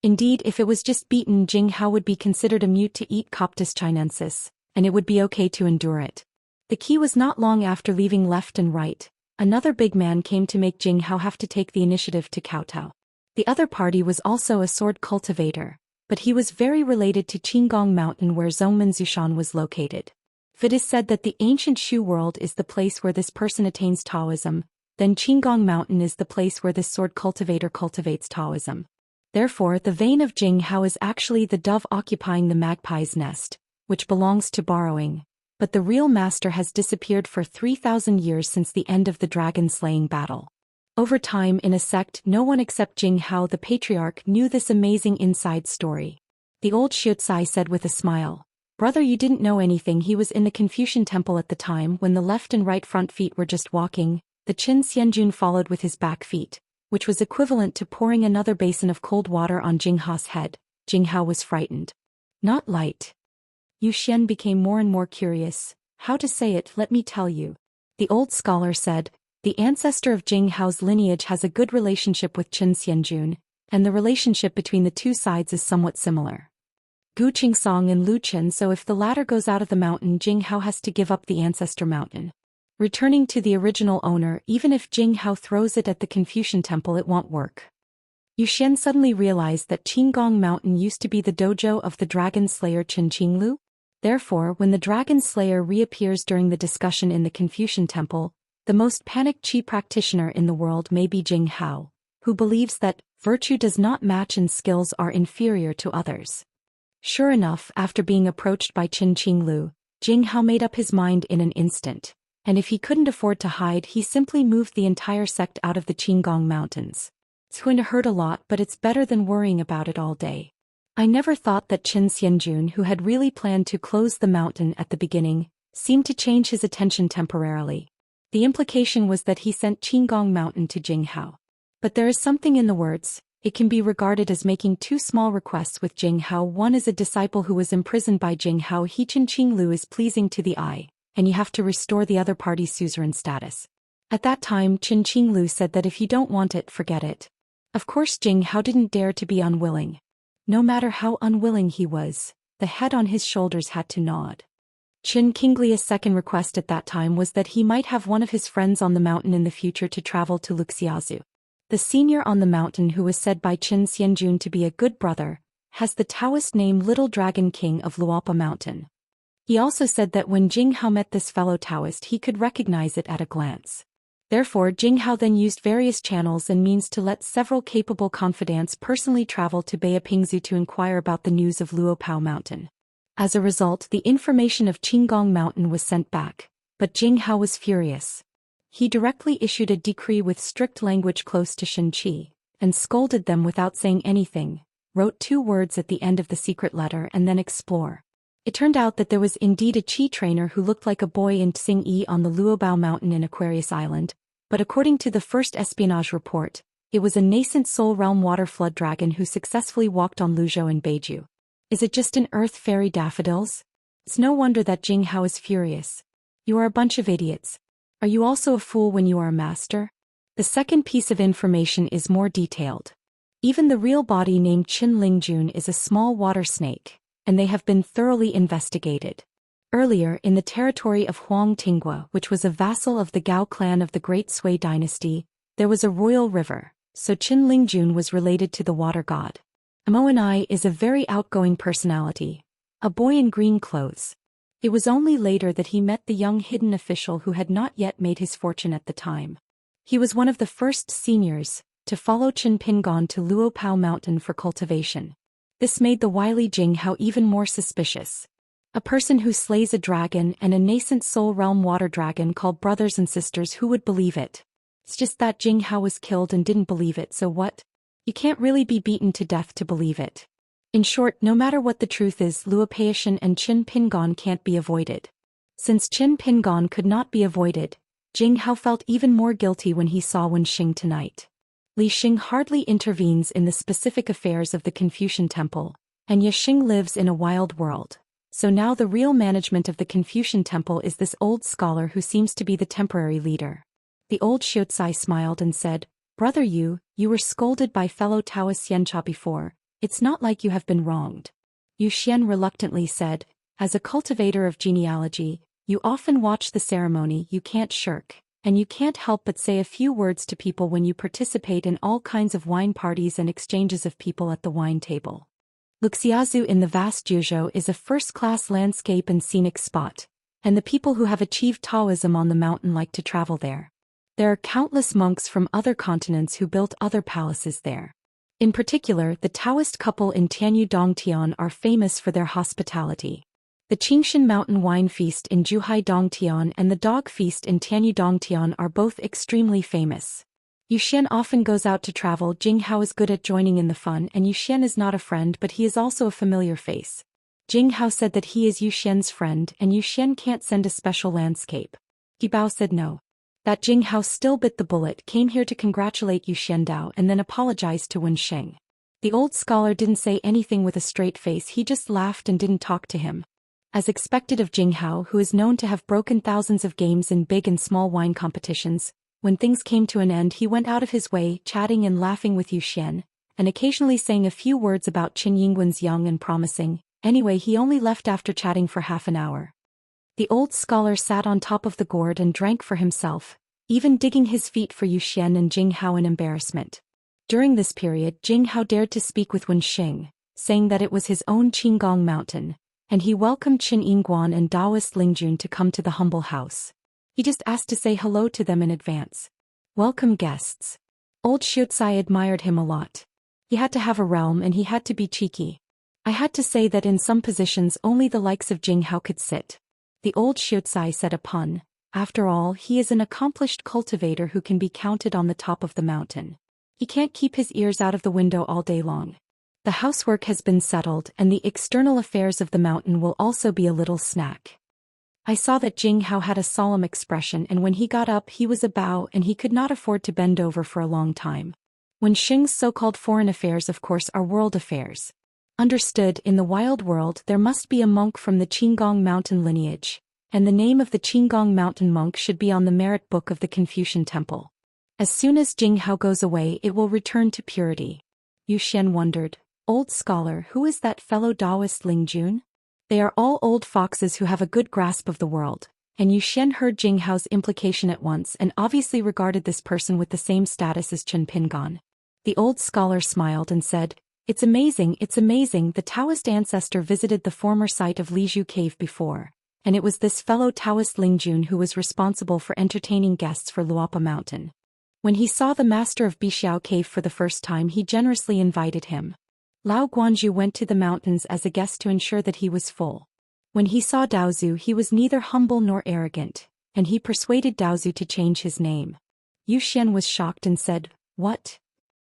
Indeed, if it was just beaten, Jing Hao would be considered a mute to eat Coptis chinensis, and it would be okay to endure it. The key was not long after leaving left and right. Another big man came to make Jing Hao have to take the initiative to kowtow. The other party was also a sword cultivator, but he was very related to Qinggong Mountain where Zhongmen Zushan was located. If it is said that the ancient Shu world is the place where this person attains Taoism, then Qinggong Mountain is the place where this sword cultivator cultivates Taoism. Therefore, the vein of Jing Hao is actually the dove occupying the magpie's nest, which belongs to borrowing, but the real master has disappeared for 3,000 years since the end of the dragon-slaying battle. Over time, in a sect, no one except Jing Hao the patriarch knew this amazing inside story. The old Xianxia said with a smile, "Brother, you didn't know anything." He was in the Confucian Temple at the time when the left and right front feet were just walking. The Qin Xianjun followed with his back feet, which was equivalent to pouring another basin of cold water on Jing Hao's head. Jing Hao was frightened. Not light. Zhou Xian became more and more curious. "How to say it, let me tell you." The old scholar said, "The ancestor of Jing Hao's lineage has a good relationship with Qin Xianjun, and the relationship between the two sides is somewhat similar. Gu Qingsong and Lu Chen, so if the latter goes out of the mountain, Jing Hao has to give up the ancestor mountain, returning to the original owner. Even if Jing Hao throws it at the Confucian temple, it won't work. Yu Xian suddenly realized that Qinggong Mountain used to be the dojo of the dragon slayer Qin Qinglu. Therefore, when the dragon slayer reappears during the discussion in the Confucian temple, the most panicked qi practitioner in the world may be Jing Hao, who believes that virtue does not match and skills are inferior to others. Sure enough, after being approached by Qin Qinglu, Jing Hao made up his mind in an instant, and if he couldn't afford to hide, he simply moved the entire sect out of the Qinggong Mountains. It's going to hurt a lot, but it's better than worrying about it all day. I never thought that Qin Xianjun, who had really planned to close the mountain at the beginning, seemed to change his attention temporarily. The implication was that he sent Qinggong Mountain to Jing Hao. But there is something in the words. It can be regarded as making two small requests with Jing Hao. One is a disciple who was imprisoned by Jing Hao. He Qin Qinglu is pleasing to the eye, and you have to restore the other party's suzerain status. At that time, Qin Qinglu said that if you don't want it, forget it. Of course, Jing Hao didn't dare to be unwilling. No matter how unwilling he was, the head on his shoulders had to nod. Qin Qingli's second request at that time was that he might have one of his friends on the mountain in the future to travel to Wuxia. The senior on the mountain, who was said by Qin Xianjun to be a good brother, has the Taoist name Little Dragon King of Luopa Mountain. He also said that when Jing Hao met this fellow Taoist, he could recognize it at a glance. Therefore, Jing Hao then used various channels and means to let several capable confidants personally travel to Beipingzu to inquire about the news of Luopao Mountain. As a result, the information of Qinggong Mountain was sent back, but Jing Hao was furious. He directly issued a decree with strict language close to Shenqi, and scolded them without saying anything, wrote 2 words at the end of the secret letter, and then explore. It turned out that there was indeed a qi trainer who looked like a boy in Tsingyi on the Luobao Mountain in Aquarius Island, but according to the first espionage report, it was a nascent soul realm water flood dragon who successfully walked on Luzhou and Beiju. Is it just an earth fairy daffodils? It's no wonder that Jing Hao is furious. You are a bunch of idiots. Are you also a fool when you are a master? The second piece of information is more detailed. Even the real body named Qin Lingjun is a small water snake, and they have been thoroughly investigated. Earlier, in the territory of Huang Tingua, which was a vassal of the Gao clan of the Great Sui dynasty, there was a royal river, so Qin Lingjun was related to the water god. Moanai is a very outgoing personality, a boy in green clothes. It was only later that he met the young hidden official who had not yet made his fortune at the time. He was one of the first seniors to follow Qin Pingon to Luopao Mountain for cultivation. This made the wily Jing Hao even more suspicious. A person who slays a dragon and a nascent soul realm water dragon called brothers and sisters, who would believe it? It's just that Jing Hao was killed and didn't believe it, so what? You can't really be beaten to death to believe it. In short, no matter what the truth is, Luopaishan and Qin Pingon can't be avoided. Since Qin Pingon could not be avoided, Jing Hao felt even more guilty when he saw Wen Xing tonight. Li Xing hardly intervenes in the specific affairs of the Confucian temple, and Ye Xing lives in a wild world. So now the real management of the Confucian temple is this old scholar who seems to be the temporary leader. The old Xiaotsai smiled and said, "Brother you were scolded by fellow Taoist Xianxia before. It's not like you have been wronged." Yu Xian reluctantly said, "As a cultivator of genealogy, you often watch the ceremony, you can't shirk, and you can't help but say a few words to people when you participate in all kinds of wine parties and exchanges of people at the wine table. Luxiazu in the vast Juzhou is a first-class landscape and scenic spot, and the people who have achieved Taoism on the mountain like to travel there. There are countless monks from other continents who built other palaces there. In particular, the Taoist couple in Tianyu Dongtian are famous for their hospitality. The Qingshan Mountain Wine Feast in Zhuhai Dongtian and the Dog Feast in Tianyu Dongtian are both extremely famous. Yu Xian often goes out to travel. Jing Hao is good at joining in the fun, and Yu Xian is not a friend, but he is also a familiar face. Jing Hao said that he is Yu Xian's friend and Yu Xian can't send a special landscape. Gibao said no. That Jing Hao still bit the bullet, came here to congratulate Yu Xiandao and then apologized to Wen Xing. The old scholar didn't say anything with a straight face, he just laughed and didn't talk to him. As expected of Jing Hao, who is known to have broken thousands of games in big and small wine competitions, when things came to an end he went out of his way, chatting and laughing with Yu Xian, and occasionally saying a few words about Qin Yingwen's young and promising, Anyway, he only left after chatting for half an hour. The old scholar sat on top of the gourd and drank for himself, even digging his feet for Yu Xian and Jing Hao in embarrassment. During this period, Jing Hao dared to speak with Wen Xing, saying that it was his own Qinggong mountain, and he welcomed Qin Yingguan and Daoist Lingjun to come to the humble house. He just asked to say hello to them in advance. Welcome guests. Old Xiucai admired him a lot. He had to have a realm and he had to be cheeky. I had to say that in some positions only the likes of Jing Hao could sit. The old Xiucai said a pun. After all, he is an accomplished cultivator who can be counted on the top of the mountain. He can't keep his ears out of the window all day long. The housework has been settled and the external affairs of the mountain will also be a little snack. I saw that Jing Hao had a solemn expression, and when he got up he was a bow and he could not afford to bend over for a long time. Wen Xing's so-called foreign affairs of course are world affairs. Understood, in the wild world there must be a monk from the Qinggong mountain lineage, and the name of the Qinggong mountain monk should be on the merit book of the Confucian temple. As soon as Jing Hao goes away it will return to purity. Yu Xian wondered, old scholar, who is that fellow Daoist Lingjun? They are all old foxes who have a good grasp of the world, and Yu Xian heard Jing Hao's implication at once and obviously regarded this person with the same status as Chen Pingan. The old scholar smiled and said, it's amazing, the Taoist ancestor visited the former site of Lizhu Cave before, and it was this fellow Taoist Lingjun who was responsible for entertaining guests for Luopa Mountain. When he saw the master of Bixiao Cave for the first time he generously invited him. Lao Guanju went to the mountains as a guest to ensure that he was full. When he saw Daozu he was neither humble nor arrogant, and he persuaded Daozu to change his name. Yu Xian was shocked and said, what?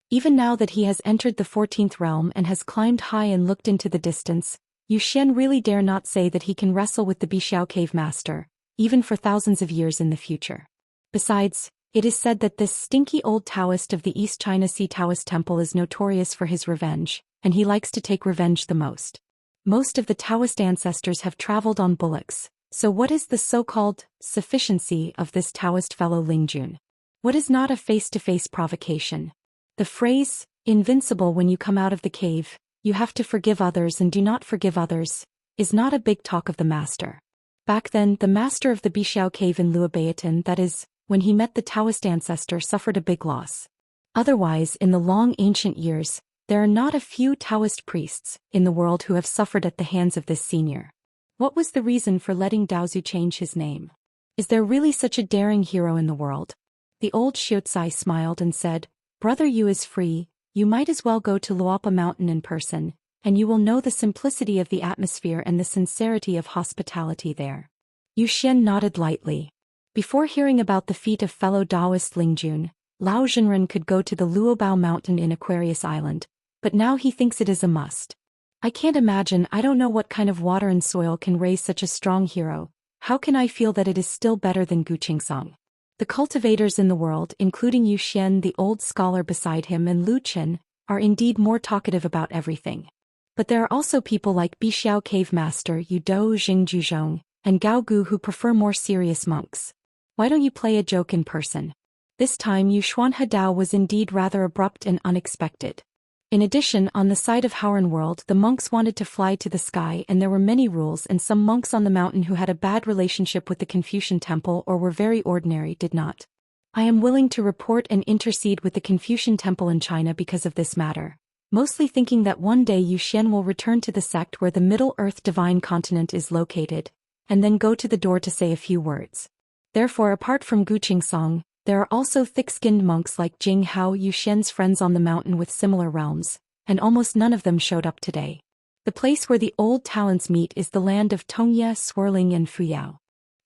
Even now that he has entered the 14th realm and has climbed high and looked into the distance, Yu Xian really dare not say that he can wrestle with the Bixiao Cave master, even for thousands of years in the future. Besides, it is said that this stinky old Taoist of the East China Sea Taoist temple is notorious for his revenge, and he likes to take revenge the most. Most of the Taoist ancestors have traveled on bullocks, so what is the so-called sufficiency of this Taoist fellow Lingjun? What is not a face-to-face provocation? The phrase, invincible when you come out of the cave, you have to forgive others and do not forgive others, is not a big talk of the master. Back then, the master of the Bixiao Cave in Luobaotan, that is, when he met the Taoist ancestor, suffered a big loss. Otherwise, in the long ancient years, there are not a few Taoist priests in the world who have suffered at the hands of this senior. What was the reason for letting Daozu change his name? Is there really such a daring hero in the world? The old Xiucai smiled and said, Brother Yu is free, you might as well go to Luopa Mountain in person, and you will know the simplicity of the atmosphere and the sincerity of hospitality there. Yu Xian nodded lightly. Before hearing about the feat of fellow Daoist Lingjun, Lao Zhenren could go to the Luobao Mountain in Aquarius Island, but now he thinks it is a must. I can't imagine, I don't know what kind of water and soil can raise such a strong hero. How can I feel that it is still better than Guqingsong? The cultivators in the world, including Yu Xian, the old scholar beside him, and Lu Chen, are indeed more talkative about everything. But there are also people like Bixiao Cave Master Yu Dou Xingjuzhong and Gao Gu who prefer more serious monks. Why don't you play a joke in person? This time Yu Xuanhedao was indeed rather abrupt and unexpected. In addition, on the side of Howren world the monks wanted to fly to the sky and there were many rules, and some monks on the mountain who had a bad relationship with the Confucian temple or were very ordinary did not. I am willing to report and intercede with the Confucian temple in China because of this matter, mostly thinking that one day Yu Xian will return to the sect where the Middle Earth divine continent is located, and then go to the door to say a few words. Therefore, apart from Guqingsong, there are also thick-skinned monks like Jing Hao, Yu Xian's friends on the mountain with similar realms, and almost none of them showed up today. The place where the old talents meet is the land of Tongye, Swirling and Fuyao.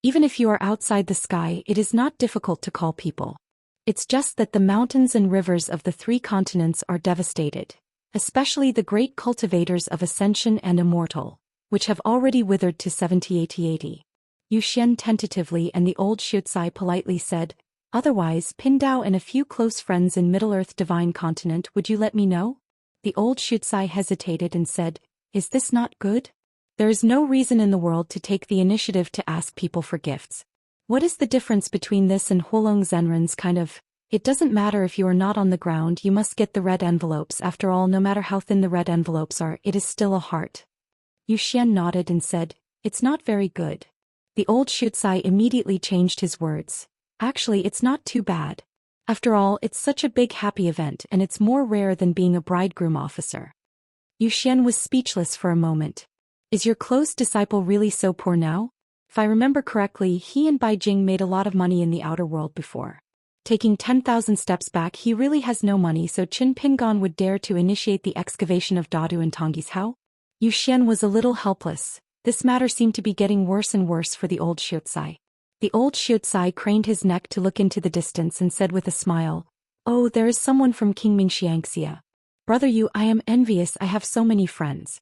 Even if you are outside the sky, it is not difficult to call people. It's just that the mountains and rivers of the 3 continents are devastated, especially the great cultivators of Ascension and Immortal, which have already withered to 70-80. Yu Xian tentatively and the old Xiucai politely said, otherwise, Pindao and a few close friends in Middle-earth Divine Continent, would you let me know? The old Xiucai hesitated and said, is this not good? There is no reason in the world to take the initiative to ask people for gifts. What is the difference between this and Huolong Zhenren's kind of, it doesn't matter if you are not on the ground, you must get the red envelopes. After all, no matter how thin the red envelopes are, it is still a heart. Yu Xian nodded and said, "It's not very good." The old Shutsai immediately changed his words. "Actually, it's not too bad. After all, it's such a big happy event and it's more rare than being a bridegroom officer." Yu Xian was speechless for a moment. "Is your close disciple really so poor now? If I remember correctly, he and Bai Jing made a lot of money in the outer world before. Taking 10,000 steps back, he really has no money, so Qin Pingon would dare to initiate the excavation of Dadu and Tongyi's Hao?" Yu Xian was a little helpless. This matter seemed to be getting worse and worse for the old Shutsai. The old Shutsai craned his neck to look into the distance and said with a smile, "Oh, there is someone from Kingming Xianxia. Brother Yu, I am envious, I have so many friends."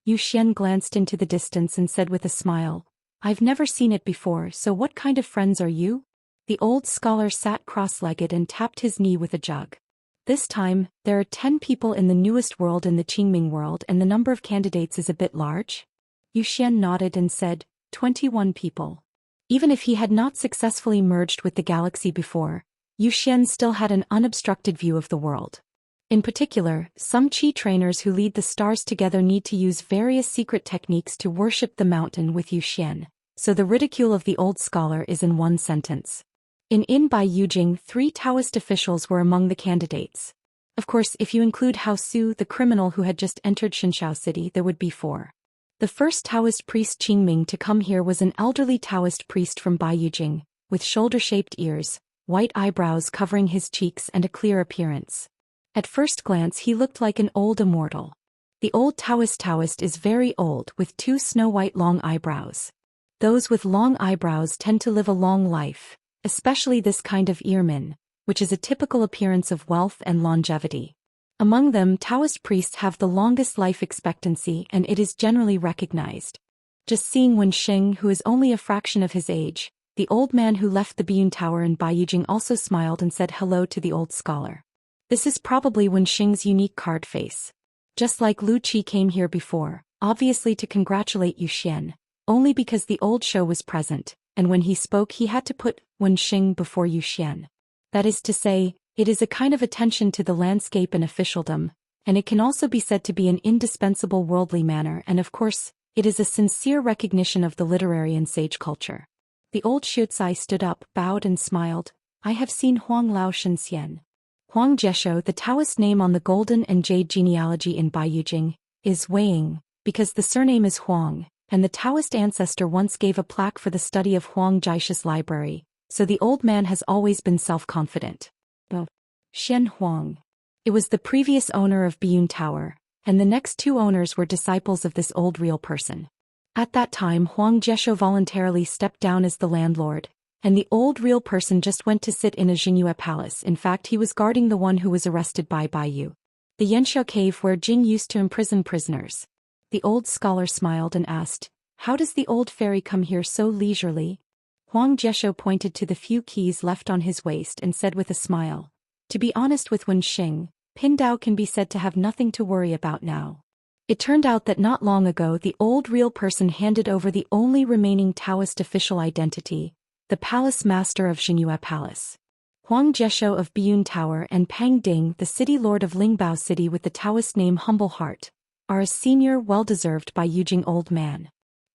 Yu Xian glanced into the distance and said with a smile, "I've never seen it before, so what kind of friends are you?" The old scholar sat cross-legged and tapped his knee with a jug. "This time, there are 10 people in the newest world in the Qingming world and the number of candidates is a bit large?" Yu Xian nodded and said, 21 people. Even if he had not successfully merged with the galaxy before, Yu Xian still had an unobstructed view of the world. In particular, some Qi trainers who lead the stars together need to use various secret techniques to worship the mountain with Yu Xian, so the ridicule of the old scholar is in one sentence. In Bai Yujing, 3 Taoist officials were among the candidates. Of course, if you include Hao Su, the criminal who had just entered Xianxia city, there would be 4. The first Taoist priest Qingming to come here was an elderly Taoist priest from Bai Yujing, with shoulder-shaped ears, white eyebrows covering his cheeks and a clear appearance. At first glance he looked like an old immortal. The old Taoist is very old with 2 snow-white long eyebrows. Those with long eyebrows tend to live a long life, especially this kind of Earman, which is a typical appearance of wealth and longevity. Among them, Taoist priests have the longest life expectancy and it is generally recognized. Just seeing Wen Xing, who is only a fraction of his age, the old man who left the Biyun Tower in Bai Yujing also smiled and said hello to the old scholar. This is probably Wen Xing's unique card face. Just like Lu Qi came here before, obviously to congratulate Yu Xian, only because the old show was present, and when he spoke he had to put Wen Xing before Yu Xian. That is to say, it is a kind of attention to the landscape and officialdom, and it can also be said to be an indispensable worldly manner, and of course, it is a sincere recognition of the literary and sage culture. The old Shutsai stood up, bowed and smiled. "I have seen Huang Lao Shenxian." Huang Jiesho, the Taoist name on the Golden and Jade genealogy in Bai Yujing, is Weiing, because the surname is Huang, and the Taoist ancestor once gave a plaque for the study of Huang Jieshu's library, so the old man has always been self-confident. Xian Huang. It was the previous owner of Biyun Tower, and the next 2 owners were disciples of this old real person. At that time Huang Jiesho voluntarily stepped down as the landlord, and the old real person just went to sit in a Jingyue palace. In fact, he was guarding the one who was arrested by Baiyu, the Yanxiao cave where Jing used to imprison prisoners. The old scholar smiled and asked, "How does the old fairy come here so leisurely?" Huang Jiesho pointed to the few keys left on his waist and said with a smile, "To be honest with Wen Xing, Pindao can be said to have nothing to worry about now." It turned out that not long ago the old real person handed over the only remaining Taoist official identity, the palace master of Jingyue Palace. Huang Jiesho of Biyun Tower and Pang Ding, the city lord of Lingbao City with the Taoist name Humble Heart, are a senior, well-deserved Bai Yujing old man.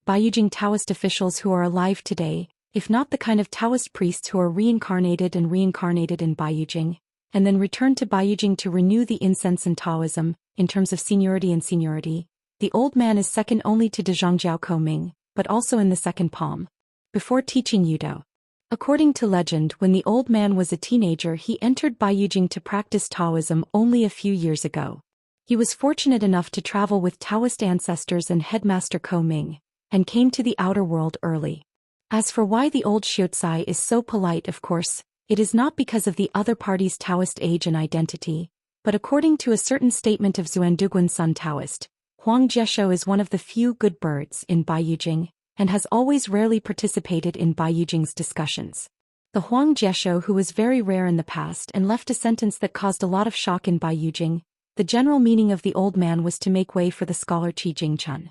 Bai Yujing Taoist officials who are alive today, if not the kind of Taoist priests who are reincarnated in Bai Yujing, and then return to Bai Yujing to renew the incense in Taoism, in terms of seniority, the old man is second only to Dezhangjiao Koming, but also in the second palm. Before teaching Yudo. According to legend, when the old man was a teenager he entered Bai Yujing to practice Taoism only a few years ago. He was fortunate enough to travel with Taoist ancestors and headmaster Koming, and came to the outer world early. As for why the old Shutsai is so polite, of course, it is not because of the other party's Taoist age and identity, but according to a certain statement of Zuanduguan's son Taoist, Huang Jiesho is one of the few good birds in Bai Yujing, and has always rarely participated in Bai Yujing's discussions. The Huang Jiesho who was very rare in the past and left a sentence that caused a lot of shock in Bai Yujing, the general meaning of the old man was to make way for the scholar Qi Jingchun.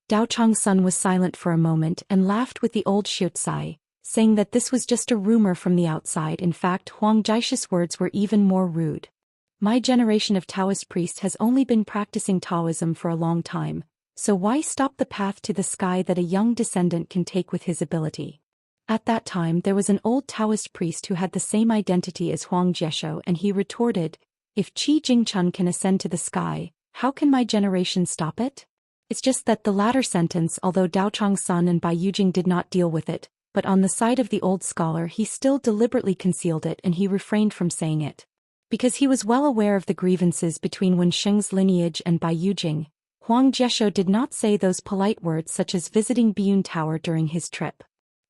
Dao Chang's son was silent for a moment and laughed with the old Shutsai, saying that this was just a rumor from the outside. In fact, Huang Jieshu's words were even more rude. "My generation of Taoist priests has only been practicing Taoism for a long time, So why stop the path to the sky that a young descendant can take with his ability? At that time there was an old Taoist priest who had the same identity as Huang Jieshou, and he retorted, "If Qi Jingchun can ascend to the sky, how can my generation stop it?" It's just that the latter sentence, although Daochang's son and Bai Yujing did not deal with it, but on the side of the old scholar he still deliberately concealed it and he refrained from saying it. Because he was well aware of the grievances between Wensheng's lineage and Bai Yujing, Huang Jieshou did not say those polite words such as visiting Biyun Tower during his trip.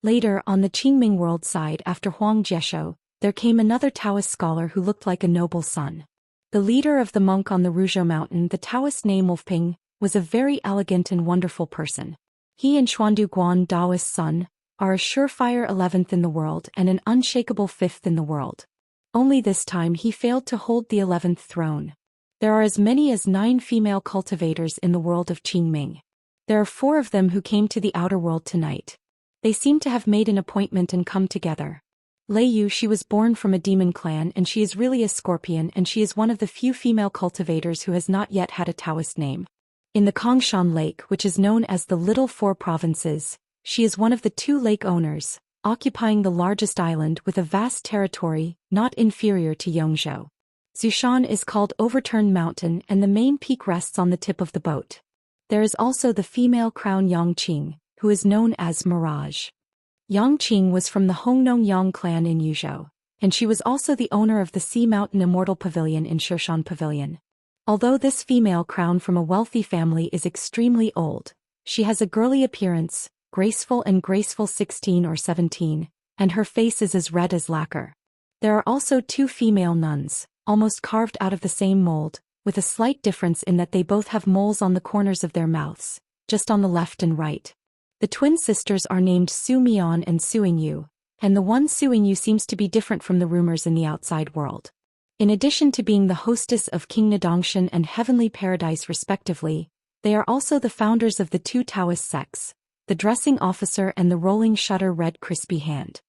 Later, on the Qingming world side after Huang Jieshou, there came another Taoist scholar who looked like a noble son. The leader of the monk on the Ruzhou mountain, the Taoist named Wolfping, was a very elegant and wonderful person. He and Xuandu Guan, Daoist's son, are a surefire 11th in the world and an unshakable 5th in the world. Only this time he failed to hold the 11th throne. There are as many as 9 female cultivators in the world of Qingming. There are 4 of them who came to the outer world tonight. They seem to have made an appointment and come together. Lei Yu, she was born from a demon clan and she is really a scorpion, and she is one of the few female cultivators who has not yet had a Taoist name. In the Kongshan Lake, which is known as the Little Four Provinces, she is one of the 2 lake owners, occupying the largest island with a vast territory, not inferior to Yongzhou. Zhou Xian is called Overturned Mountain and the main peak rests on the tip of the boat. There is also the female crown Yangqing, who is known as Mirage. Yangqing was from the Hongnong Yang clan in Yuzhou, and she was also the owner of the Sea Mountain Immortal Pavilion in Shoshan Pavilion. Although this female crown from a wealthy family is extremely old, she has a girly appearance, graceful 16 or 17, and her face is as red as lacquer. There are also 2 female nuns, almost carved out of the same mold, with a slight difference in that they both have moles on the corners of their mouths, just on the left and right. The twin sisters are named Su Mian and Su Yingyu, and the one Su Yingyu seems to be different from the rumors in the outside world. In addition to being the hostess of King Nadongshan and Heavenly Paradise respectively, they are also the founders of the 2 Taoist sects, the Dressing Officer and the Rolling Shutter Red Crispy Hand.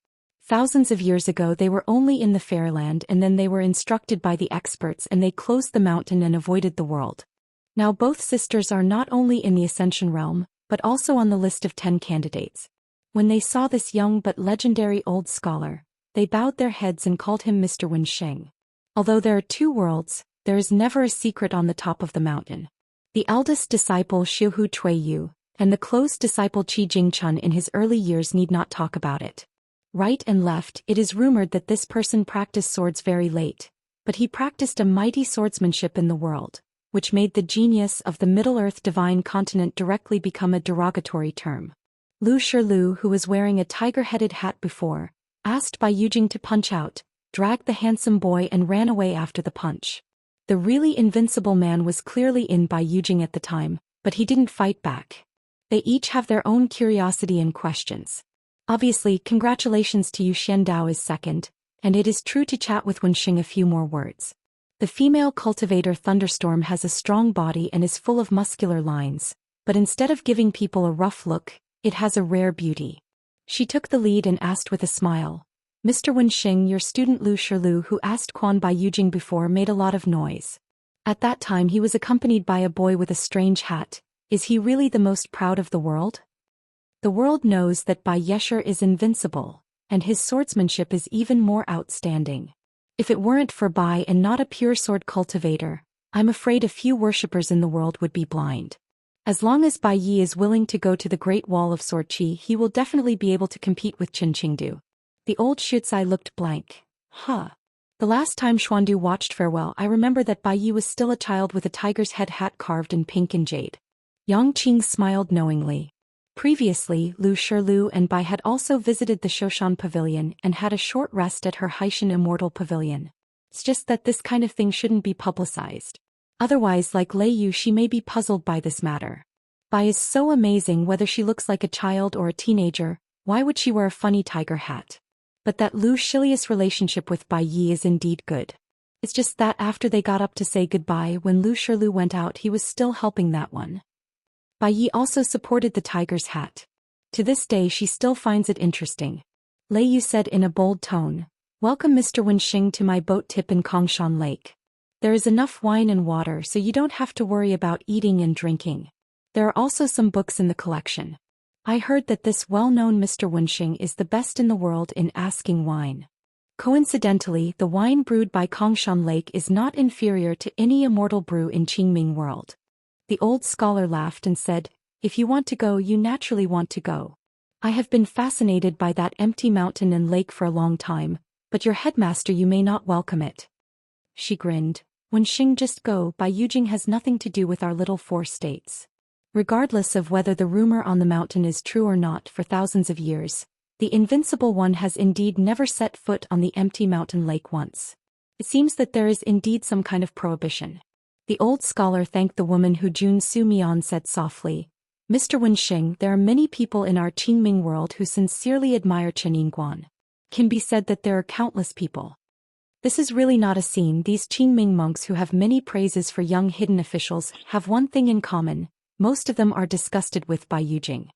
Thousands of years ago they were only in the Fairyland, and then they were instructed by the experts and they closed the mountain and avoided the world. Now both sisters are not only in the Ascension realm, but also on the list of 10 candidates. When they saw this young but legendary old scholar, they bowed their heads and called him Mr. Wensheng. Although there are 2 worlds, there is never a secret on the top of the mountain. The eldest disciple Xiuhu Chuiyu, and the close disciple Qi Jingchun in his early years need not talk about it. Right and left, it is rumored that this person practiced swords very late, but he practiced a mighty swordsmanship in the world, which made the genius of the Middle-earth divine continent directly become a derogatory term. Lu Shirlu, who was wearing a tiger-headed hat before, asked Bai Yujing to punch out, dragged the handsome boy and ran away after the punch. The really invincible man was clearly in Bai Yujing at the time, but he didn't fight back. They each have their own curiosity and questions. Obviously, congratulations to Yu Xian Dao is second, and it is true to chat with Wenxing a few more words. The female cultivator Thunderstorm has a strong body and is full of muscular lines, but instead of giving people a rough look, it has a rare beauty. She took the lead and asked with a smile, "Mr. Wenxing, your student Lu Shirlu who asked Quan Bai Yujing before made a lot of noise. At that time he was accompanied by a boy with a strange hat. Is he really the most proud of the world? The world knows that Bai Yesher is invincible, and his swordsmanship is even more outstanding. If it weren't for Bai and not a pure sword cultivator, I'm afraid a few worshippers in the world would be blind. As long as Bai Yi is willing to go to the Great Wall of Sword Qi, he will definitely be able to compete with Qin Qingdu." The old Shucai looked blank. The last time Xuandu watched Farewell, I remember that Bai Yi was still a child with a tiger's head hat carved in pink and jade. Yang Qing smiled knowingly. Previously, Lu Shirlu and Bai had also visited the Shoshan Pavilion and had a short rest at her Haitian Immortal Pavilion. It's just that this kind of thing shouldn't be publicized. Otherwise, like Lei Yu, she may be puzzled by this matter. Bai is so amazing whether she looks like a child or a teenager, why would she wear a funny tiger hat? But that Lu Shilius relationship with Bai Yi is indeed good. It's just that after they got up to say goodbye, when Lu Shirlu went out, he was still helping that one. Bai Yi also supported the tiger's hat. To this day she still finds it interesting. Lei Yu said in a bold tone, "Welcome Mr. Wenxing to my boat tip in Kongshan Lake. There is enough wine and water so you don't have to worry about eating and drinking. There are also some books in the collection. I heard that this well-known Mr. Wenxing is the best in the world in asking wine. Coincidentally, the wine brewed by Kongshan Lake is not inferior to any immortal brew in Qingming world. The old scholar laughed and said, if you want to go, you naturally want to go. I have been fascinated by that empty mountain and lake for a long time, but your headmaster you may not welcome it. She grinned. Wenxing, just go, Bai Yujing has nothing to do with our little four states. Regardless of whether the rumor on the mountain is true or not, for thousands of years, the invincible one has indeed never set foot on the empty mountain lake once. It seems that there is indeed some kind of prohibition. The old scholar thanked the woman who Jun Su Mian said softly, Mr. Wenxing, there are many people in our Qingming world who sincerely admire Chen Yingguan. Can be said that there are countless people. This is really not a scene. These Qingming monks who have many praises for young hidden officials have one thing in common, most of them are disgusted with Bai Yujing.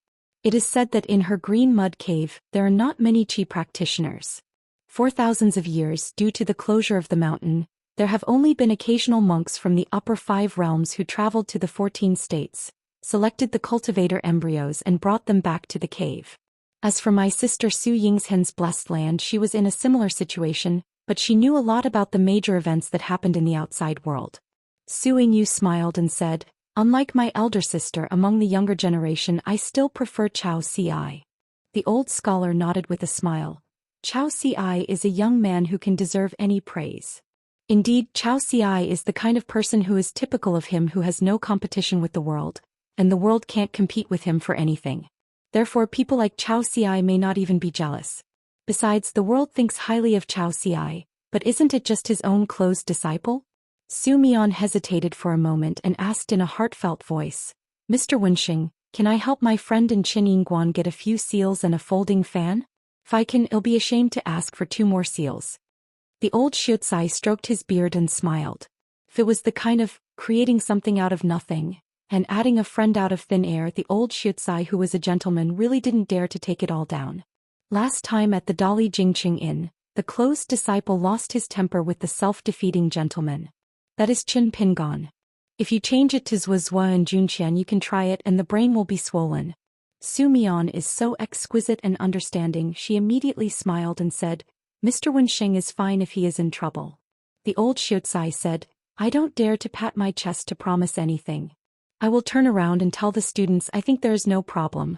It is said that in her green mud cave, there are not many Qi practitioners. For thousands of years, due to the closure of the mountain, there have only been occasional monks from the upper 5 realms who traveled to the 14 states, selected the cultivator embryos and brought them back to the cave. As for my sister Su Yingzhen's blessed land, she was in a similar situation, but she knew a lot about the major events that happened in the outside world. Su Yingyu smiled and said, unlike my elder sister among the younger generation, I still prefer Chao Ci. The old scholar nodded with a smile. Chao Ci is a young man who can deserve any praise. Indeed, Chao Ci is the kind of person who is typical of him, who has no competition with the world, and the world can't compete with him for anything. Therefore, people like Chao Ci may not even be jealous. Besides, the world thinks highly of Chao Ci, but isn't it just his own closed disciple? Su Mian hesitated for a moment and asked in a heartfelt voice, Mr. Wenxing, can I help my friend in Chen Yingguan get a few seals and a folding fan? If I can, I'll be ashamed to ask for 2 more seals. The old Xiuzai stroked his beard and smiled. If it was the kind of creating something out of nothing and adding a friend out of thin air, the old Xiuzai, who was a gentleman, really didn't dare to take it all down. Last time at the Dali Jingqing Inn, the closed disciple lost his temper with the self-defeating gentleman. That is Qin Pingon. If you change it to Zhuozhua and Junqian, you can try it and the brain will be swollen. Su Mian is so exquisite and understanding, she immediately smiled and said, Mr. Wenxing is fine if he is in trouble. The old Xiuzai said, I don't dare to pat my chest to promise anything. I will turn around and tell the students I think there is no problem.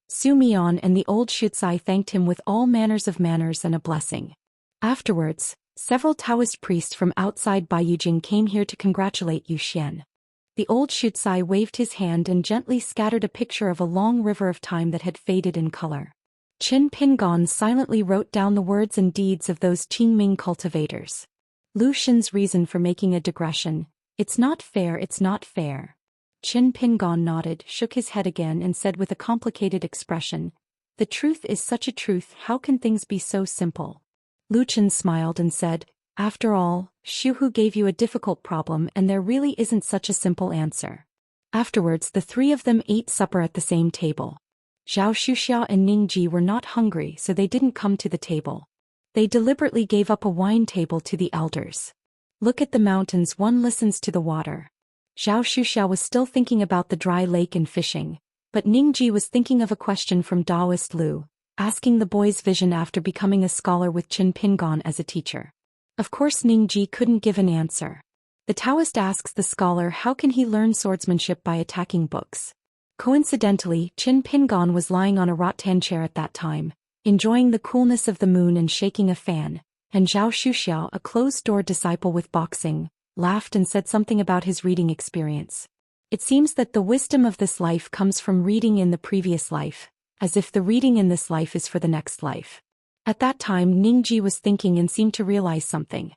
Su Mian and the old Xiuzai thanked him with all manners of manners and a blessing. Afterwards, several Taoist priests from outside Bai Yujing came here to congratulate Zhou Xian. The old Xiuzai waved his hand and gently scattered a picture of a long river of time that had faded in color. Qin Pingon silently wrote down the words and deeds of those Qingming cultivators. Lu Xin's reason for making a digression, it's not fair, it's not fair. Qin Pingon nodded, shook his head again and said with a complicated expression, the truth is such a truth, how can things be so simple? Lu Qin smiled and said, after all, Xu Hu gave you a difficult problem and there really isn't such a simple answer. Afterwards, the 3 of them ate supper at the same table. Zhao Xuxia and Ningji were not hungry, so they didn't come to the table. They deliberately gave up a wine table to the elders. Look at the mountains, one listens to the water. Zhao Xuxia was still thinking about the dry lake and fishing, but Ningji was thinking of a question from Daoist Lu, asking the boy's vision after becoming a scholar with Qin Pingon as a teacher. Of course Ningji couldn't give an answer. The Taoist asks the scholar how can he learn swordsmanship by attacking books. Coincidentally, Qin Pingon was lying on a rattan chair at that time, enjoying the coolness of the moon and shaking a fan, and Zhao Xuxia, a closed-door disciple with boxing, laughed and said something about his reading experience. It seems that the wisdom of this life comes from reading in the previous life, as if the reading in this life is for the next life. At that time Ningji was thinking and seemed to realize something.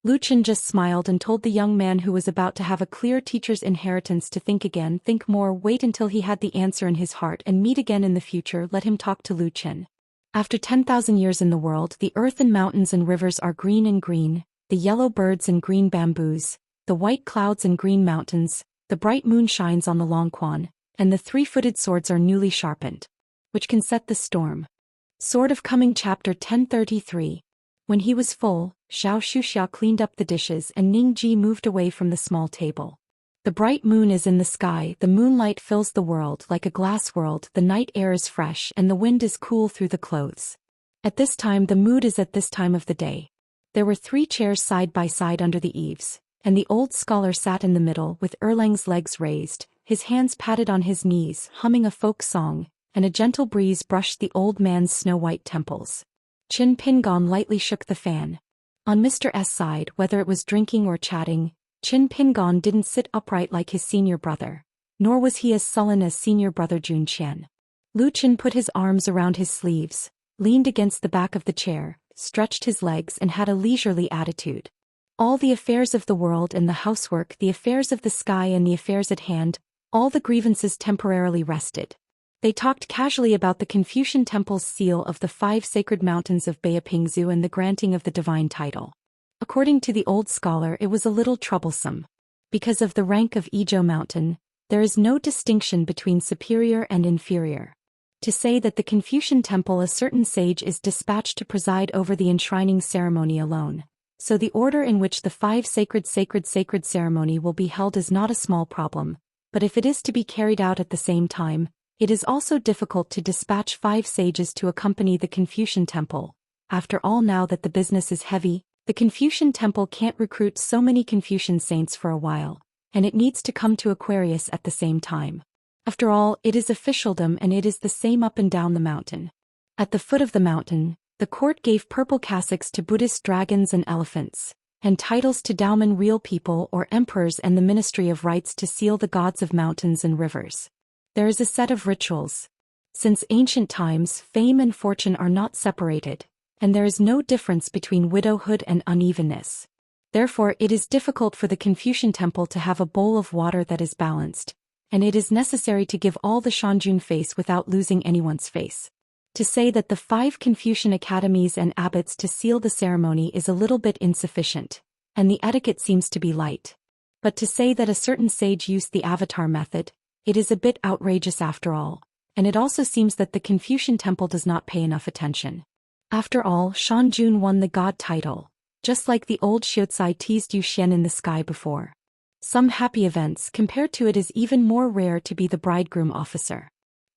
Lu Qin just smiled and told the young man who was about to have a clear teacher's inheritance to think again, think more, wait until he had the answer in his heart and meet again in the future, let him talk to Lu Qin. After 10,000 years in the world, the earth and mountains and rivers are green and green, the yellow birds and green bamboos, the white clouds and green mountains, the bright moon shines on the Longquan, and the 3-footed swords are newly sharpened, which can set the storm. Sword of Coming Chapter 1033. When he was full, Zhao Xuxia cleaned up the dishes and Ningji moved away from the small table. The bright moon is in the sky, the moonlight fills the world like a glass world, the night air is fresh and the wind is cool through the clothes. At this time the mood is at this time of the day. There were 3 chairs side by side under the eaves, and the old scholar sat in the middle with Erlang's legs raised, his hands patted on his knees, humming a folk song, and a gentle breeze brushed the old man's snow-white temples. Qin Pingon lightly shook the fan. On Mr. S' side, whether it was drinking or chatting, Qin Pingon didn't sit upright like his senior brother, nor was he as sullen as senior brother Zhou Xian. Lu Qin put his arms around his sleeves, leaned against the back of the chair, stretched his legs and had a leisurely attitude. All the affairs of the world and the housework, the affairs of the sky and the affairs at hand, all the grievances temporarily rested. They talked casually about the Confucian Temple's seal of the 5 sacred mountains of Beipingzu and the granting of the divine title. According to the old scholar, it was a little troublesome. Because of the rank of Izhou Mountain, there is no distinction between superior and inferior. To say that the Confucian Temple a certain sage is dispatched to preside over the enshrining ceremony alone. So the order in which the 5 sacred ceremony will be held is not a small problem, but if it is to be carried out at the same time, it is also difficult to dispatch 5 sages to accompany the Confucian Temple. After all, now that the business is heavy, the Confucian Temple can't recruit so many Confucian saints for a while, and it needs to come to Aquarius at the same time. After all, it is officialdom and it is the same up and down the mountain. At the foot of the mountain, the court gave purple cassocks to Buddhist dragons and elephants, and titles to Daomen real people or emperors, and the Ministry of Rites to seal the gods of mountains and rivers. There is a set of rituals. Since ancient times, fame and fortune are not separated, and there is no difference between widowhood and unevenness. Therefore, it is difficult for the Confucian Temple to have a bowl of water that is balanced, and it is necessary to give all the Shanjun face without losing anyone's face. To say that the 5 Confucian academies and abbots to seal the ceremony is a little bit insufficient, and the etiquette seems to be light. But to say that a certain sage used the avatar method, it is a bit outrageous after all, and it also seems that the Confucian Temple does not pay enough attention. After all, Shanjun won the god title, just like the old Xiuzai teased Zhou Xian in the sky before. Some happy events compared to it is even more rare to be the bridegroom officer.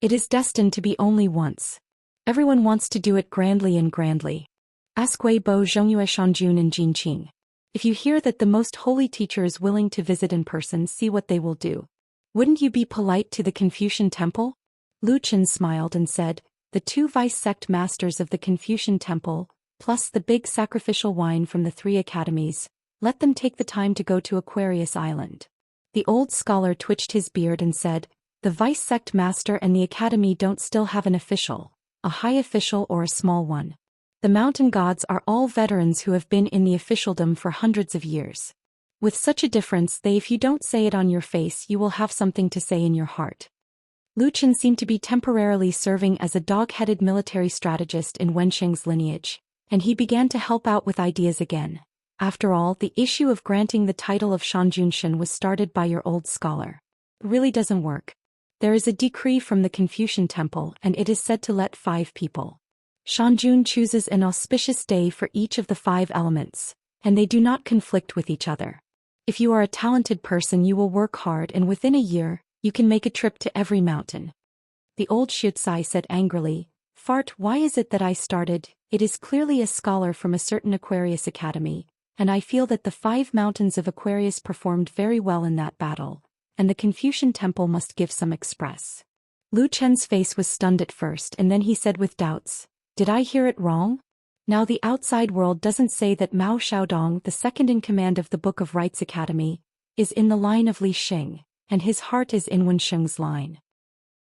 It is destined to be only once. Everyone wants to do it grandly and grandly. Ask Wei Bo Zhongyue Shanjun and Jinqing. If you hear that the most holy teacher is willing to visit in person, see what they will do. Wouldn't you be polite to the Confucian Temple? Lu Qin smiled and said, the 2 vice-sect masters of the Confucian Temple, plus the big sacrificial wine from the 3 academies, let them take the time to go to Aquarius Island. The old scholar twitched his beard and said, the vice-sect master and the academy don't still have an official, a high official or a small one. The mountain gods are all veterans who have been in the officialdom for hundreds of years. With such a difference, if you don't say it on your face, you will have something to say in your heart. Lu Qin seemed to be temporarily serving as a dog-headed military strategist in Wensheng's lineage, and he began to help out with ideas again. After all, the issue of granting the title of Shanjunshan was started by your old scholar. It really doesn't work. There is a decree from the Confucian Temple, and it is said to let 5 people. Shanjun chooses an auspicious day for each of the 5 elements, and they do not conflict with each other. If you are a talented person, you will work hard, and within a year, you can make a trip to every mountain. The old Xiuzai said angrily, Fart, why is it that I started? It is clearly a scholar from a certain Aquarius Academy, and I feel that the 5 mountains of Aquarius performed very well in that battle, and the Confucian Temple must give some express. Lu Chen's face was stunned at first, and then he said with doubts, did I hear it wrong? Now the outside world doesn't say that Mao Xiaodong, the second in command of the Book of Rites Academy, is in the line of Li Xing, and his heart is in Wensheng's line.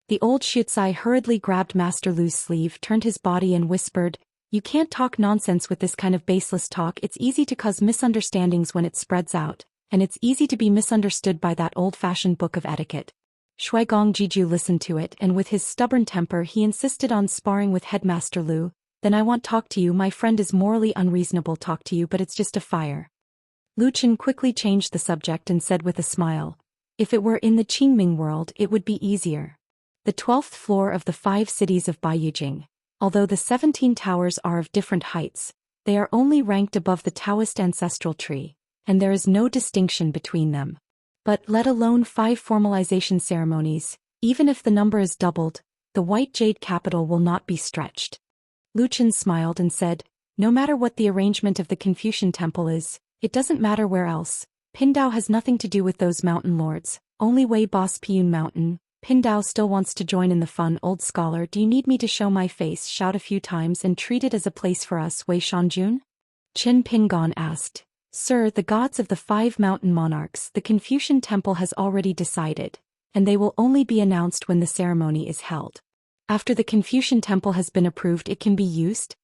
The old Xiuzai hurriedly grabbed Master Lu's sleeve, turned his body and whispered, you can't talk nonsense with this kind of baseless talk. It's easy to cause misunderstandings when it spreads out, and it's easy to be misunderstood by that old-fashioned book of etiquette. Shuigong Jiju listened to it, and with his stubborn temper he insisted on sparring with Headmaster Lu. Then I won't talk to you, my friend is morally unreasonable, talk to you, but it's just a fire. Lu Qin quickly changed the subject and said with a smile, if it were in the Qingming world it would be easier. The 12th floor of the 5 cities of Baiyujing, although the 17 towers are of different heights, they are only ranked above the Daoist ancestral tree, and there is no distinction between them. But let alone 5 formalization ceremonies, even if the number is doubled, the white jade capital will not be stretched. Lu Chen smiled and said, no matter what the arrangement of the Confucian temple is, it doesn't matter where else. Pindao has nothing to do with those mountain lords, only Wei Boss Piyun Mountain. Pindao still wants to join in the fun. Old scholar, do you need me to show my face? Shout a few times and treat it as a place for us, Wei Shanjun? Qin Pingon asked. Sir, the gods of the 5 mountain monarchs, the Confucian temple has already decided, and they will only be announced when the ceremony is held. After the Confucian temple has been approved, it can be used?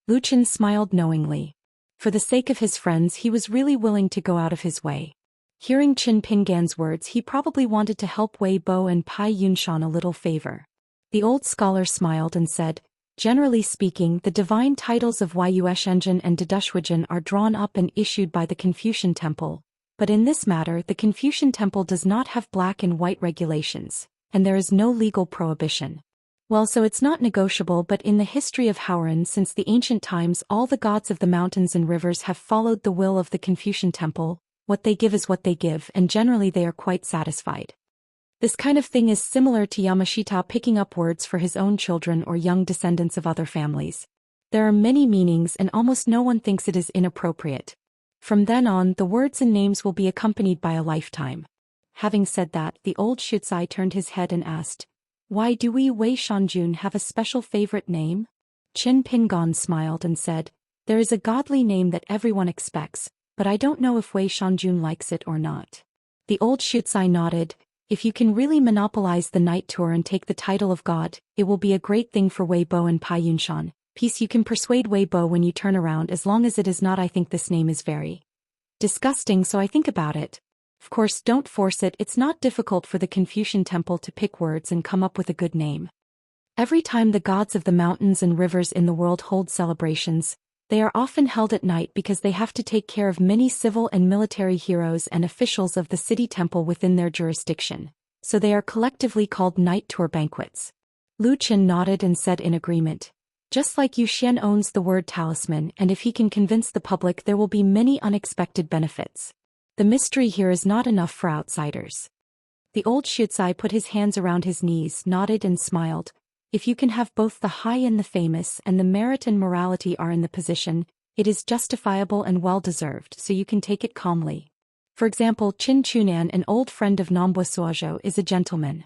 Lu Chen smiled knowingly. For the sake of his friends, he was really willing to go out of his way. Hearing Qin Pingan's words, he probably wanted to help Wei Bo and Pai Yunshan a little favor. The old scholar smiled and said, generally speaking, the divine titles of Yueshenzhen and Dedushwizhen are drawn up and issued by the Confucian temple, but in this matter the Confucian temple does not have black and white regulations, and there is no legal prohibition. Well, so it's not negotiable, but in the history of Haoran since the ancient times all the gods of the mountains and rivers have followed the will of the Confucian temple. What they give is what they give, and generally they are quite satisfied. This kind of thing is similar to Yamashita picking up words for his own children or young descendants of other families. There are many meanings and almost no one thinks it is inappropriate. From then on, the words and names will be accompanied by a lifetime. Having said that, the old Shutsai turned his head and asked, why do we Wei Shanjun have a special favorite name? Qin Pingon smiled and said, there is a godly name that everyone expects, but I don't know if Wei Shanjun likes it or not. The old Shutsai nodded. If you can really monopolize the night tour and take the title of god, it will be a great thing for Wei Bo and Pai Yunshan. Peace, you can persuade Wei Bo when you turn around as long as it is not. I think this name is very disgusting, so I think about it. Of course, don't force it. It's not difficult for the Confucian temple to pick words and come up with a good name. Every time the gods of the mountains and rivers in the world hold celebrations, they are often held at night because they have to take care of many civil and military heroes and officials of the city temple within their jurisdiction, so they are collectively called night tour banquets. Lu Chen nodded and said in agreement. Just like Zhou Xian owns the word talisman, and if he can convince the public, there will be many unexpected benefits. The mystery here is not enough for outsiders. The old Shutsai put his hands around his knees, nodded and smiled. If you can have both the high and the famous, and the merit and morality are in the position, it is justifiable and well-deserved, so you can take it calmly. For example, Qin Chunan, an old friend of Nambwa Suozhou, is a gentleman.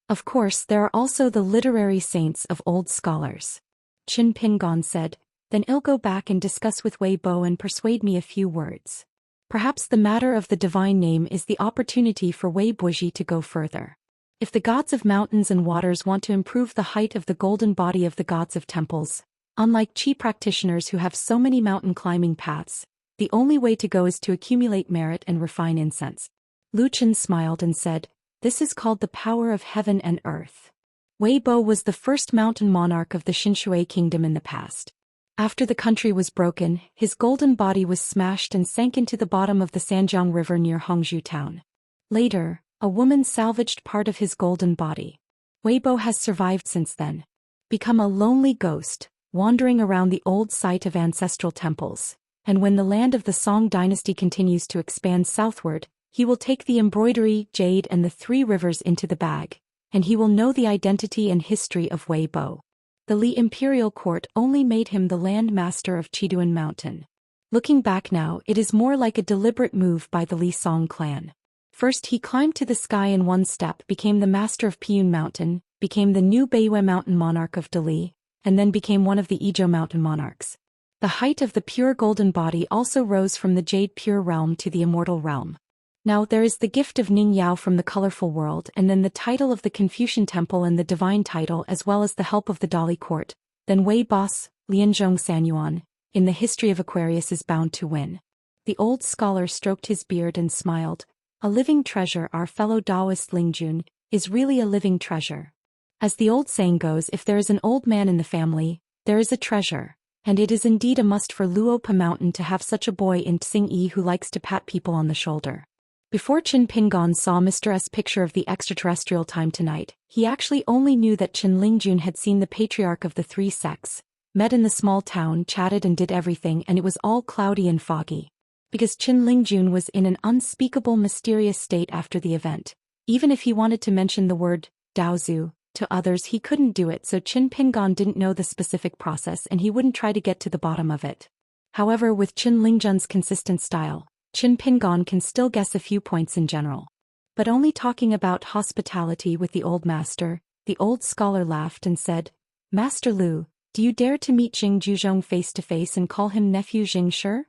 Of course, there are also the literary saints of old scholars. Qin Pingon said, then I'll go back and discuss with Wei Bo and persuade me a few words. Perhaps the matter of the divine name is the opportunity for Wei Boji to go further. If the gods of mountains and waters want to improve the height of the golden body of the gods of temples, unlike Qi practitioners who have so many mountain climbing paths, the only way to go is to accumulate merit and refine incense. Lu Chen smiled and said, this is called the power of heaven and earth. Wei Bo was the first mountain monarch of the Xinshui kingdom in the past. After the country was broken, his golden body was smashed and sank into the bottom of the Sanjiang River near Hongzhou town. Later, a woman salvaged part of his golden body. Wei Bo has survived since then. Become a lonely ghost, wandering around the old site of ancestral temples, and when the land of the Song dynasty continues to expand southward, he will take the embroidery, jade and the 3 rivers into the bag, and he will know the identity and history of Wei Bo. The Li imperial court only made him the land master of Chiduan Mountain. Looking back now, it is more like a deliberate move by the Li Song clan. First he climbed to the sky in one step, became the master of Piyun Mountain, became the new Beiyue Mountain monarch of Dali, and then became one of the Izhou Mountain monarchs. The height of the pure golden body also rose from the jade pure realm to the immortal realm. Now there is the gift of Ning Yao from the colorful world, and then the title of the Confucian temple and the divine title, as well as the help of the Dali court. Then Wei Boss, Lianzhong Sanyuan, in the history of Aquarius is bound to win. The old scholar stroked his beard and smiled. A living treasure, our fellow Daoist Lingjun, is really a living treasure. As the old saying goes, if there is an old man in the family, there is a treasure, and it is indeed a must for Luopa Mountain to have such a boy in Tsing-yi who likes to pat people on the shoulder. Before Qin Pingon saw Mr. S' picture of the extraterrestrial time tonight, he actually only knew that Qin Lingjun had seen the patriarch of the 3 sects, met in the small town, chatted and did everything, and it was all cloudy and foggy. because Qin Lingjun was in an unspeakable mysterious state after the event. Even if he wanted to mention the word Daozu to others, he couldn't do it, so Qin Pingon didn't know the specific process and he wouldn't try to get to the bottom of it. However, with Qin Lingjun's consistent style, Qin Pingon can still guess a few points in general. But only talking about hospitality with the old master, the old scholar laughed and said, "Master Lu, do you dare to meet Jing Juzhong face to face and call him nephew Jing Shi?"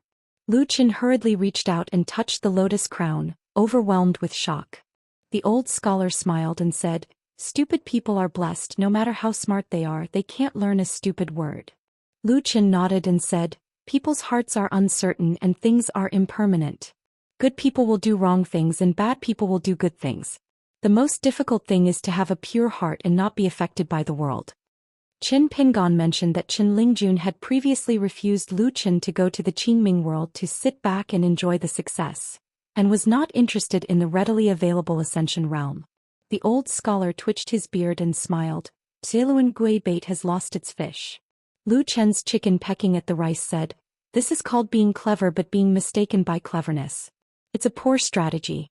Lu Qin hurriedly reached out and touched the lotus crown, overwhelmed with shock. The old scholar smiled and said, "Stupid people are blessed. No matter how smart they are, they can't learn a stupid word." Lu Qin nodded and said, "People's hearts are uncertain and things are impermanent. Good people will do wrong things and bad people will do good things. The most difficult thing is to have a pure heart and not be affected by the world." Qin Pingon mentioned that Qin Lingjun had previously refused Lu Qin to go to the Qingming world to sit back and enjoy the success, and was not interested in the readily available Ascension realm. The old scholar twitched his beard and smiled. "Xiluan Gui bait has lost its fish." Lu Chen's chicken pecking at the rice said, "This is called being clever but being mistaken by cleverness. It's a poor strategy."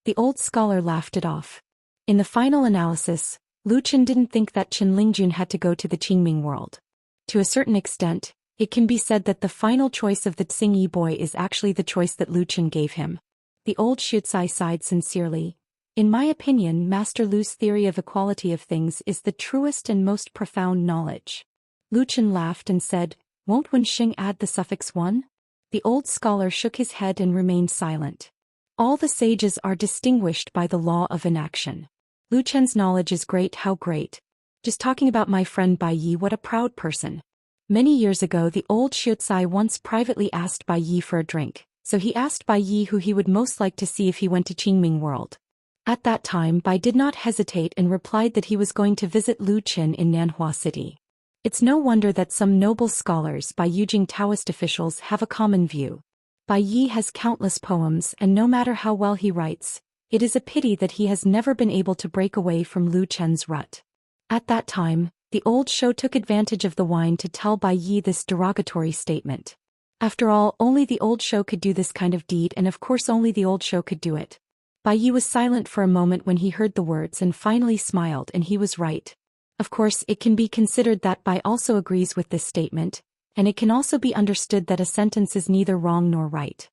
The old scholar laughed it off. In the final analysis, Lu Qin didn't think that Qin Lingjun had to go to the Qingming world. To a certain extent, it can be said that the final choice of the Xingyi boy is actually the choice that Lu Qin gave him. The old Xuecai sighed sincerely. "In my opinion, Master Lu's theory of equality of things is the truest and most profound knowledge." Lu Qin laughed and said, "Won't Wenxing add the suffix one?" The old scholar shook his head and remained silent. All the sages are distinguished by the law of inaction. Lu Chen's knowledge is great. How great? Just talking about my friend Bai Yi, what a proud person. Many years ago the old Xuecai once privately asked Bai Yi for a drink, so he asked Bai Yi who he would most like to see if he went to Qingming world. At that time Bai did not hesitate and replied that he was going to visit Lu Qin in Nanhua City. It's no wonder that some noble scholars Bai Yujing Taoist officials have a common view. Bai Yi has countless poems and no matter how well he writes, it is a pity that he has never been able to break away from Lu Chen's rut. At that time, the old Shou took advantage of the wine to tell Bai Yi this derogatory statement. After all, only the old Shou could do this kind of deed and of course only the old Shou could do it. Bai Yi was silent for a moment when he heard the words and finally smiled, and he was right. Of course, it can be considered that Bai also agrees with this statement, and it can also be understood that a sentence is neither wrong nor right.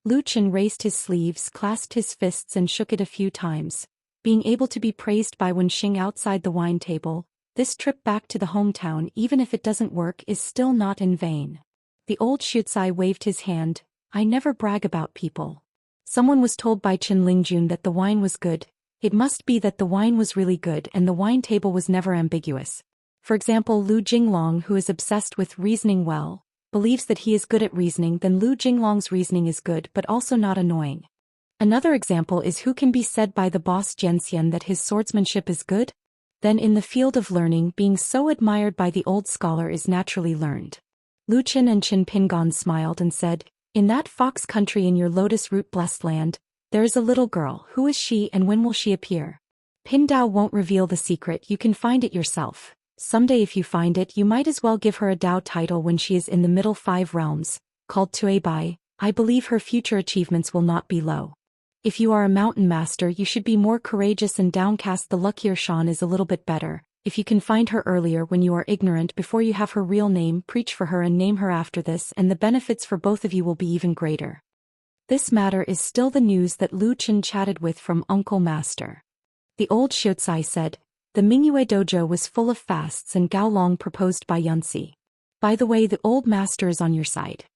Lu Qin raised his sleeves, clasped his fists and shook it a few times. Being able to be praised by Wenxing outside the wine table, this trip back to the hometown, even if it doesn't work, is still not in vain. The old Xuecai waved his hand. "I never brag about people. Someone was told by Qin Lingjun that the wine was good. It must be that the wine was really good and the wine table was never ambiguous. For example, Lu Jinglong, who is obsessed with reasoning well, believes that he is good at reasoning, then Lu Jinglong's reasoning is good but also not annoying. Another example is who can be said by the boss Xianxia that his swordsmanship is good? Then in the field of learning, being so admired by the old scholar is naturally learned." Lu Qin and Qin Pingon smiled and said, "In that fox country in your lotus root blessed land, there is a little girl. Who is she and when will she appear?" "Pin Dao won't reveal the secret, you can find it yourself. Someday if you find it, you might as well give her a Dao title when she is in the middle 5 realms, called Tue Bai. I believe her future achievements will not be low. If you are a mountain master, you should be more courageous and downcast. The luckier Shan is a little bit better. If you can find her earlier when you are ignorant before you have her real name, preach for her and name her after this, and the benefits for both of you will be even greater." This matter is still the news that Lu Qin chatted with from Uncle Master. The old Xuecai said, "The Mingyue dojo was full of fasts and Gao Long proposed by Yunxi. By the way, the old master is on your side.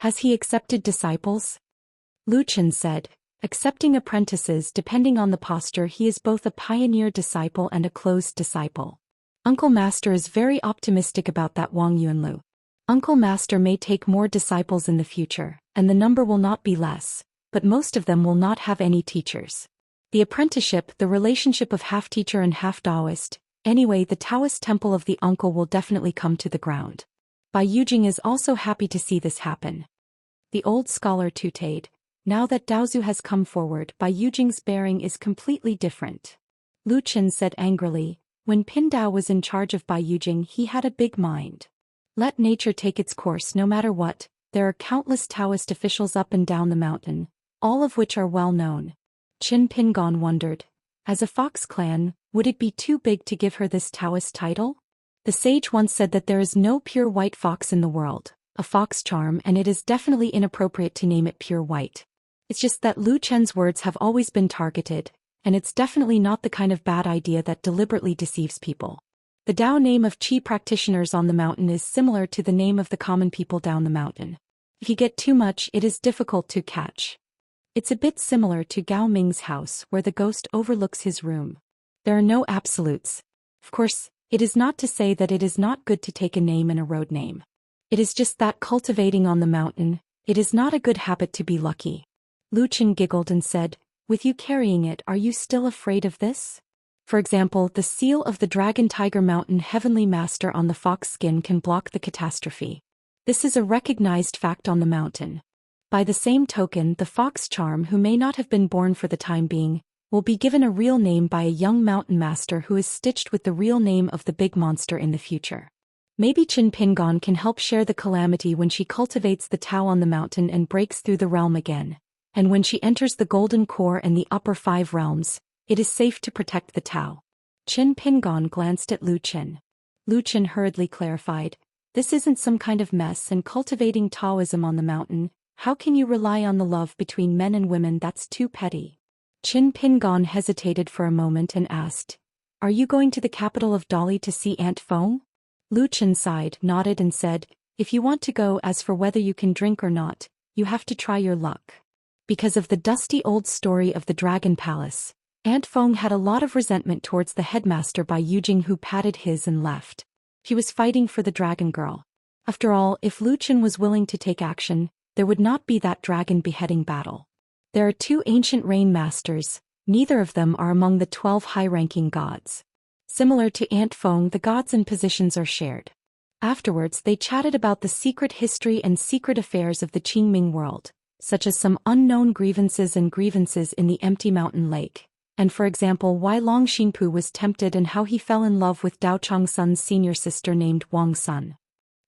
Has he accepted disciples?" Lu Qin said, "Accepting apprentices depending on the posture. He is both a pioneer disciple and a closed disciple. Uncle Master is very optimistic about that Wang Yunlu. Uncle Master may take more disciples in the future, and the number will not be less, but most of them will not have any teachers. The apprenticeship, the relationship of half teacher and half Daoist, anyway the Taoist temple of the uncle will definitely come to the ground. Bai Yujing is also happy to see this happen." The old scholar tooted, "Now that Daozu has come forward, Bai Yujing's bearing is completely different." Lu Qin said angrily, "When Pin Dao was in charge of Bai Yujing, he had a big mind. Let nature take its course no matter what. there are countless Taoist officials up and down the mountain, all of which are well known. Qin Pingon wondered. As a fox clan, would it be too big to give her this Taoist title? The sage once said that there is no pure white fox in the world, a fox charm, and it is definitely inappropriate to name it pure white. It's just that Lu Chen's words have always been targeted, and it's definitely not the kind of bad idea that deliberately deceives people. The Dao name of Qi practitioners on the mountain is similar to the name of the common people down the mountain. If you get too much, it is difficult to catch. It's a bit similar to Gao Ming's house where the ghost overlooks his room. There are no absolutes. Of course, it is not to say that it is not good to take a name and a road name. It is just that cultivating on the mountain, it is not a good habit to be lucky. Lu Chen giggled and said, with you carrying it, are you still afraid of this? For example, the seal of the Dragon Tiger Mountain Heavenly Master on the fox skin can block the catastrophe. This is a recognized fact on the mountain. By the same token, the fox charm, who may not have been born for the time being, will be given a real name by a young mountain master who is stitched with the real name of the big monster in the future. Maybe Qin Pingon can help share the calamity when she cultivates the Tao on the mountain and breaks through the realm again. And when she enters the Golden Core and the upper 5 realms, it is safe to protect the Tao. Qin Pingon glanced at Lu Chen. Lu Chen hurriedly clarified, this isn't some kind of mess and cultivating Taoism on the mountain. How can you rely on the love between men and women? That's too petty. Qin Pingon hesitated for a moment and asked, are you going to the capital of Dali to see Aunt Feng? Lu Chen sighed, nodded and said, if you want to go, as for whether you can drink or not, you have to try your luck. Because of the dusty old story of the Dragon Palace, Aunt Feng had a lot of resentment towards the headmaster Bai Yujing, who patted his and left. He was fighting for the dragon girl. After all, if Lu Chen was willing to take action, there would not be that dragon beheading battle. There are 2 ancient rain masters, neither of them are among the 12 high-ranking gods. Similar to Aunt Feng, the gods and positions are shared. Afterwards, they chatted about the secret history and secret affairs of the Qingming world, such as some unknown grievances in the empty mountain lake, and for example why Long Xinpu was tempted and how he fell in love with Dao Changsun's senior sister named Wang Sun.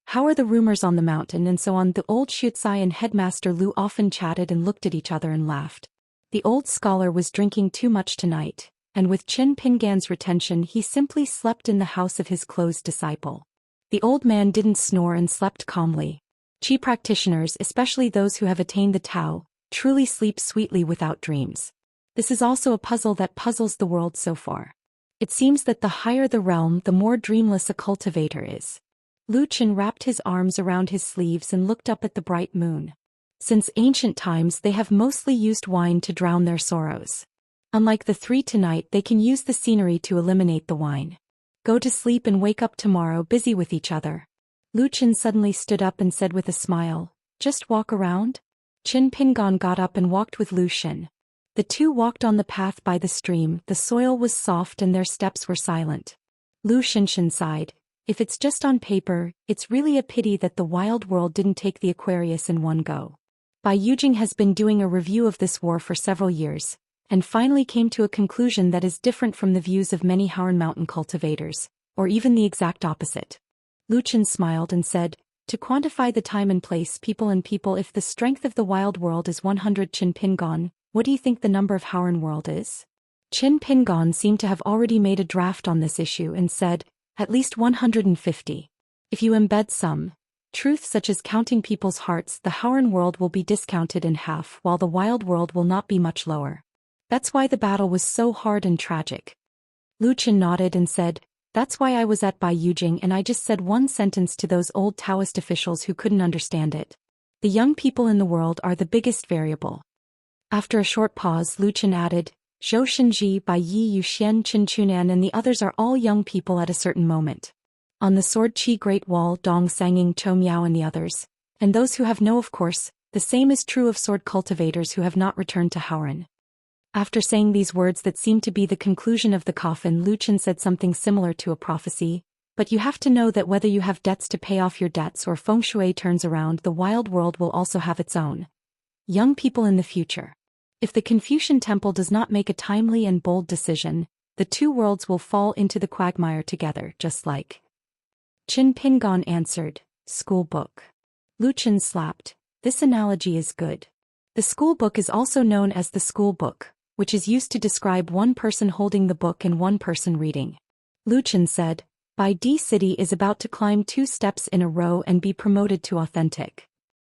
How are the rumors on the mountain, and so on. The old Xuecai and headmaster Lu often chatted and looked at each other and laughed. The old scholar was drinking too much tonight, and with Qin Pingan's retention he simply slept in the house of his closed disciple. The old man didn't snore and slept calmly. Qi practitioners, especially those who have attained the Tao, truly sleep sweetly without dreams. This is also a puzzle that puzzles the world so far. It seems that the higher the realm, the more dreamless a cultivator is. Lu Chen wrapped his arms around his sleeves and looked up at the bright moon. Since ancient times they have mostly used wine to drown their sorrows. Unlike the 3 tonight, they can use the scenery to eliminate the wine. Go to sleep and wake up tomorrow busy with each other. Lu Chen suddenly stood up and said with a smile, just walk around? Qin Pingon got up and walked with Lu Chen. The 2 walked on the path by the stream. The soil was soft and their steps were silent. Lu Xinshan sighed. If it's just on paper, it's really a pity that the wild world didn't take the Aquarius in one go. Bai Yujing has been doing a review of this war for several years, and finally came to a conclusion that is different from the views of many Howren Mountain cultivators, or even the exact opposite. Lu Chen smiled and said, to quantify the time and place, people, if the strength of the wild world is 100 Qin Pingon, what do you think the number of Howren world is? Qin Pingon seemed to have already made a draft on this issue and said, at least 150. If you embed some truth such as counting people's hearts, the Howren world will be discounted in half, while the wild world will not be much lower. That's why the battle was so hard and tragic. Lu Chen nodded and said, that's why I was at Bai Yujing and I just said one sentence to those old Taoist officials who couldn't understand it. The young people in the world are the biggest variable. After a short pause, Lu Chen added, Zhou Xian, Bai Yi, Yuxian, Qin Chunan and the others are all young people at a certain moment. On the Sword Qi Great Wall, Dong Sanging, Chou Miao and the others, and those who have no, of course, the same is true of sword cultivators who have not returned to Howren. After saying these words that seemed to be the conclusion of the coffin, Lu Chen said something similar to a prophecy, but you have to know that whether you have debts to pay off your debts or feng shui turns around, the wild world will also have its own young people in the future. If the Confucian Temple does not make a timely and bold decision, the 2 worlds will fall into the quagmire together, just like Qin Pingon answered, school book. Lu Chen slapped. This analogy is good. The school book is also known as the school book, which is used to describe one person holding the book and one person reading. Lu Chen said, Bai Di City is about to climb 2 steps in a row and be promoted to authentic.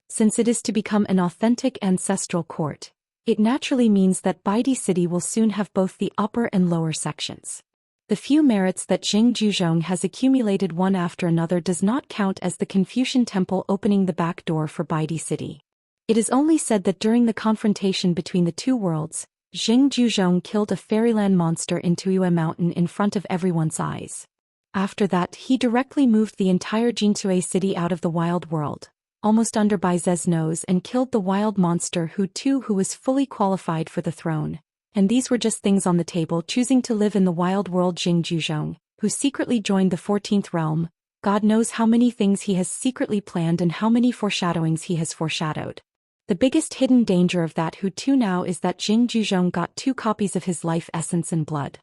Since it is to become an authentic ancestral court, it naturally means that Bai Di City will soon have both the upper and lower sections. The few merits that Jing Juzhong has accumulated one after another does not count as the Confucian temple opening the back door for Bai Di City. It is only said that during the confrontation between the two worlds, Jing Juzhong killed a fairyland monster in Tuyue Mountain in front of everyone's eyes. After that, he directly moved the entire Jinsui city out of the wild world, almost under Bai Ze's nose, and killed the wild monster who was fully qualified for the throne. And these were just things on the table. Choosing to live in the wild world, Jing Juzhong, who secretly joined the 14th realm, God knows how many things he has secretly planned and how many foreshadowings he has foreshadowed. The biggest hidden danger of that who now is that Jing Juzhong got 2 copies of his life essence and blood.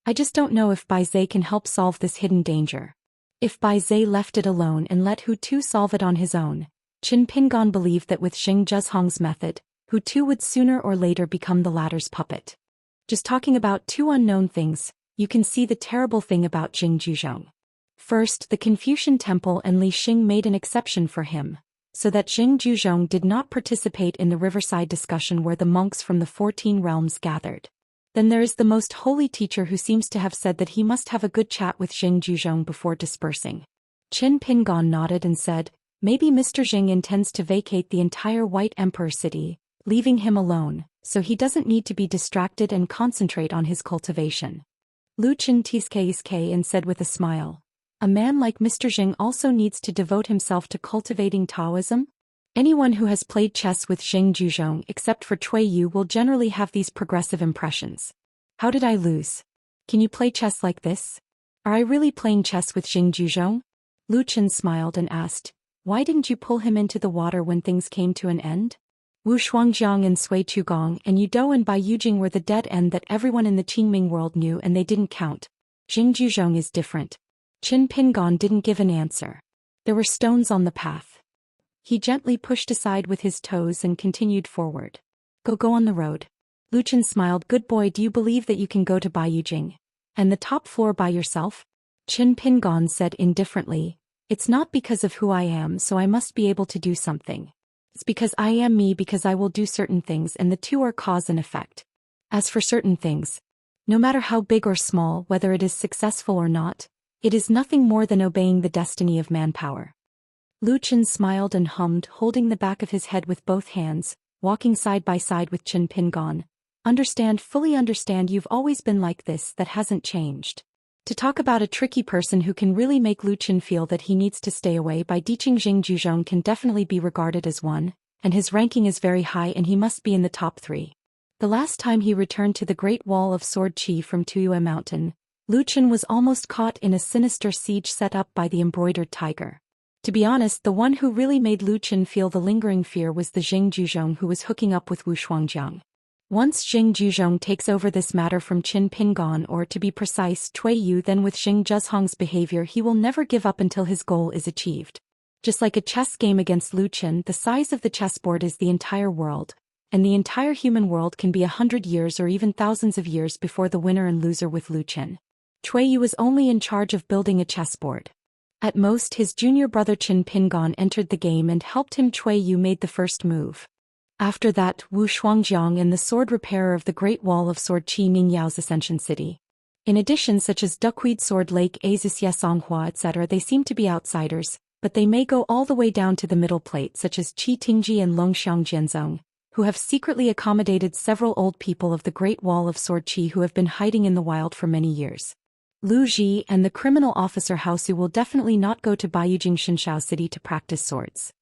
I just don't know if Bai Ze can help solve this hidden danger. If Bai Ze left it alone and let Hu solve it on his own, Qin Pingon believed that with Xing Zhezhong's method, Hu would sooner or later become the latter's puppet. Just talking about 2 unknown things, you can see the terrible thing about Jing Juzhong. First, the Confucian temple and Li Xing made an exception for him, so that Jing Juzhong did not participate in the riverside discussion where the monks from the 14 realms gathered. Then there is the most holy teacher who seems to have said that he must have a good chat with Jing Juzhong before dispersing. Qin Pingon nodded and said, maybe Mr. Jing intends to vacate the entire White Emperor city, leaving him alone, so he doesn't need to be distracted and concentrate on his cultivation. Lu Chen teased and said with a smile, a man like Mr. Jing also needs to devote himself to cultivating Taoism? Anyone who has played chess with Jing Juzhong except for Cui Yu will generally have these progressive impressions. How did I lose? Can you play chess like this? Are I really playing chess with Jing Juzhong? Lu Chen smiled and asked, why didn't you pull him into the water when things came to an end? Wu Shuangjiang and Sui Qugong and Yu Dou and Bai Yujing were the dead end that everyone in the Qingming world knew, and they didn't count. Jing Juzhong is different. Qin Pingon didn't give an answer. There were stones on the path. He gently pushed aside with his toes and continued forward. Go on the road. Lu Chen smiled. Good boy, do you believe that you can go to Bai Yujing and the top floor by yourself? Qin Pingon said indifferently, it's not because of who I am, so I must be able to do something. It's because I am me, because I will do certain things, and the 2 are cause and effect. As for certain things, no matter how big or small, whether it is successful or not, it is nothing more than obeying the destiny of manpower. Lu Chen smiled and hummed, holding the back of his head with both hands, walking side by side with Qin Pingon. Fully understand, you've always been like this, that hasn't changed. To talk about a tricky person who can really make Lu Chen feel that he needs to stay away, Bai Diqing Jing Juzhong can definitely be regarded as one, and his ranking is very high and he must be in the top 3. The last time he returned to the Great Wall of Sword Qi from Tuyue Mountain, Lu Chen was almost caught in a sinister siege set up by the embroidered tiger. To be honest, the one who really made Lu Chen feel the lingering fear was the Jing Juzhong who was hooking up with Wu Shuangjiang. Once Jing Juzhong takes over this matter from Qin Pingon, or to be precise, Cui Yu, then with Xing Zhezhong's behavior he will never give up until his goal is achieved. Just like a chess game against Lu Chen, the size of the chessboard is the entire world, and the entire human world can be 100 years or even thousands of years before the winner and loser with Lu Chen. Cui Yu was only in charge of building a chessboard. At most, his junior brother Qin Pingon entered the game and helped him. Cui Yu made the first move. After that, Wu Shuangjiang and the sword repairer of the Great Wall of Sword Qi Mingyao's Ascension City. In addition, such as Duckweed Sword Lake, Azuxia Songhua, etc., they seem to be outsiders, but they may go all the way down to the middle plate, such as Qi Tingji and Longxiang Jianzong, who have secretly accommodated several old people of the Great Wall of Sword Qi who have been hiding in the wild for many years. Lu Ji and the criminal officer Haosu will definitely not go to Baiyujing Shinshao City to practice swords.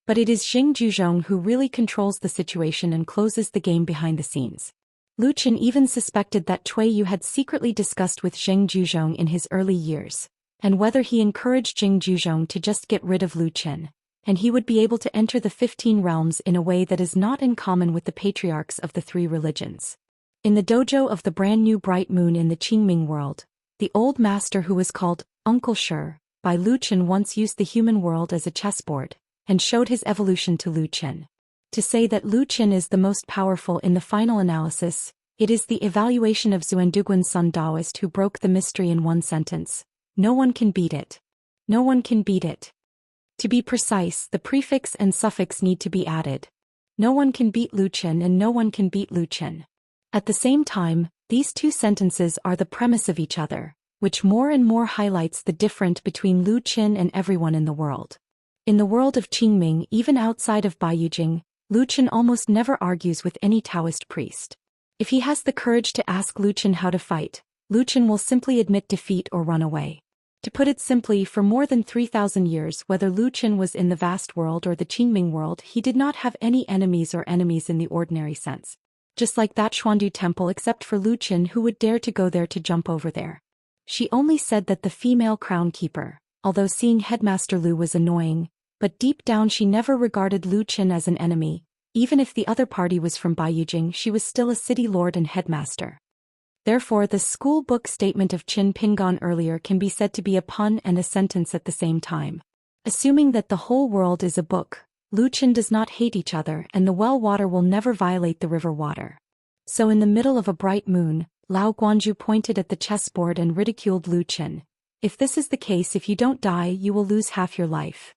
But it is Jing Juzhong who really controls the situation and closes the game behind the scenes. Lu Chen even suspected that Cui Yu had secretly discussed with Jing Juzhong in his early years, and whether he encouraged Jing Juzhong to just get rid of Lu Chen, and he would be able to enter the 15 realms in a way that is not in common with the patriarchs of the 3 religions. In the dojo of the brand new Bright Moon in the Qingming world, the old master who was called Uncle Shi by Lu Chen once used the human world as a chessboard, and showed his evolution to Lu Qin. To say that Lu Qin is the most powerful in the final analysis, it is the evaluation of Zuanduguan's son Daoist who broke the mystery in one sentence. No one can beat it. No one can beat it. To be precise, the prefix and suffix need to be added. No one can beat Lu Qin and no one can beat Lu Qin. At the same time, these two sentences are the premise of each other, which more and more highlights the difference between Lu Qin and everyone in the world. In the world of Qingming, even outside of Baiyujing, Lu Qin almost never argues with any Taoist priest. If he has the courage to ask Lu Qin how to fight, Lu Qin will simply admit defeat or run away. To put it simply, for more than 3,000 years, whether Lu Qin was in the vast world or the Qingming world, he did not have any enemies or enemies in the ordinary sense. Just like that Xuandu temple, except for Lu Qin, who would dare to go there to jump over there. She only said that the female crown keeper, although seeing Headmaster Lu was annoying, but deep down she never regarded Lu Qin as an enemy. Even if the other party was from Baiyujing, she was still a city lord and headmaster. Therefore, the school book statement of Qin Pingan earlier can be said to be a pun and a sentence at the same time. Assuming that the whole world is a book, Lu Qin does not hate each other and the well water will never violate the river water. So in the middle of a bright moon, Lao Guanju pointed at the chessboard and ridiculed Lu Qin. If this is the case, if you don't die, you will lose half your life.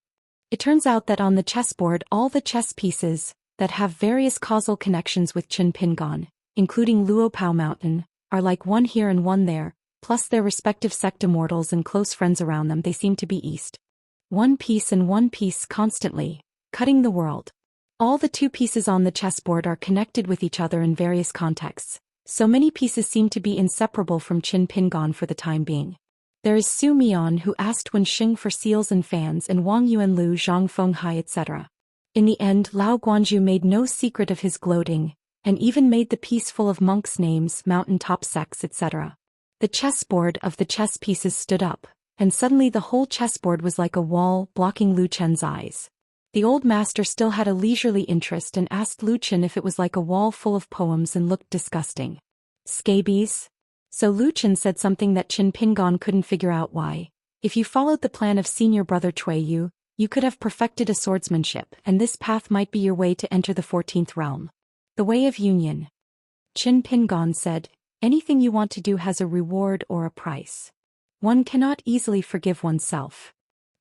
It turns out that on the chessboard all the chess pieces that have various causal connections with Qin Pingan, including Luopao Mountain, are like one here and one there, plus their respective sect immortals and close friends around them. They seem to be east. One piece and one piece constantly, cutting the world. All the two pieces on the chessboard are connected with each other in various contexts, so many pieces seem to be inseparable from Qin Pingan for the time being. There is Su Mian, who asked Wen Xing for seals and fans, and Wang Yuanlu, Zhang Fenghai, etc. In the end, Lao Guanju made no secret of his gloating, and even made the piece full of monks' names, mountain-top sects, etc. The chessboard of the chess pieces stood up, and suddenly the whole chessboard was like a wall, blocking Lu Qin's eyes. The old master still had a leisurely interest and asked Lu Qin if it was like a wall full of poems and looked disgusting. Scabies? So Lu Qin said something that Qin Pingan couldn't figure out why. If you followed the plan of senior brother Cui Yu, you could have perfected a swordsmanship, and this path might be your way to enter the 14th realm. The way of union. Qin Pingan said, anything you want to do has a reward or a price. One cannot easily forgive oneself.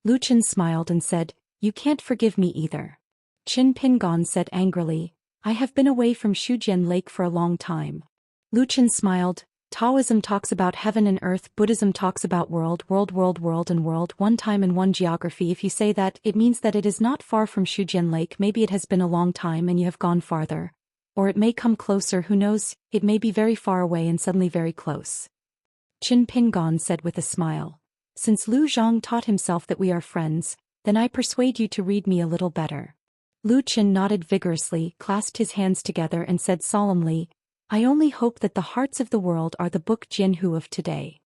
Lu Qin smiled and said, you can't forgive me either. Qin Pingan said angrily, I have been away from Shujian Lake for a long time. Lu Qin smiled, Taoism talks about heaven and earth, Buddhism talks about world, and world, one time and one geography. If you say that, it means that it is not far from Shujian Lake. Maybe it has been a long time and you have gone farther. Or it may come closer, who knows, it may be very far away and suddenly very close. Qin Pingan said with a smile, since Lu Zhang taught himself that we are friends, then I persuade you to read me a little better. Lu Qin nodded vigorously, clasped his hands together and said solemnly, I only hope that the hearts of the world are the book Jianhu of today.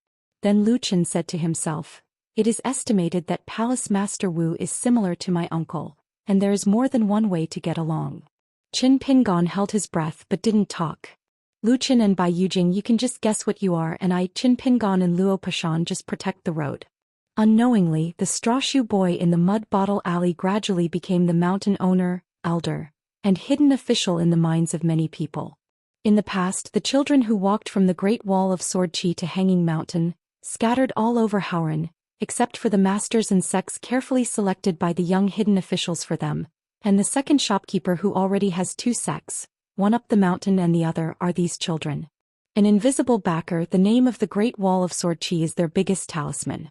Then Lu Qin said to himself, it is estimated that Palace Master Wu is similar to my uncle, and there is more than one way to get along. Qin Pingan held his breath but didn't talk. Lu Qin and Baiyujing, you can just guess what you are, and I, Qin Pingan and Luo Pashan, just protect the road. Unknowingly, the strawshoe boy in the mud bottle alley gradually became the mountain owner, elder, and hidden official in the minds of many people. In the past, the children who walked from the Great Wall of Sword Qi to Hanging Mountain, scattered all over Howren, except for the masters and sects carefully selected by the young hidden officials for them, and the second shopkeeper who already has two sects, one up the mountain and the other, are these children. An invisible backer, the name of the Great Wall of Sword Qi, is their biggest talisman.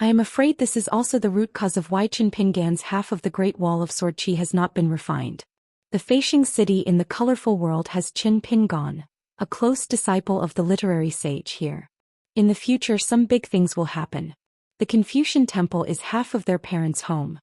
I am afraid this is also the root cause of why Qin Pingan's half of the Great Wall of Sword Qi has not been refined. The Feishing city in the colorful world has Qin Pingan, a close disciple of the literary sage here. In the future some big things will happen. The Confucian temple is half of their parents' home.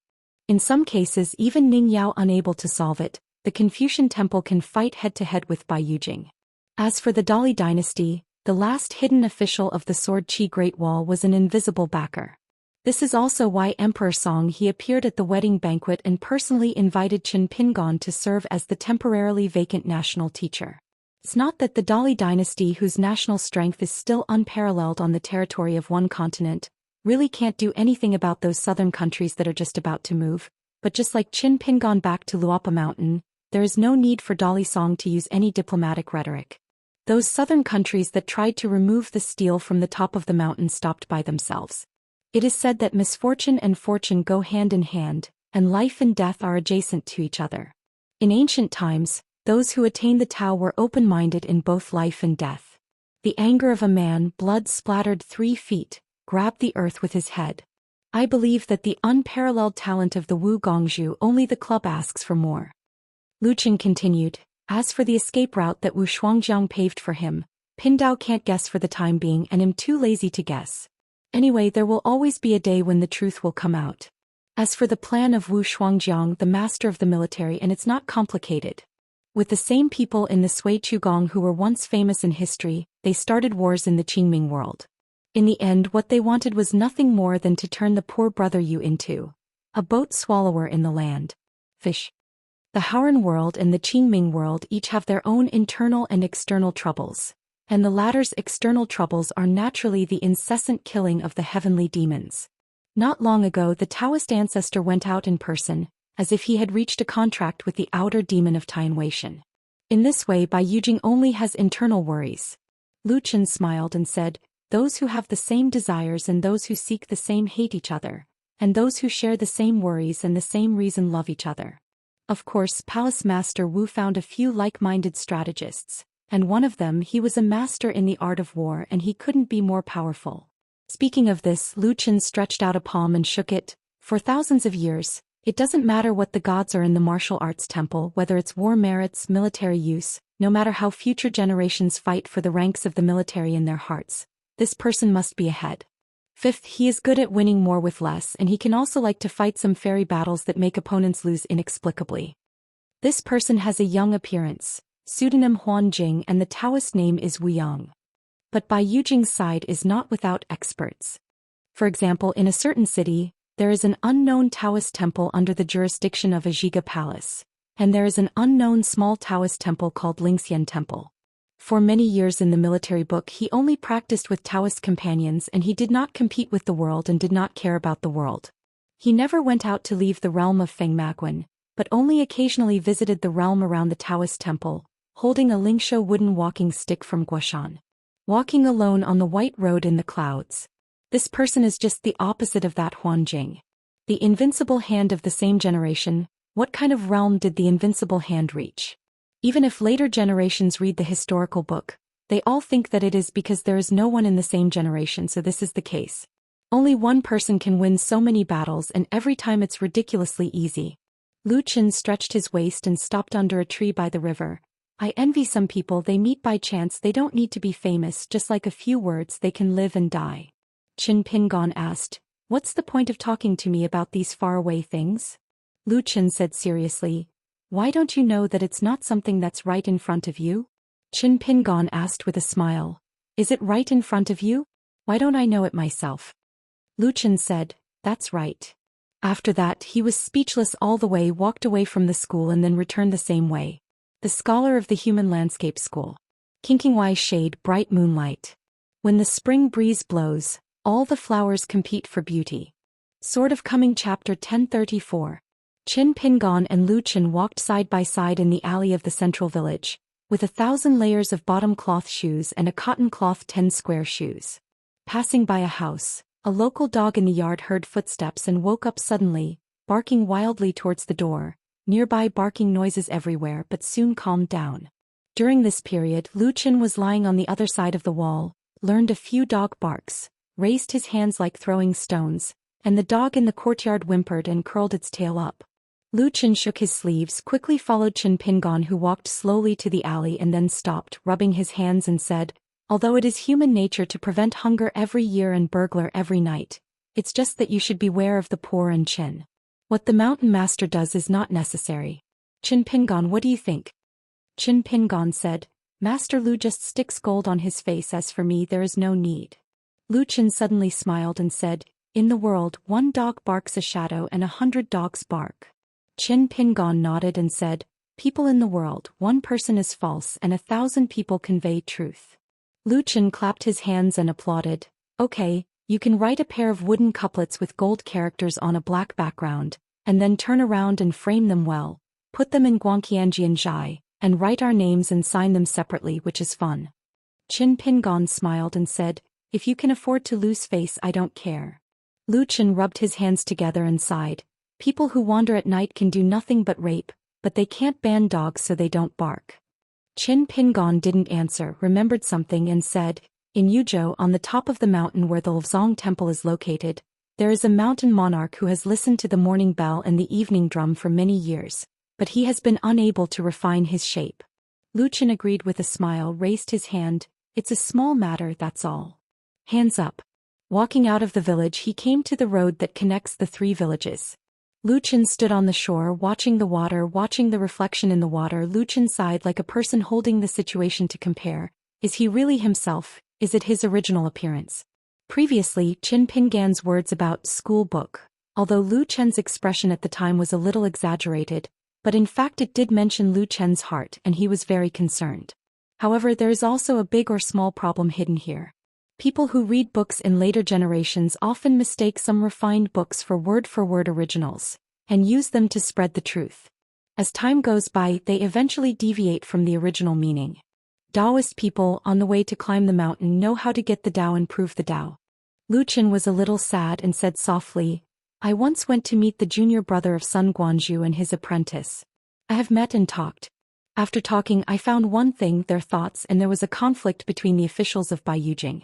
In some cases, even Ning Yao unable to solve it, the Confucian temple can fight head-to-head with Baiyujing. As for the Dali dynasty, the last hidden official of the Sword Qi Great Wall was an invisible backer. This is also why Emperor Song He appeared at the wedding banquet and personally invited Qin Pingan to serve as the temporarily vacant national teacher. It's not that the Dali dynasty, whose national strength is still unparalleled on the territory of one continent, really can't do anything about those southern countries that are just about to move. But just like Qin Pin gone back to Luopa Mountain, there is no need for Dali Song to use any diplomatic rhetoric. Those southern countries that tried to remove the steel from the top of the mountain stopped by themselves. It is said that misfortune and fortune go hand in hand, and life and death are adjacent to each other. In ancient times, those who attained the Tao were open-minded in both life and death. The anger of a man, blood splattered 3 feet, grabbed the earth with his head. I believe that the unparalleled talent of the Wu Gongzhu, only the club asks for more. Lu Qin continued, as for the escape route that Wu Shuangjiang paved for him, Pindao can't guess for the time being and am too lazy to guess. Anyway, there will always be a day when the truth will come out. As for the plan of Wu Shuangjiang, the master of the military, and it's not complicated. With the same people in the Sui Qugong who were once famous in history, they started wars in the Qingming world. In the end, what they wanted was nothing more than to turn the poor brother Yu into a boat swallower in the land. Fish. The Haoran world and the Qingming world each have their own internal and external troubles, and the latter's external troubles are naturally the incessant killing of the heavenly demons. Not long ago, the Taoist ancestor went out in person, as if he had reached a contract with the outer demon of Tianwei. In this way, Bai Yujing only has internal worries. Lu Qin smiled and said, those who have the same desires and those who seek the same hate each other, and those who share the same worries and the same reason love each other. Of course, Palace Master Wu found a few like-minded strategists, and one of them, he was a master in the art of war and he couldn't be more powerful. Speaking of this, Lu Qin stretched out a palm and shook it. For thousands of years, it doesn't matter what the gods are in the martial arts temple, whether it's war merits, military use, no matter how future generations fight for the ranks of the military in their hearts, this person must be ahead. Fifth, he is good at winning more with less, and he can also like to fight some fairy battles that make opponents lose inexplicably. This person has a young appearance, pseudonym Huan Jing, and the Taoist name is Wu Yang. But Bai Yujing's side is not without experts. For example, in a certain city, there is an unknown Taoist temple under the jurisdiction of a Zhiga Palace, and there is an unknown small Taoist temple called Xianxia Temple. For many years in the military book, he only practiced with Taoist companions and he did not compete with the world and did not care about the world. He never went out to leave the realm of Fengmaguan, but only occasionally visited the realm around the Taoist temple, holding a Lingsho wooden walking stick from Guoshan. Walking alone on the white road in the clouds. This person is just the opposite of that Huan Jing. The invincible hand of the same generation. What kind of realm did the invincible hand reach? Even if later generations read the historical book, they all think that it is because there is no one in the same generation, so this is the case. Only one person can win so many battles, and every time it's ridiculously easy. Lu Qin stretched his waist and stopped under a tree by the river. I envy some people, they meet by chance, they don't need to be famous, just like a few words they can live and die. Qin Pingon asked, what's the point of talking to me about these faraway things? Lu Qin said seriously, why don't you know that it's not something that's right in front of you? Qin Pingon asked with a smile, is it right in front of you? Why don't I know it myself? Lu Qin said, that's right. After that, he was speechless all the way, walked away from the school and then returned the same way. The scholar of the Human Landscape School. Kinkingwai shade, bright moonlight. When the spring breeze blows, all the flowers compete for beauty. Sort of Coming Chapter 1034. Qin Pingon and Lu Qin walked side by side in the alley of the central village, with 1,000 layers of bottom cloth shoes and a cotton cloth 10 square shoes. Passing by a house, a local dog in the yard heard footsteps and woke up suddenly, barking wildly towards the door. Nearby barking noises everywhere, but soon calmed down. During this period, Lu Qin was lying on the other side of the wall, learned a few dog barks, raised his hands like throwing stones, and the dog in the courtyard whimpered and curled its tail up. Lu Qin shook his sleeves, quickly followed Qin Pingon, who walked slowly to the alley and then stopped, rubbing his hands, and said, although it is human nature to prevent hunger every year and burglar every night, it's just that you should beware of the poor and Qin. What the mountain master does is not necessary. Qin Pingon, what do you think? Qin Pingon said, Master Lu just sticks gold on his face, as for me there is no need. Lu Qin suddenly smiled and said, in the world 1 dog barks a shadow and 100 dogs bark. Qin Pingon nodded and said, people in the world, 1 person is false and 1,000 people convey truth. Lu Qin clapped his hands and applauded, okay, you can write a pair of wooden couplets with gold characters on a black background, and then turn around and frame them well, put them in Guangqianjianzhai, and write our names and sign them separately, which is fun. Qin Pingon smiled and said, if you can afford to lose face, I don't care. Lu Chen rubbed his hands together and sighed. People who wander at night can do nothing but rape, but they can't ban dogs so they don't bark. Qin Pingon didn't answer, remembered something and said, in Yuzhou, on the top of the mountain where the Lzong temple is located, there is a mountain monarch who has listened to the morning bell and the evening drum for many years, but he has been unable to refine his shape. Lu Chen agreed with a smile, raised his hand, it's a small matter, that's all. Hands up. Walking out of the village, he came to the road that connects the three villages. Lu Chen stood on the shore, watching the water, watching the reflection in the water. Lu Chen sighed like a person holding the situation to compare. Is he really himself? Is it his original appearance? Previously, Qin Pingan's words about school book, although Lu Chen's expression at the time was a little exaggerated, but in fact it did mention Lu Chen's heart and he was very concerned. However, there is also a big or small problem hidden here. People who read books in later generations often mistake some refined books for word originals, and use them to spread the truth. As time goes by, they eventually deviate from the original meaning. Daoist people on the way to climb the mountain know how to get the Tao and prove the Tao. Lu Chen was a little sad and said softly, I once went to meet the junior brother of Sun Guanzhu and his apprentice. I have met and talked. After talking, I found one thing, their thoughts, and there was a conflict between the officials of Baiyujing.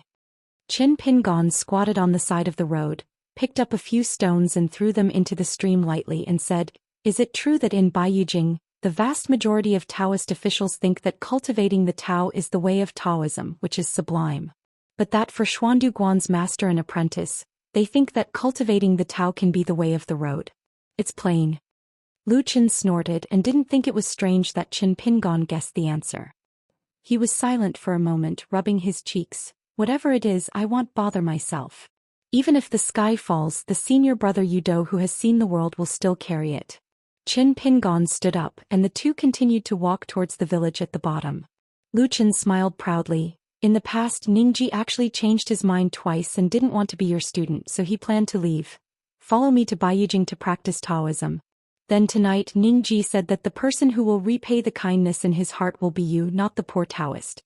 Qin Pingon squatted on the side of the road, picked up a few stones and threw them into the stream lightly and said, is it true that in Baiyujing, the vast majority of Taoist officials think that cultivating the Tao is the way of Taoism, which is sublime? But that for Xuandu Guan's master and apprentice, they think that cultivating the Tao can be the way of the road. It's plain. Lu Chen snorted and didn't think it was strange that Qin Pingon guessed the answer. He was silent for a moment, rubbing his cheeks. Whatever it is, I won't bother myself. Even if the sky falls, the senior brother Yudo who has seen the world will still carry it. Qin Pingon stood up, and the two continued to walk towards the village at the bottom. Lu Chen smiled proudly. In the past, Ningji actually changed his mind twice and didn't want to be your student, so he planned to leave. Follow me to Baiyujing to practice Taoism. Then tonight, Ningji said that the person who will repay the kindness in his heart will be you, not the poor Taoist.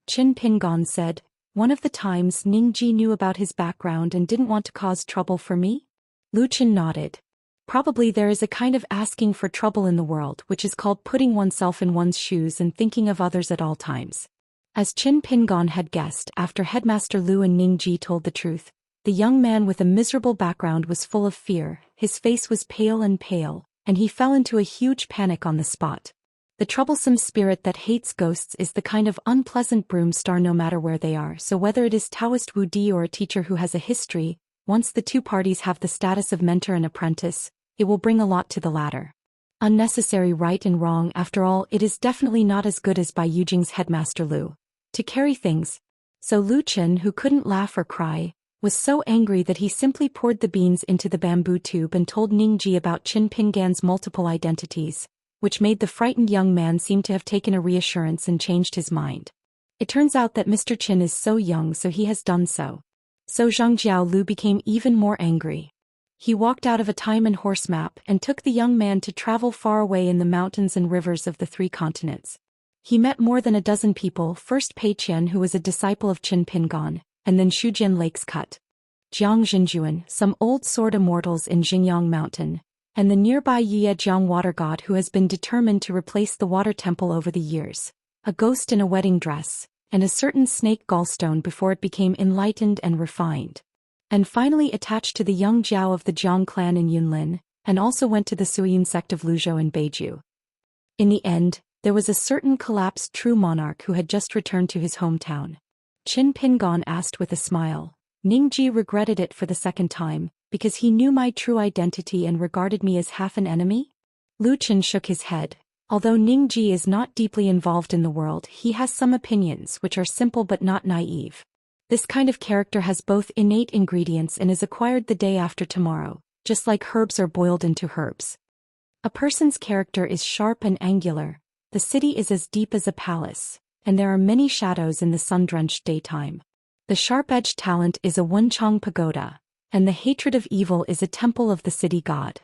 Qin Pingon said, one of the times Ningji knew about his background and didn't want to cause trouble for me? Lu Chen nodded. Probably there is a kind of asking for trouble in the world, which is called putting oneself in one's shoes and thinking of others at all times. As Qin Pingon had guessed, after Headmaster Lu and Ningji told the truth, the young man with a miserable background was full of fear, his face was pale, and he fell into a huge panic on the spot. The troublesome spirit that hates ghosts is the kind of unpleasant broom star no matter where they are, so whether it is Taoist Wu Di or a teacher who has a history, once the two parties have the status of mentor and apprentice, it will bring a lot to the latter. Unnecessary right and wrong, after all, it is definitely not as good as Baiyujing's Headmaster Lu. To carry things. So Lu Chen, who couldn't laugh or cry, was so angry that he simply poured the beans into the bamboo tube and told Ningji about Qin Pingan's multiple identities, which made the frightened young man seem to have taken a reassurance and changed his mind. It turns out that Mr. Qin is so young, so he has done so. So Zhangjiao Lu became even more angry. He walked out of a time and horse map and took the young man to travel far away in the mountains and rivers of the three continents. He met more than a dozen people, first Pei Qian, who was a disciple of Qin Pingon, and then Shujian Lake's Cut, Jiang Jinjuan, some old sword immortals in Xingyang Mountain, and the nearby Yijiang water god who has been determined to replace the water temple over the years, a ghost in a wedding dress, and a certain snake gallstone before it became enlightened and refined. And finally attached to the young Jiao of the Jiang clan in Yunlin, and also went to the Suiyun sect of Luzhou in Beiju. In the end, there was a certain collapsed true monarch who had just returned to his hometown. Qin Pingon asked with a smile. Ningji regretted it for the second time, because he knew my true identity and regarded me as half an enemy? Lu Chen shook his head. Although Ningji is not deeply involved in the world, he has some opinions which are simple but not naive. This kind of character has both innate ingredients and is acquired the day after tomorrow, just like herbs are boiled into herbs. A person's character is sharp and angular, the city is as deep as a palace, and there are many shadows in the sun-drenched daytime. The sharp-edged talent is a Wenchang pagoda, and the hatred of evil is a temple of the city god.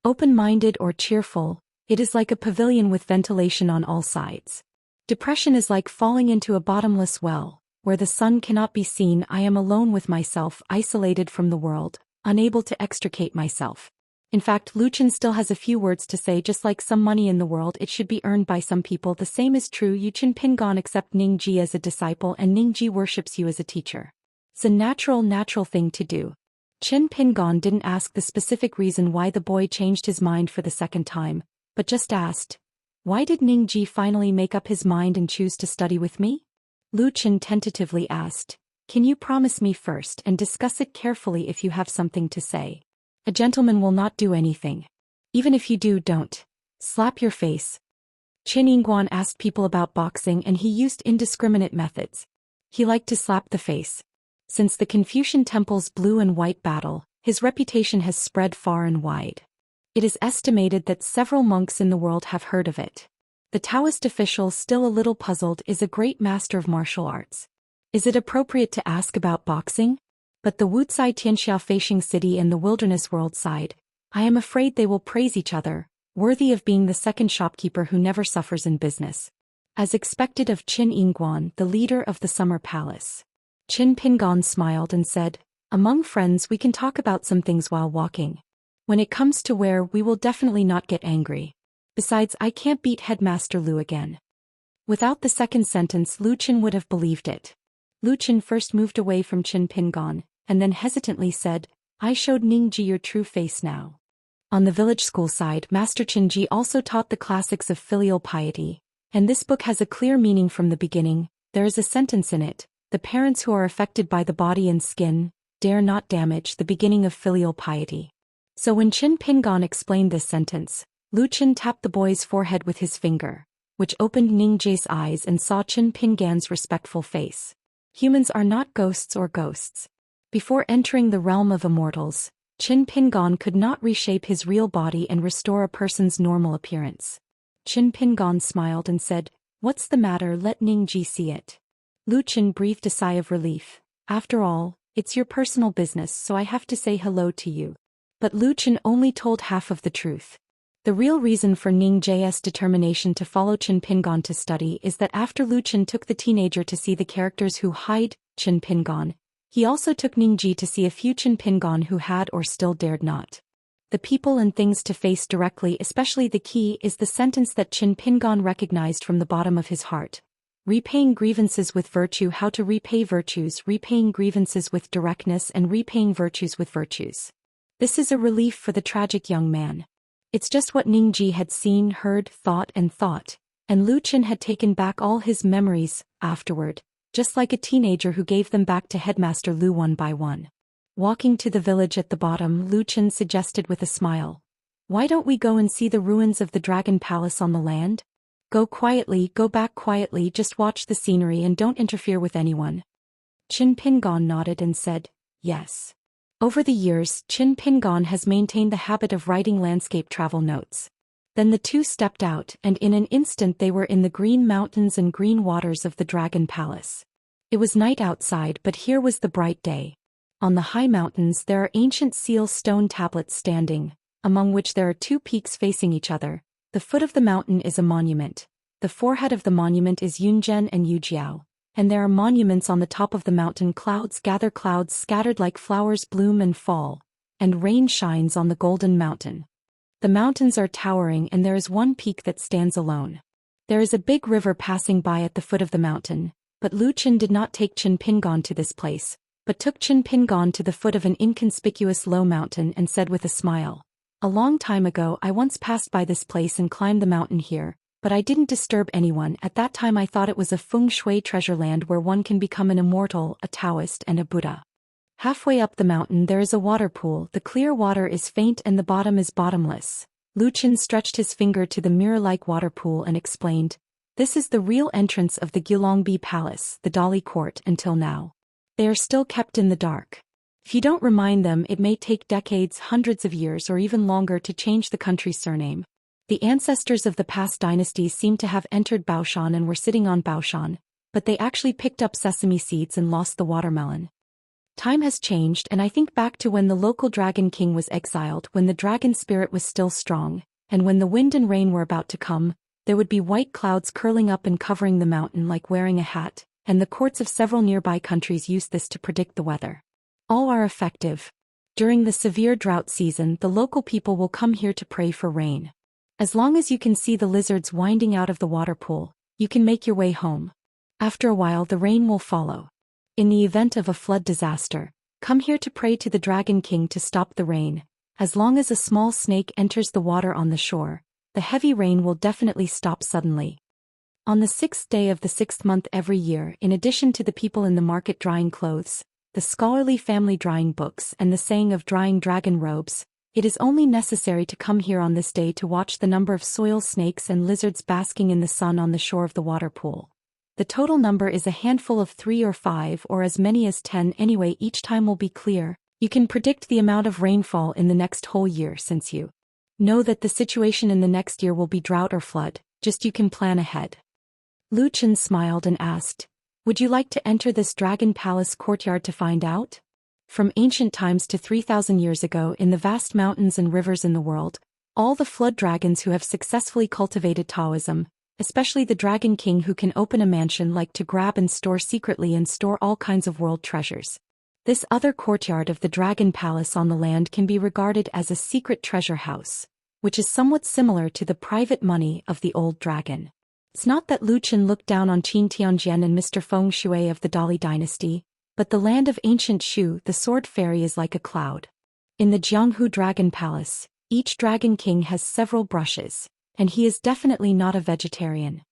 Open-minded or cheerful, it is like a pavilion with ventilation on all sides. Depression is like falling into a bottomless well, where the sun cannot be seen. I am alone with myself, isolated from the world, unable to extricate myself. In fact, Lu Chen still has a few words to say. Just like some money in the world, it should be earned by some people. The same is true. You Chen Pingon accept Ningji as a disciple and Ningji worships you as a teacher. It's a natural thing to do. Chen Pingon didn't ask the specific reason why the boy changed his mind for the second time, but just asked, "Why did Ningji finally make up his mind and choose to study with me?" Lu Chen tentatively asked, "Can you promise me first and discuss it carefully if you have something to say? A gentleman will not do anything. Even if you do, don't slap your face." Qin Yingguan asked people about boxing and he used indiscriminate methods. He liked to slap the face. Since the Confucian Temple's blue and white battle, his reputation has spread far and wide. It is estimated that several monks in the world have heard of it. The Daoist official, still a little puzzled, is a great master of martial arts. Is it appropriate to ask about boxing? But the Wuxia Xianxia Feishing City and the Wilderness World side, I am afraid they will praise each other, worthy of being the second shopkeeper who never suffers in business. As expected of Qin Yingguan, the leader of the Summer Palace. Qin Pingon smiled and said, "Among friends we can talk about some things while walking. When it comes to where, we will definitely not get angry. Besides, I can't beat Headmaster Lu again." Without the second sentence, Lu Chen would have believed it. Lu Chen first moved away from Qin Pingon, and then hesitantly said, "I showed Ningji your true face now." On the village school side, Master Qinji also taught the classics of filial piety, and this book has a clear meaning from the beginning. There is a sentence in it, "The parents who are affected by the body and skin dare not damage," the beginning of filial piety. So when Qin Pingon explained this sentence, Lu Chen tapped the boy's forehead with his finger, which opened Ningji's eyes and saw Qin Pingan's respectful face. Humans are not ghosts or ghosts. Before entering the realm of immortals, Qin Pingon could not reshape his real body and restore a person's normal appearance. Qin Pingon smiled and said, "What's the matter? Let Ningji see it." Lu Chen breathed a sigh of relief. "After all, it's your personal business, so I have to say hello to you." But Lu Chen only told half of the truth. The real reason for Ningji's determination to follow Qin Pingon to study is that after Lu Chen took the teenager to see the characters who hide Qin Pingon, he also took Ningji to see a few Qin Pingon who had or still dared not. The people and things to face directly, especially the key, is the sentence that Qin Pingon recognized from the bottom of his heart. Repaying grievances with virtue. How to repay virtues, repaying grievances with directness and repaying virtues with virtues. This is a relief for the tragic young man. It's just what Ningji had seen, heard, thought, and Lu Chen had taken back all his memories afterward, just like a teenager who gave them back to Headmaster Lu one by one. Walking to the village at the bottom, Lu Chen suggested with a smile, "Why don't we go and see the ruins of the Dragon Palace on the land? Go quietly, go back quietly, just watch the scenery and don't interfere with anyone." Qin Pingon nodded and said, "Yes." Over the years, Qin Pingon has maintained the habit of writing landscape travel notes. Then the two stepped out, and in an instant they were in the green mountains and green waters of the Dragon Palace. It was night outside, but here was the bright day. On the high mountains there are ancient seal stone tablets standing, among which there are two peaks facing each other. The foot of the mountain is a monument. The forehead of the monument is Yunzhen and Yujiao. And there are monuments on the top of the mountain. Clouds gather, clouds scattered like flowers bloom and fall, and rain shines on the golden mountain. The mountains are towering and there is one peak that stands alone. There is a big river passing by at the foot of the mountain, but Lu Chen did not take Qin Pingon to this place, but took Qin Pingon to the foot of an inconspicuous low mountain and said with a smile, "A long time ago I once passed by this place and climbed the mountain here, but I didn't disturb anyone. At that time I thought it was a feng shui treasure land where one can become an immortal, a Daoist and a Buddha." Halfway up the mountain there is a water pool. The clear water is faint and the bottom is bottomless. Lu Chen stretched his finger to the mirror-like water pool and explained, "This is the real entrance of the Gilongbi Palace, the Dali Court. Until now, they are still kept in the dark. If you don't remind them, it may take decades, hundreds of years or even longer to change the country's surname. The ancestors of the past dynasties seem to have entered Baoshan and were sitting on Baoshan, but they actually picked up sesame seeds and lost the watermelon." Time has changed, and I think back to when the local Dragon King was exiled, when the dragon spirit was still strong, and when the wind and rain were about to come, there would be white clouds curling up and covering the mountain like wearing a hat, and the courts of several nearby countries used this to predict the weather. All are effective. During the severe drought season, the local people will come here to pray for rain. As long as you can see the lizards winding out of the water pool, you can make your way home. After a while, the rain will follow. In the event of a flood disaster, come here to pray to the Dragon King to stop the rain. As long as a small snake enters the water on the shore, the heavy rain will definitely stop suddenly. On the 6th day of the 6th month every year, in addition to the people in the market drying clothes, the scholarly family drying books, and the saying of drying dragon robes, it is only necessary to come here on this day to watch the number of soil snakes and lizards basking in the sun on the shore of the water pool. The total number is a handful of 3 or 5 or as many as 10 anyway. Each time will be clear. You can predict the amount of rainfall in the next whole year since you know that the situation in the next year will be drought or flood, just you can plan ahead. Lu Chen smiled and asked, "Would you like to enter this dragon palace courtyard to find out?" From ancient times to 3,000 years ago, in the vast mountains and rivers in the world, all the flood dragons who have successfully cultivated Taoism, especially the Dragon King who can open a mansion like to grab and store secretly and store all kinds of world treasures. This other courtyard of the Dragon Palace on the land can be regarded as a secret treasure house, which is somewhat similar to the private money of the old dragon. It's not that Lu Chen looked down on Qin Tianjian and Mr. Feng Shui of the Dali dynasty, but the land of ancient Shu, the sword fairy, is like a cloud. In the Jianghu Dragon Palace, each Dragon King has several brushes, and he is definitely not a vegetarian.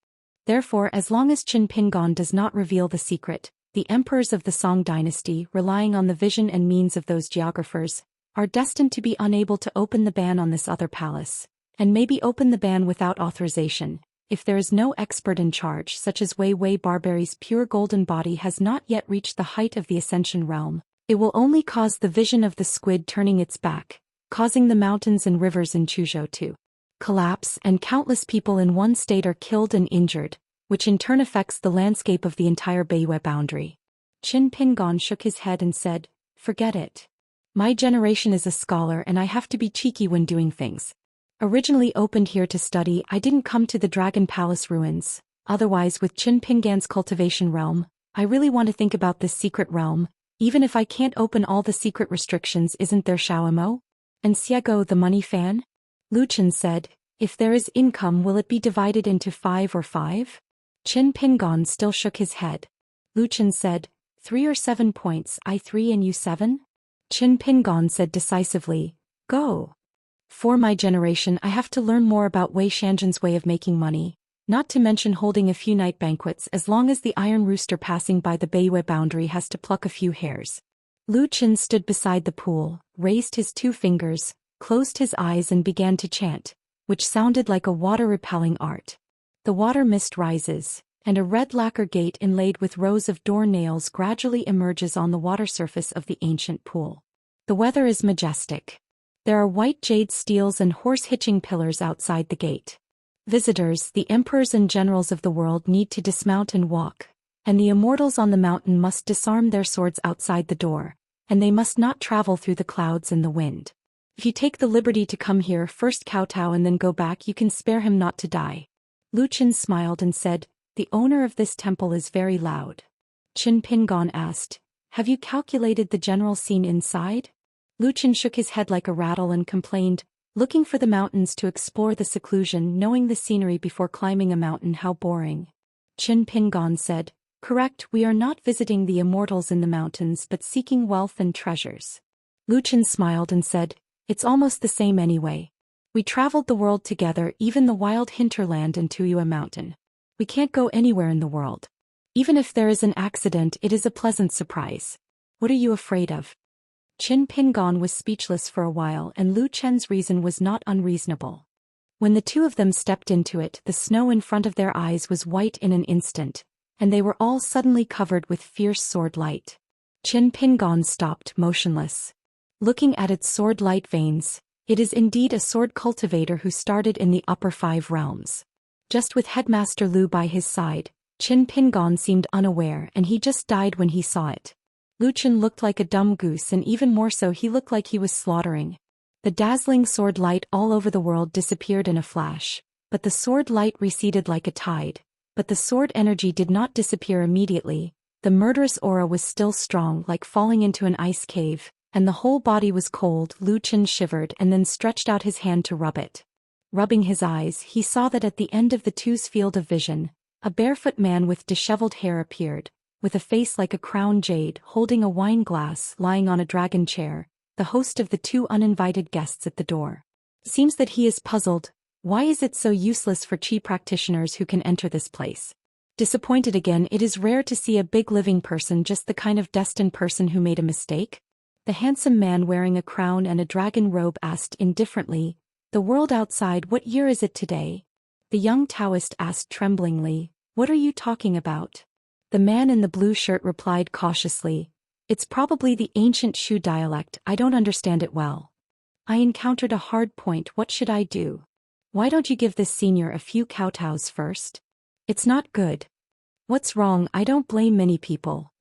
Therefore, as long as Qin Pingon does not reveal the secret, the emperors of the Song dynasty, relying on the vision and means of those geographers, are destined to be unable to open the ban on this other palace, and maybe open the ban without authorization. If there is no expert in charge, such as Wei Wei Barberry's pure golden body has not yet reached the height of the Ascension realm, it will only cause the vision of the squid turning its back, causing the mountains and rivers in Chuzhou to collapse, and countless people in one state are killed and injured, which in turn affects the landscape of the entire Beiyue boundary. Qin Pingon shook his head and said, "Forget it. My generation is a scholar and I have to be cheeky when doing things. Originally opened here to study, I didn't come to the Dragon Palace ruins. Otherwise, with Qin Pingan's cultivation realm, I really want to think about this secret realm. Even if I can't open all the secret restrictions, isn't there Xiaomo? And Xiego the money fan?" Lu Chen said, "If there is income, will it be divided into 5 or 5? Qin Pingon still shook his head. Lu Chen said, 3 or 7 points, I 3 and you 7? Qin Pingon said decisively, "Go. For my generation, I have to learn more about Wei Shanzhen's way of making money, not to mention holding a few night banquets as long as the iron rooster passing by the Beiyue boundary has to pluck a few hairs." Lu Chen stood beside the pool, raised his 2 fingers, closed his eyes and began to chant, which sounded like a water-repelling art. The water mist rises, and a red lacquer gate inlaid with rows of door nails gradually emerges on the water surface of the ancient pool. The weather is majestic. There are white jade steels and horse-hitching pillars outside the gate. Visitors, the emperors and generals of the world, need to dismount and walk, and the immortals on the mountain must disarm their swords outside the door, and they must not travel through the clouds and the wind. If you take the liberty to come here, first kowtow and then go back, you can spare him not to die. Lu Chen smiled and said, "The owner of this temple is very loud." Qin Pingon asked, "Have you calculated the general scene inside?" Lu Chen shook his head like a rattle and complained, "Looking for the mountains to explore the seclusion, knowing the scenery before climbing a mountain, how boring." Qin Pingon said, "Correct, we are not visiting the immortals in the mountains but seeking wealth and treasures." Lu Chen smiled and said, "It's almost the same anyway. We traveled the world together, even the wild hinterland and Tuyue Mountain. We can't go anywhere in the world. Even if there is an accident, it is a pleasant surprise. What are you afraid of?" Qin Pingon was speechless for a while, and Lu Chen's reason was not unreasonable. When the two of them stepped into it, the snow in front of their eyes was white in an instant, and they were all suddenly covered with fierce sword light. Qin Pingon stopped, motionless. Looking at its sword-light veins, it is indeed a sword cultivator who started in the upper 5 realms. Just with Headmaster Lu by his side, Qin Pingon seemed unaware, and he just died when he saw it. Chen looked like a dumb goose, and even more so he looked like he was slaughtering. The dazzling sword light all over the world disappeared in a flash, but the sword light receded like a tide. But the sword energy did not disappear immediately. The murderous aura was still strong, like falling into an ice cave, and the whole body was cold. Chen shivered and then stretched out his hand to rub it. Rubbing his eyes, he saw that at the end of the two's field of vision, a barefoot man with disheveled hair appeared, with a face like a crowned jade, holding a wine glass, lying on a dragon chair, the host of the two uninvited guests at the door. Seems that he is puzzled. Why is it so useless for Qi practitioners who can enter this place? Disappointed again, it is rare to see a big living person, just the kind of destined person who made a mistake. The handsome man wearing a crown and a dragon robe asked indifferently, "The world outside, what year is it today?" The young Daoist asked tremblingly, "What are you talking about?" The man in the blue shirt replied cautiously, "It's probably the ancient Shu dialect, I don't understand it well. I encountered a hard point, what should I do? Why don't you give this senior a few kowtows first? It's not good." "What's wrong? I don't blame many people.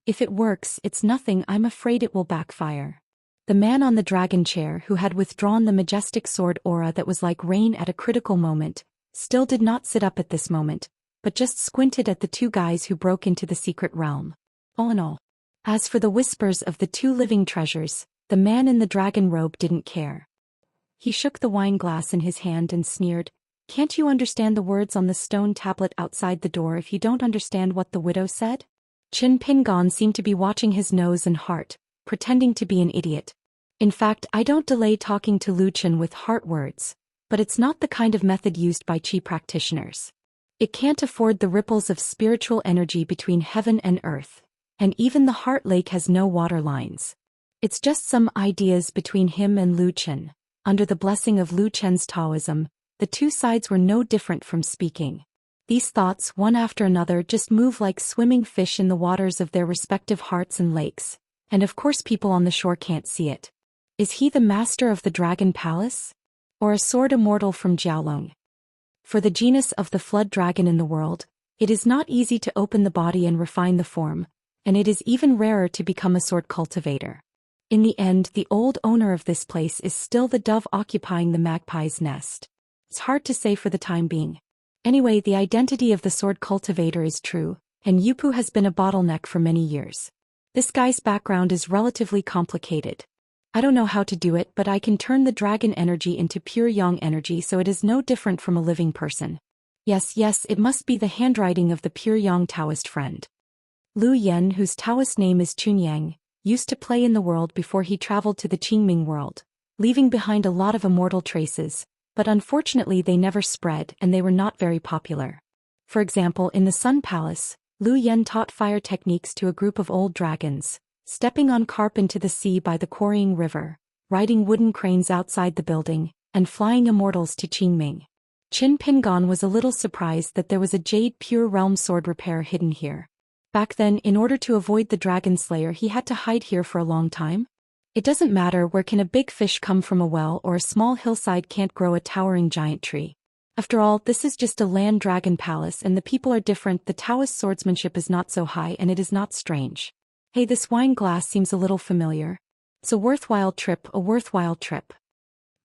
If it works, it's nothing, I'm afraid it will backfire." The man on the dragon chair, who had withdrawn the majestic sword aura that was like rain at a critical moment, still did not sit up at this moment, but just squinted at the two guys who broke into the secret realm. All in all. As for the whispers of the two living treasures, the man in the dragon robe didn't care. He shook the wine glass in his hand and sneered, "Can't you understand the words on the stone tablet outside the door if you don't understand what the widow said?" Qin Pingon seemed to be watching his nose and heart, pretending to be an idiot. "In fact, I don't delay talking to Chen with heart words, but it's not the kind of method used by Qi practitioners. It can't afford the ripples of spiritual energy between heaven and earth, and even the heart lake has no water lines. It's just some ideas between him and Chen. Under the blessing of Chen's Taoism, the two sides were no different from speaking. These thoughts, one after another, just move like swimming fish in the waters of their respective hearts and lakes, and of course people on the shore can't see it. Is he the master of the Dragon Palace? Or a sword immortal from Jiaolong? For the genus of the flood dragon in the world, it is not easy to open the body and refine the form, and it is even rarer to become a sword cultivator. In the end, the old owner of this place is still the dove occupying the magpie's nest. It's hard to say for the time being. Anyway, the identity of the sword cultivator is true, and Yupu has been a bottleneck for many years. This guy's background is relatively complicated. I don't know how to do it, but I can turn the dragon energy into pure yang energy, so it is no different from a living person. Yes, it must be the handwriting of the pure yang Taoist friend. Lu Yen, whose Taoist name is Chunyang, used to play in the world before he traveled to the Qingming world, leaving behind a lot of immortal traces, but unfortunately they never spread and they were not very popular. For example, in the Sun Palace, Lu Yen taught fire techniques to a group of old dragons, stepping on carp into the sea by the quarrying river, riding wooden cranes outside the building, and flying immortals to Qingming. Qin Pingon was a little surprised that there was a jade pure realm sword repair hidden here. Back then, in order to avoid the dragon slayer, he had to hide here for a long time. It doesn't matter, where can a big fish come from? A well or a small hillside can't grow a towering giant tree. After all, this is just a land dragon palace and the people are different. The Taoist swordsmanship is not so high and it is not strange. Hey, this wine glass seems a little familiar. It's a worthwhile trip.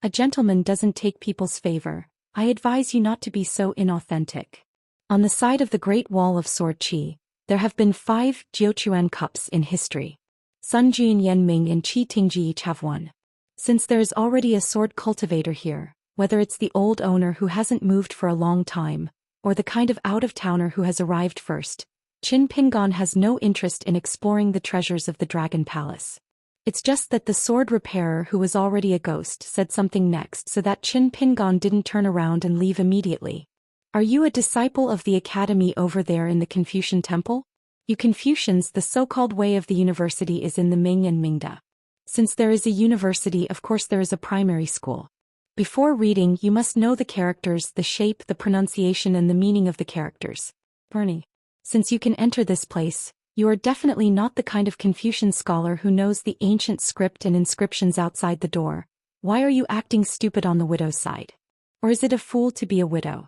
A gentleman doesn't take people's favor. I advise you not to be so inauthentic. On the side of the Great Wall of Sword Qi, there have been 5 Jiuquan cups in history. Sun Jun Yanming and Qi Tingji each have one. Since there is already a sword cultivator here, whether it's the old owner who hasn't moved for a long time, or the kind of out-of-towner who has arrived first, Qin Pingon has no interest in exploring the treasures of the Dragon Palace. It's just that the sword repairer, who was already a ghost, said something next so that Qin Pingon didn't turn around and leave immediately. Are you a disciple of the academy over there in the Confucian temple? You Confucians, the so-called way of the university is in the Ming and Mingda. Since there is a university, of course there is a primary school. Before reading, you must know the characters, the shape, the pronunciation and the meaning of the characters. Bernie. Since you can enter this place, you are definitely not the kind of Confucian scholar who knows the ancient script and inscriptions outside the door. Why are you acting stupid on the widow's side? Or is it a fool to be a widow?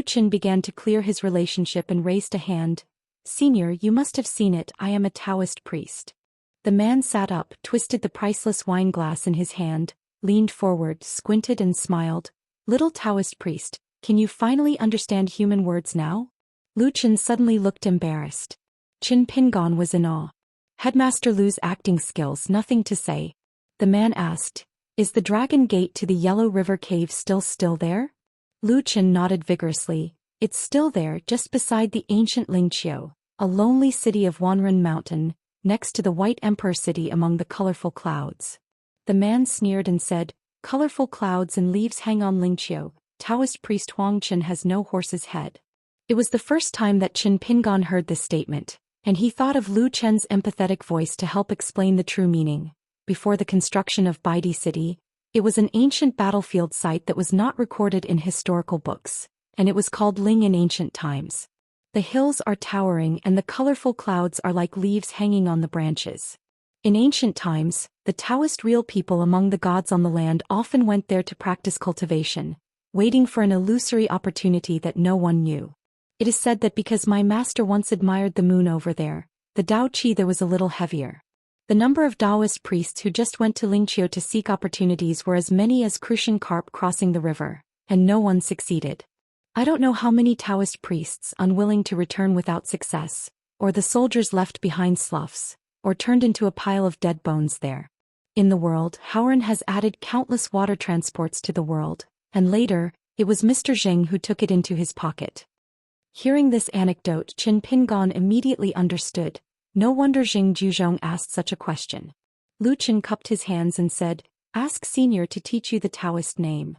Chen began to clear his relationship and raised a hand. Senior, you must have seen it, I am a Taoist priest. The man sat up, twisted the priceless wine glass in his hand, leaned forward, squinted and smiled. Little Taoist priest, can you finally understand human words now? Lu Chen suddenly looked embarrassed. Qin Pingon was in awe. Headmaster Lu's acting skills, nothing to say. The man asked, is the dragon gate to the Yellow River Cave still there? Lu Chen nodded vigorously. It's still there, just beside the ancient Lingqiu, a lonely city of Wanren Mountain, next to the White Emperor City among the colorful clouds. The man sneered and said, colorful clouds and leaves hang on Lingqiu. Taoist priest Huang Chen has no horse's head. It was the first time that Qin Pingon heard this statement, and he thought of Lu Chen's empathetic voice to help explain the true meaning. Before the construction of Baidi City, it was an ancient battlefield site that was not recorded in historical books, and it was called Ling in ancient times. The hills are towering and the colorful clouds are like leaves hanging on the branches. In ancient times, the Taoist real people among the gods on the land often went there to practice cultivation, waiting for an illusory opportunity that no one knew. It is said that because my master once admired the moon over there, the Dao Qi there was a little heavier. The number of Daoist priests who just went to Lingqiu to seek opportunities were as many as crucian carp crossing the river, and no one succeeded. I don't know how many Taoist priests unwilling to return without success, or the soldiers left behind sloughs, or turned into a pile of dead bones there. In the world, Howren has added countless water transports to the world, and later, it was Mr. Zheng who took it into his pocket. Hearing this anecdote, Qin Pingon immediately understood. No wonder Jing Juzhong asked such a question. Lu Chen cupped his hands and said, ask senior to teach you the Taoist name.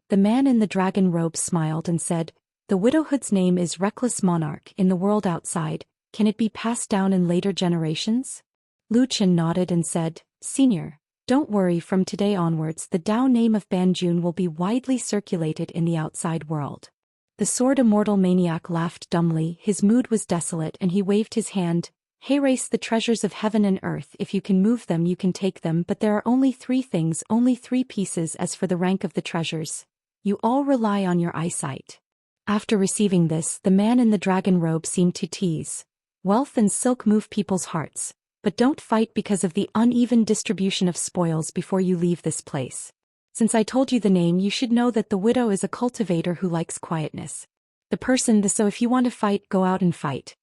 The man in the dragon robe smiled and said, the widowhood's name is Reckless Monarch in the world outside, can it be passed down in later generations? Lu Chen nodded and said, senior, don't worry, from today onwards the Dao name of Banjun will be widely circulated in the outside world. The sword immortal maniac laughed dumbly, his mood was desolate and he waved his hand. Hey, race the treasures of heaven and earth, if you can move them you can take them, but there are only 3 things, only 3 pieces. As for the rank of the treasures, you all rely on your eyesight. After receiving this, the man in the dragon robe seemed to tease. Wealth and silk move people's hearts, but don't fight because of the uneven distribution of spoils before you leave this place. Since I told you the name, you should know that the widow is a cultivator who likes quietness. So if you want to fight, go out and fight.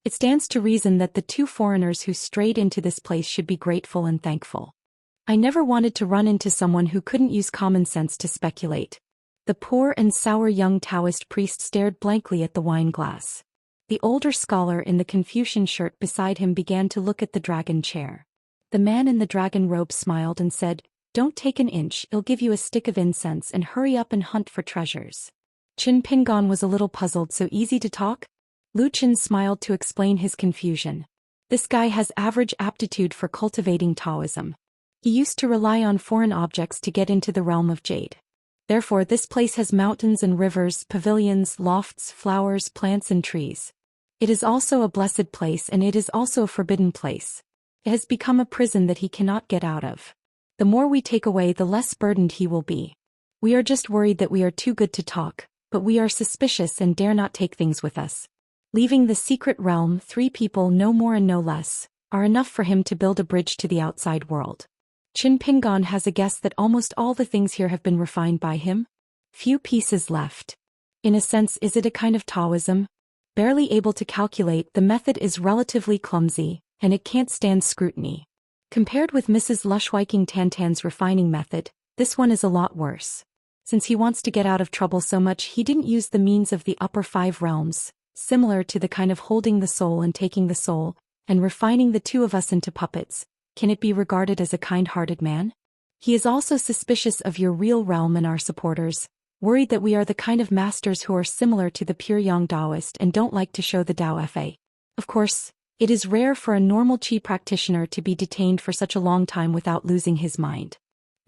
It stands to reason that the 2 foreigners who strayed into this place should be grateful and thankful. I never wanted to run into someone who couldn't use common sense to speculate. The poor and sour young Taoist priest stared blankly at the wine glass. The older scholar in the Confucian shirt beside him began to look at the dragon chair. The man in the dragon robe smiled and said, don't take an inch, I'll give you a stick of incense and hurry up and hunt for treasures. Qin Pingon was a little puzzled. So easy to talk? Lu Chen smiled to explain his confusion. This guy has average aptitude for cultivating Taoism. He used to rely on foreign objects to get into the realm of jade. Therefore this place has mountains and rivers, pavilions, lofts, flowers, plants and trees. It is also a blessed place and it is also a forbidden place. It has become a prison that he cannot get out of. The more we take away, the less burdened he will be. We are just worried that we are too good to talk, but we are suspicious and dare not take things with us. Leaving the secret realm, 3 people, no more and no less, are enough for him to build a bridge to the outside world. Qin Pingon has a guess that almost all the things here have been refined by him. Few pieces left. In a sense, is it a kind of Taoism? Barely able to calculate, the method is relatively clumsy, and it can't stand scrutiny. Compared with Mrs. Lushwiking Tantan's refining method, this one is a lot worse. Since he wants to get out of trouble so much, he didn't use the means of the upper 5 realms. Similar to the kind of holding the soul and taking the soul, and refining the 2 of us into puppets, can it be regarded as a kind-hearted man? He is also suspicious of your real realm and our supporters, worried that we are the kind of masters who are similar to the pure young Daoist and don't like to show the Dao Fa. Of course, it is rare for a normal Qi practitioner to be detained for such a long time without losing his mind.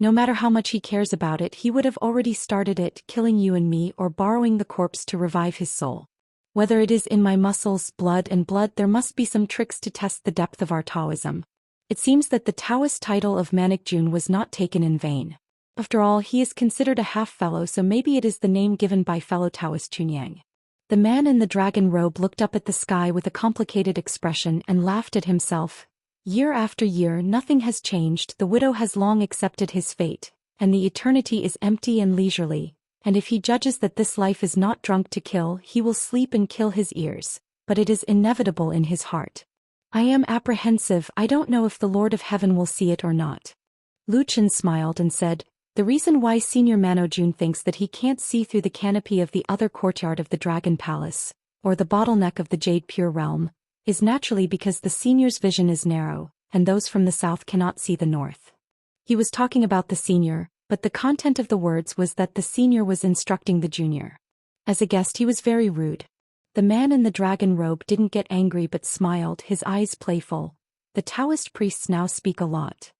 No matter how much he cares about it, he would have already started it, killing you and me or borrowing the corpse to revive his soul. Whether it is in my muscles, blood, there must be some tricks to test the depth of our Taoism. It seems that the Taoist title of Manic Jun was not taken in vain. After all, he is considered a half-fellow, so maybe it is the name given by fellow Taoist Chunyang. The man in the dragon robe looked up at the sky with a complicated expression and laughed at himself. Year after year nothing has changed, the widow has long accepted his fate, and the eternity is empty and leisurely, and if he judges that this life is not drunk to kill, he will sleep and kill his ears, but it is inevitable in his heart. I am apprehensive, I don't know if the Lord of Heaven will see it or not. Lu Chen smiled and said, the reason why Senior Manojun thinks that he can't see through the canopy of the other courtyard of the Dragon Palace, or the bottleneck of the Jade Pure Realm, is naturally because the senior's vision is narrow, and those from the south cannot see the north. He was talking about the senior, but the content of the words was that the senior was instructing the junior. As a guest he was very rude. The man in the dragon robe didn't get angry but smiled, his eyes playful. The Taoist priests now speak a lot.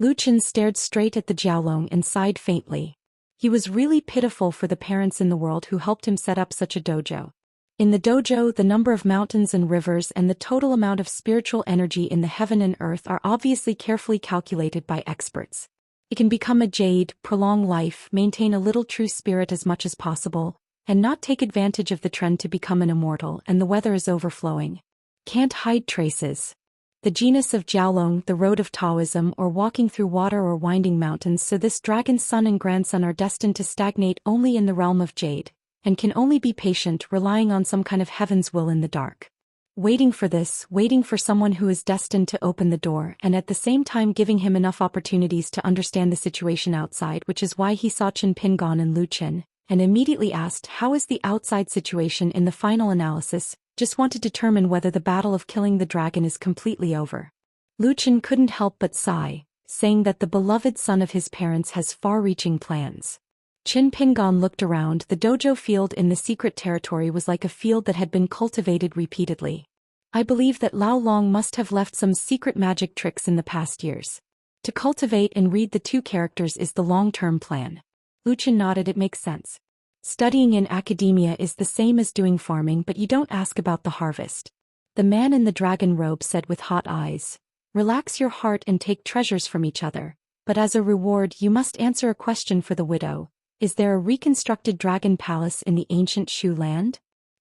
Lu Chen stared straight at the Jiaolong and sighed faintly. He was really pitiful for the parents in the world who helped him set up such a dojo. In the dojo, the number of mountains and rivers and the total amount of spiritual energy in the heaven and earth are obviously carefully calculated by experts. It can become a jade, prolong life, maintain a little true spirit as much as possible, and not take advantage of the trend to become an immortal, and the weather is overflowing. Can't hide traces. The genus of Jiaolong, the road of Taoism, or walking through water or winding mountains, so this dragon's son and grandson are destined to stagnate only in the realm of jade, and can only be patient, relying on some kind of heaven's will in the dark. Waiting for this, waiting for someone who is destined to open the door, and at the same time giving him enough opportunities to understand the situation outside, which is why he saw Chen Pingon and Lu Chen, and immediately asked, how is the outside situation in the final analysis, just want to determine whether the battle of killing the dragon is completely over. Lu Chen couldn't help but sigh, saying that the beloved son of his parents has far-reaching plans. Chen Pingon looked around. The dojo field in the secret territory was like a field that had been cultivated repeatedly. I believe that Lao Long must have left some secret magic tricks in the past years. To cultivate and read the two characters is the long-term plan. Lu Chen nodded. It makes sense. Studying in academia is the same as doing farming, but you don't ask about the harvest. The man in the dragon robe said with hot eyes, relax your heart and take treasures from each other, but as a reward you must answer a question for the widow. Is there a reconstructed dragon palace in the ancient Shu land?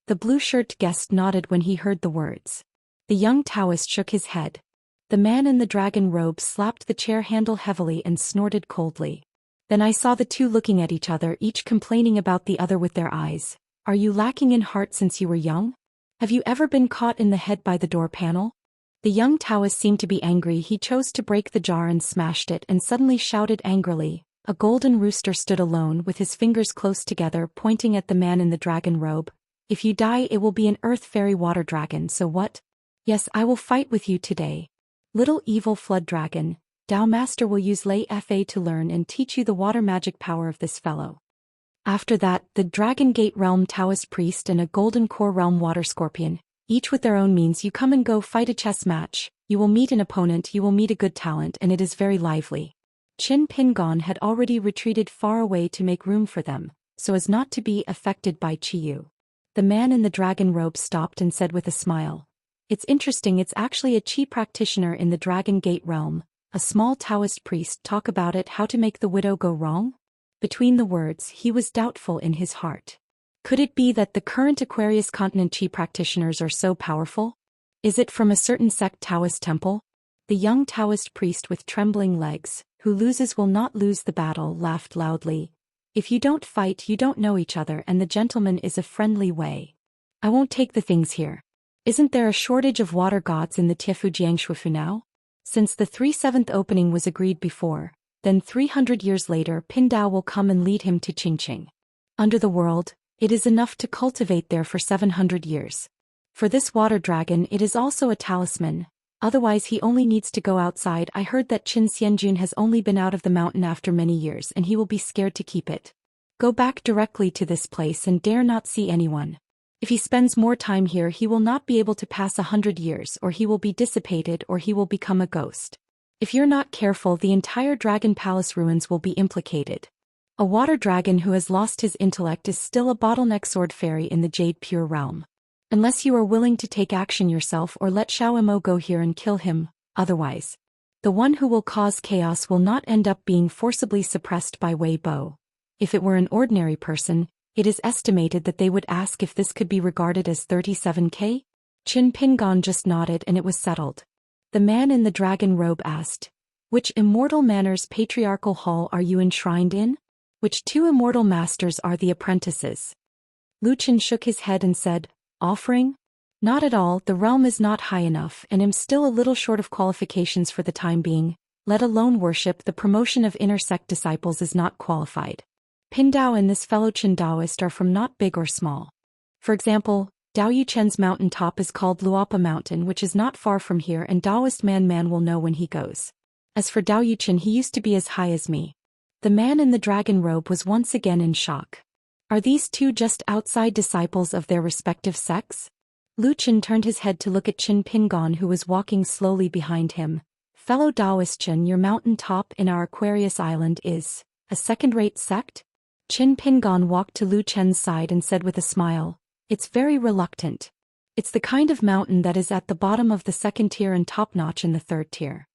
The blue-shirt guest nodded when he heard the words. The young Taoist shook his head. The man in the dragon robe slapped the chair handle heavily and snorted coldly. Then I saw the two looking at each other, each complaining about the other with their eyes. Are you lacking in heart since you were young? Have you ever been caught in the head by the door panel? The young Taoist seemed to be angry. He chose to break the jar and smashed it and suddenly shouted angrily. A golden rooster stood alone with his fingers close together, pointing at the man in the dragon robe. If you die it will be an earth fairy water dragon, so what? Yes, I will fight with you today. Little evil flood dragon, Dao Master will use Lei Fa to learn and teach you the water magic power of this fellow. After that, the Dragon Gate Realm Taoist priest and a Golden Core Realm water scorpion, each with their own means, you come and go, fight a chess match, you will meet an opponent, you will meet a good talent, and it is very lively. Chen Pingon had already retreated far away to make room for them, so as not to be affected by Chiyu. The man in the dragon robe stopped and said with a smile, it's interesting, it's actually a Qi practitioner in the Dragon Gate realm, a small Taoist priest. Talk about it, how to make the widow go wrong? Between the words, he was doubtful in his heart. Could it be that the current Aquarius continent Qi practitioners are so powerful? Is it from a certain sect Taoist temple? The young Taoist priest with trembling legs, who loses will not lose the battle, laughed loudly. If you don't fight you don't know each other, and the gentleman is a friendly way. I won't take the things here. Isn't there a shortage of water gods in the Tiefu Jiangshuifu now? Since the 3/7 opening was agreed before, then 300 years later Pindao will come and lead him to Qingqing. Under the world, it is enough to cultivate there for 700 years. For this water dragon it is also a talisman, otherwise he only needs to go outside. I heard that Qin Xianjun has only been out of the mountain after many years and he will be scared to keep it. Go back directly to this place and dare not see anyone. If he spends more time here he will not be able to pass 100 years, or he will be dissipated, or he will become a ghost. If you're not careful the entire Dragon Palace ruins will be implicated. A water dragon who has lost his intellect is still a bottleneck sword fairy in the Jade Pure realm. Unless you are willing to take action yourself or let Xiao Mo go here and kill him, otherwise. The one who will cause chaos will not end up being forcibly suppressed by Wei Bo. If it were an ordinary person, it is estimated that they would ask if this could be regarded as 37K? Qin Pingon just nodded and it was settled. The man in the dragon robe asked. Which immortal manor's patriarchal hall are you enshrined in? Which two immortal masters are the apprentices? Lu Chen shook his head and said, Offering? Not at all, the realm is not high enough and am still a little short of qualifications for the time being, let alone worship. The promotion of inner sect disciples is not qualified. Pindao and this fellow Chen Daoist are from not big or small. For example, Dao Yuchen's mountain top is called Luapa Mountain, which is not far from here, and Daoist man will know when he goes. As for Dao Yuchen, he used to be as high as me. The man in the dragon robe was once again in shock. Are these two just outside disciples of their respective sects? Lu Chen turned his head to look at Qin Pingon, who was walking slowly behind him. Fellow Daoist Chen, your mountain top in our Aquarius Island is a second-rate sect? Qin Pingon walked to Lu Chen's side and said with a smile, It's very reluctant. It's the kind of mountain that is at the bottom of the second tier and top-notch in the third tier.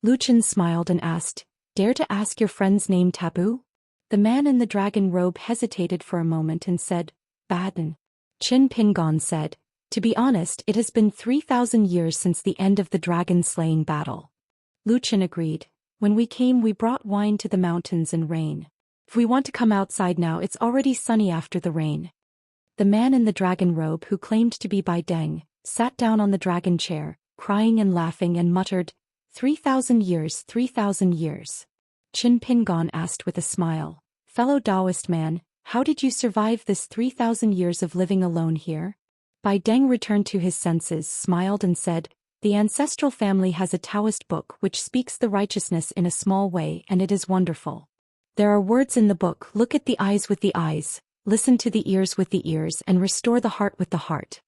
Lu Chen smiled and asked, Dare to ask your friend's name taboo? The man in the dragon robe hesitated for a moment and said, Baden. Qin Pingon said, To be honest, it has been 3,000 years since the end of the dragon-slaying battle. Lu Chen agreed. When we came, we brought wine to the mountains and rain. If we want to come outside now, it's already sunny after the rain. The man in the dragon robe, who claimed to be Bai Deng, sat down on the dragon chair, crying and laughing, and muttered, 3,000 years, 3,000 years. Qin Pingon asked with a smile, Fellow Daoist man, how did you survive this 3,000 years of living alone here? Bai Deng returned to his senses, smiled and said, The ancestral family has a Taoist book which speaks the righteousness in a small way, and it is wonderful. There are words in the book, look at the eyes with the eyes, listen to the ears with the ears, and restore the heart with the heart.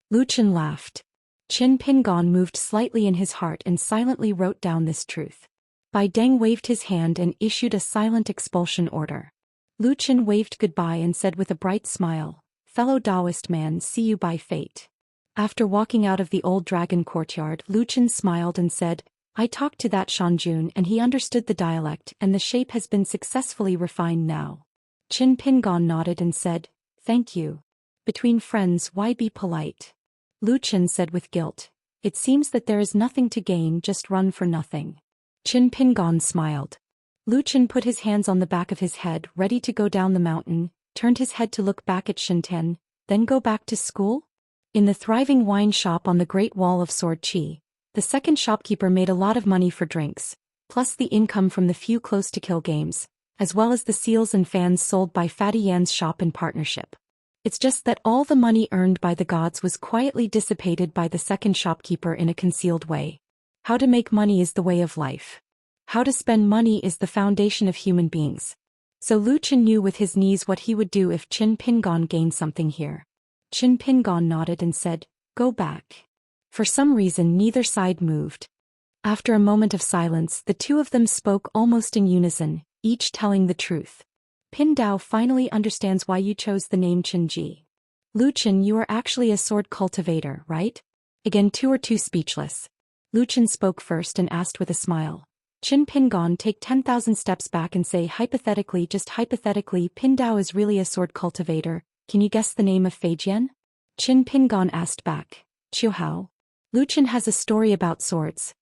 Lu Chen laughed. Qin Pingon moved slightly in his heart and silently wrote down this truth. Bai Deng waved his hand and issued a silent expulsion order. Lu Chen waved goodbye and said with a bright smile, Fellow Daoist man, see you by fate. After walking out of the old dragon courtyard, Lu Chen smiled and said, I talked to that Shanjun and he understood the dialect, and the shape has been successfully refined now. Qin Pingon nodded and said, Thank you. Between friends, why be polite? Lu Chen said with guilt, It seems that there is nothing to gain, just run for nothing. Qin Pingon smiled. Lu Chen put his hands on the back of his head, ready to go down the mountain, turned his head to look back at Shinten, then go back to school? In the thriving wine shop on the Great Wall of Sword Qi, the second shopkeeper made a lot of money for drinks, plus the income from the few close-to-kill games, as well as the seals and fans sold by Fatty Yan's shop in partnership. It's just that all the money earned by the gods was quietly dissipated by the second shopkeeper in a concealed way. How to make money is the way of life. How to spend money is the foundation of human beings. So Lu Chen knew with his knees what he would do if Qin Pingon gained something here. Qin Pingon nodded and said, Go back. For some reason neither side moved. After a moment of silence, the two of them spoke almost in unison, each telling the truth. Pin Dao finally understands why you chose the name Qinji. Lu Chen, you are actually a sword cultivator, right? Again, two are too speechless. Lu Chen spoke first and asked with a smile. Qin Pingon, take 10,000 steps back and say hypothetically, just hypothetically, Pin Dao is really a sword cultivator. Can you guess the name of Feijian? Qin Pingon asked back. Qiu Hao. Lu Chen has a story about swords.